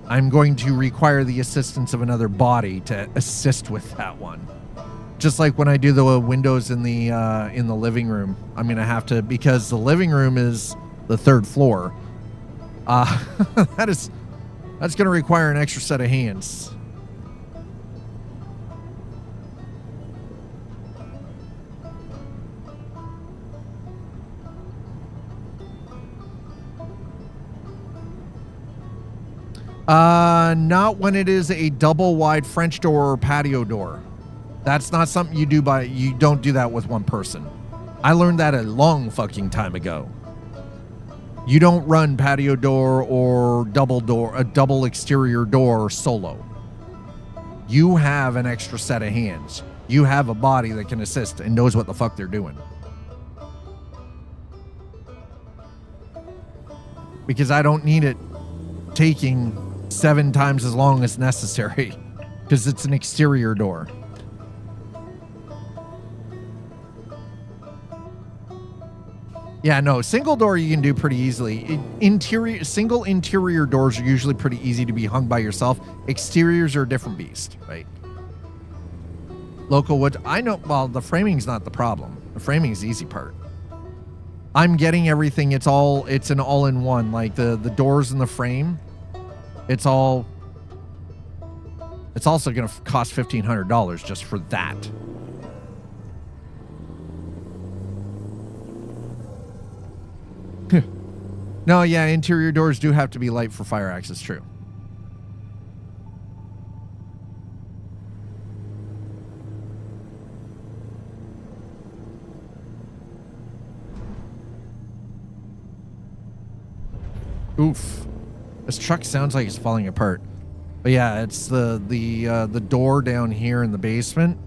I'm going to require the assistance of another body to assist with that one. Just like when I do the windows in the living room, I'm gonna have to, because the living room is the third floor. That's gonna require an extra set of hands. Not when it is a double wide French door or patio door. That's not something you don't do that with one person. I learned that a long fucking time ago. You don't run patio door or a double exterior door solo. You have an extra set of hands. You have a body that can assist and knows what the fuck they're doing. Because I don't need it taking 7 times as long as necessary because it's an exterior door. Yeah, no, single door you can do pretty easily. Single interior doors are usually pretty easy to be hung by yourself. Exteriors are a different beast, right? Local wood, I know, well, the framing's not the problem. The framing is the easy part. I'm getting everything, it's an all-in-one, like the doors and the frame. It's also going to cost $1,500 just for that. No, yeah, interior doors do have to be light for fire access, true. Oof. This truck sounds like it's falling apart. But yeah, it's the door down here in the basement.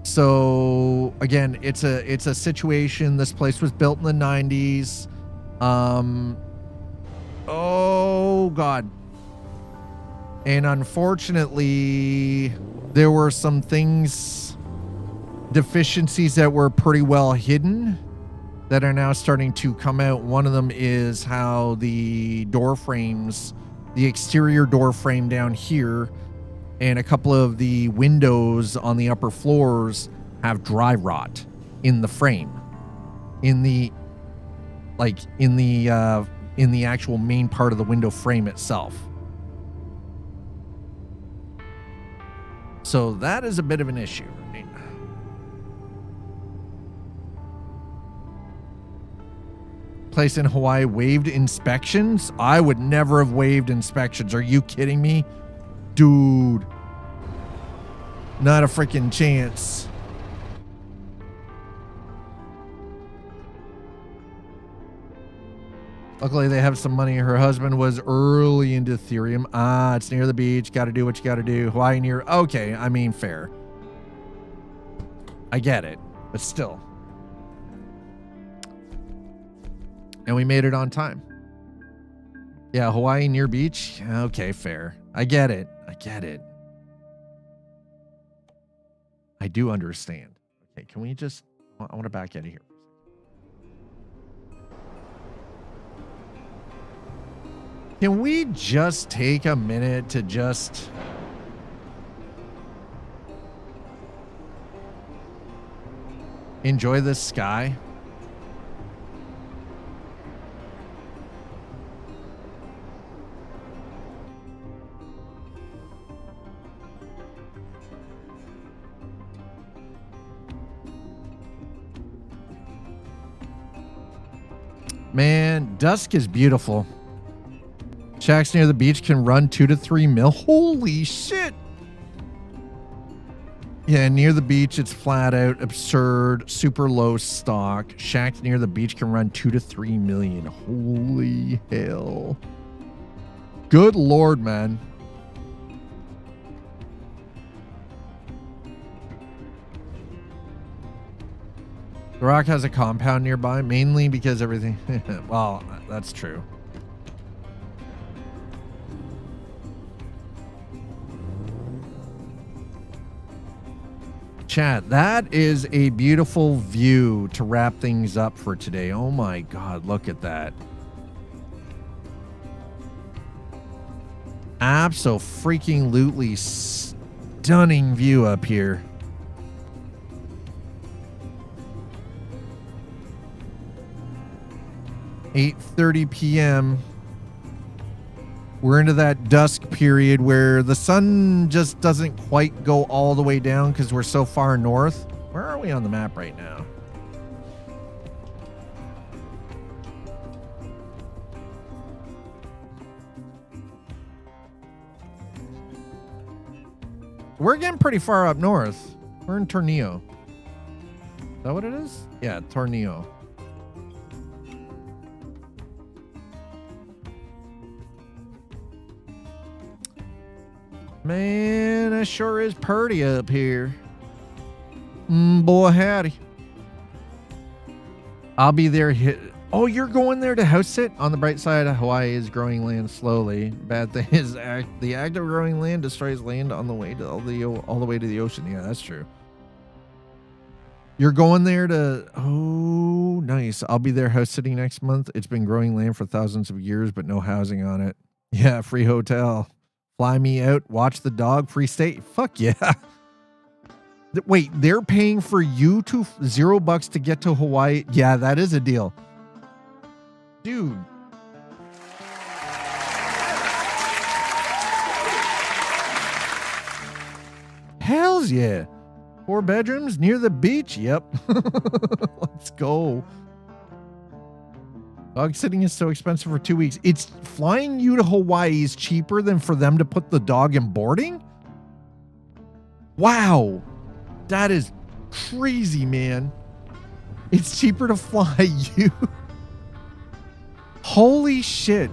So again, it's a situation. This place was built in the 90s. Oh God. And unfortunately, There were some things, deficiencies that were pretty well hidden that are now starting to come out. One of them is how the door frames, the exterior door frame down here, and a couple of the windows on the upper floors have dry rot in the frame, in the actual main part of the window frame itself. So that is a bit of an issue, right? Place in Hawaii waived inspections? I would never have waived inspections. Are you kidding me? Dude. Not a freaking chance. Luckily, they have some money. Her husband was early into Ethereum. Ah, it's near the beach. Got to do what you got to do. Hawaii near. Okay, I mean, fair. I get it, but still. And we made it on time. Yeah, Hawaii near beach. Okay, fair. I get it. I get it. I do understand. Okay, can we just... I want to back out of here. Can we just take a minute to just... enjoy this sky? Man, dusk is beautiful. Shacks near the beach can run 2 to 3 mil. Holy shit. Yeah, near the beach, it's flat out absurd, super low stock. Shacks near the beach can run 2 to 3 million. Holy hell. Good Lord, man. The Rock has a compound nearby, mainly because everything... well, that's true. Chat, that is a beautiful view to wrap things up for today. Oh my God, look at that. Abso-freaking-lutely stunning view up here. 8:30 p.m. We're into that dusk period where the sun just doesn't quite go all the way down because we're so far north. Where are we on the map right now? We're getting pretty far up north. We're in Tornillo. Is that what it is? Yeah, Tornillo. Man, it sure is pretty up here. Boy, howdy. I'll be there. Oh, you're going there to house sit? On the bright side, Hawaii is growing land slowly. Bad thing is the act of growing land destroys land on the way to all the way to the ocean. Yeah, that's true. You're going there to... Oh, nice. I'll be there house sitting next month. It's been growing land for thousands of years, but no housing on it. Yeah, free hotel. Fly me out, watch the dog, free stay. Fuck yeah. Wait, they're paying for you to $0 to get to Hawaii? Yeah, that is a deal. Dude. Hells yeah. 4 bedrooms near the beach? Yep. Let's go. Dog sitting is so expensive for 2 weeks. It's flying you to Hawaii is cheaper than for them to put the dog in boarding? Wow. That is crazy, man. It's cheaper to fly you. Holy shit.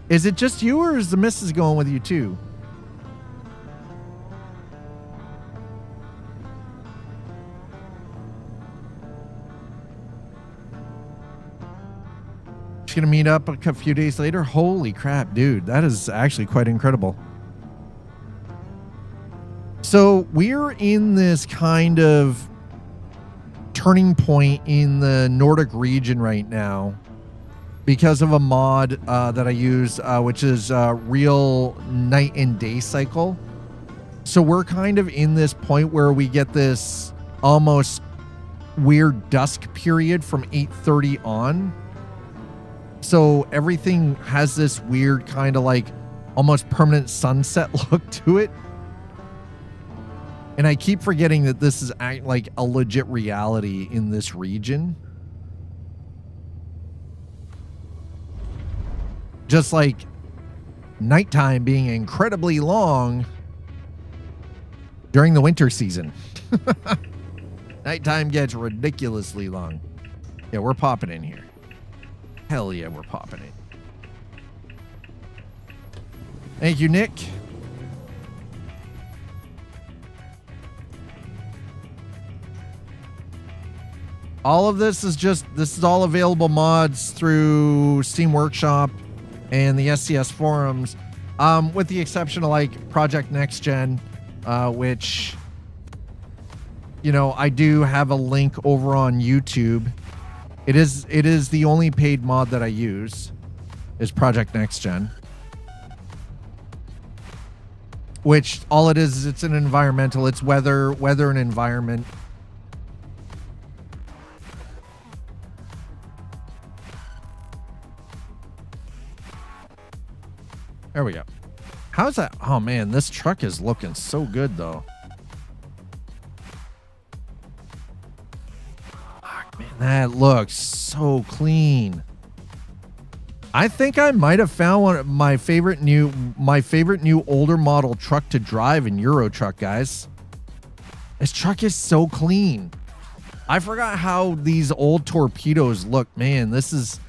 Is it just you or is the missus going with you too? Gonna meet up a few days later. Holy crap, dude, that is actually quite incredible. So we're in this kind of turning point in the Nordic region right now because of a mod that I use, which is real night and day cycle. So we're kind of in this point where we get this almost weird dusk period from 8:30 on. So everything has this weird kind of like almost permanent sunset look to it. And I keep forgetting that this is like a legit reality in this region. Just like nighttime being incredibly long during the winter season. Nighttime gets ridiculously long. Yeah, we're popping in here. Hell yeah, we're popping in. Thank you, Nick. All of this is all available mods through Steam Workshop and the SCS forums, with the exception of like Project Next Gen, which, you know, I do have a link over on YouTube. It is the only paid mod that I use is Project Next Gen, which all it is it's an environmental, it's weather and environment. There we go. How's that? Oh man, this truck is looking so good though. Fuck, man, that looks so clean. I think I might have found one of my favorite new older model truck to drive in Euro Truck, guys. This truck is so clean. I forgot how these old torpedoes look. Man, this is...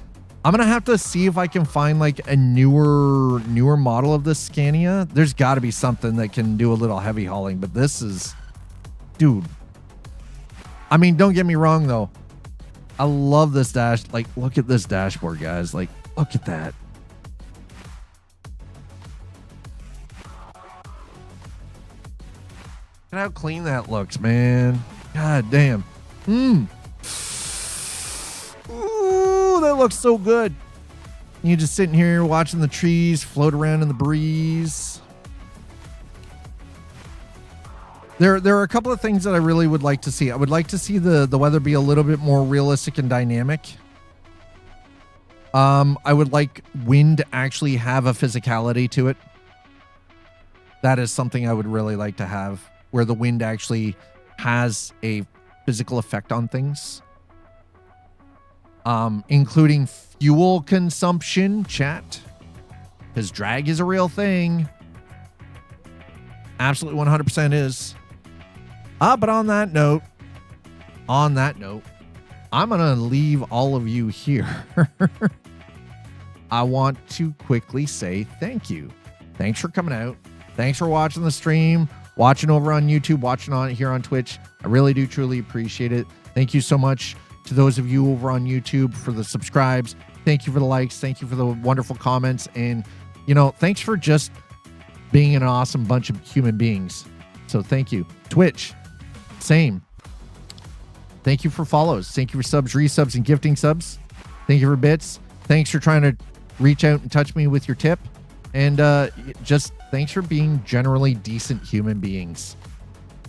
I'm going to have to see if I can find like a newer model of this Scania. There's got to be something that can do a little heavy hauling, but this is... Dude. I mean, don't get me wrong, though. I love this dash. Like, look at this dashboard, guys. Like, look at that. Look at how clean that looks, man. God damn. Ooh, that looks so good. You just sitting here watching the trees float around in the breeze. There are a couple of things that I really would like to see. I would like to see the weather be a little bit more realistic and dynamic. I would like wind to actually have a physicality to it. That is something I would really like to have, where the wind actually has a physical effect on things. Including fuel consumption, chat, because drag is a real thing. Absolutely 100% is. But on that note, I'm going to leave all of you here. I want to quickly say thank you. Thanks for coming out. Thanks for watching the stream, watching over on YouTube, watching on here on Twitch. I really do truly appreciate it. Thank you so much to those of you over on YouTube for the subscribes. Thank you for the likes. Thank you for the wonderful comments. And, you know, thanks for just being an awesome bunch of human beings. So thank you. Twitch, same. Thank you for follows. Thank you for subs, resubs, and gifting subs. Thank you for bits. Thanks for trying to reach out and touch me with your tip. And just thanks for being generally decent human beings.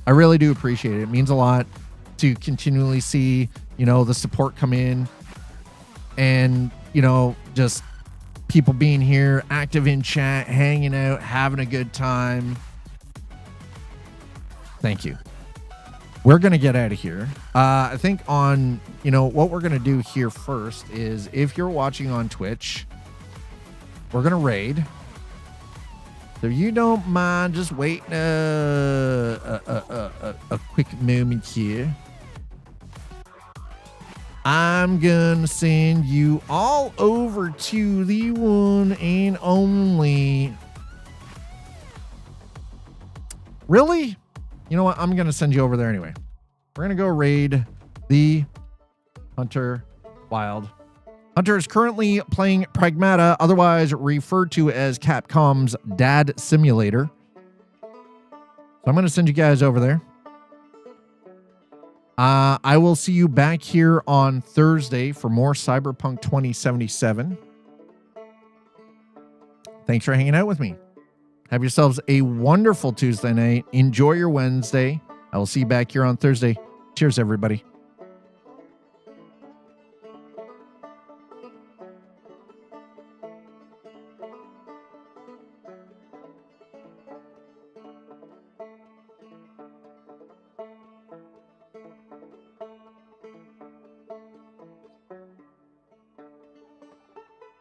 I really do appreciate it. It means a lot to continually see, you know, the support come in and, you know, just people being here, active in chat, hanging out, having a good time. Thank you. We're going to get out of here. I think on, you know, what we're going to do here first is if you're watching on Twitch, we're going to raid. So if you don't mind just waiting a quick moment here, I'm going to send you all over to the one and only. Really? You know what? I'm going to send you over there anyway. We're going to go raid the Hunter Wild. Hunter is currently playing Pragmata, otherwise referred to as Capcom's Dad Simulator. So I'm going to send you guys over there. I will see you back here on Thursday for more Cyberpunk 2077. Thanks for hanging out with me. Have yourselves a wonderful Tuesday night. Enjoy your Wednesday. I will see you back here on Thursday. Cheers, everybody.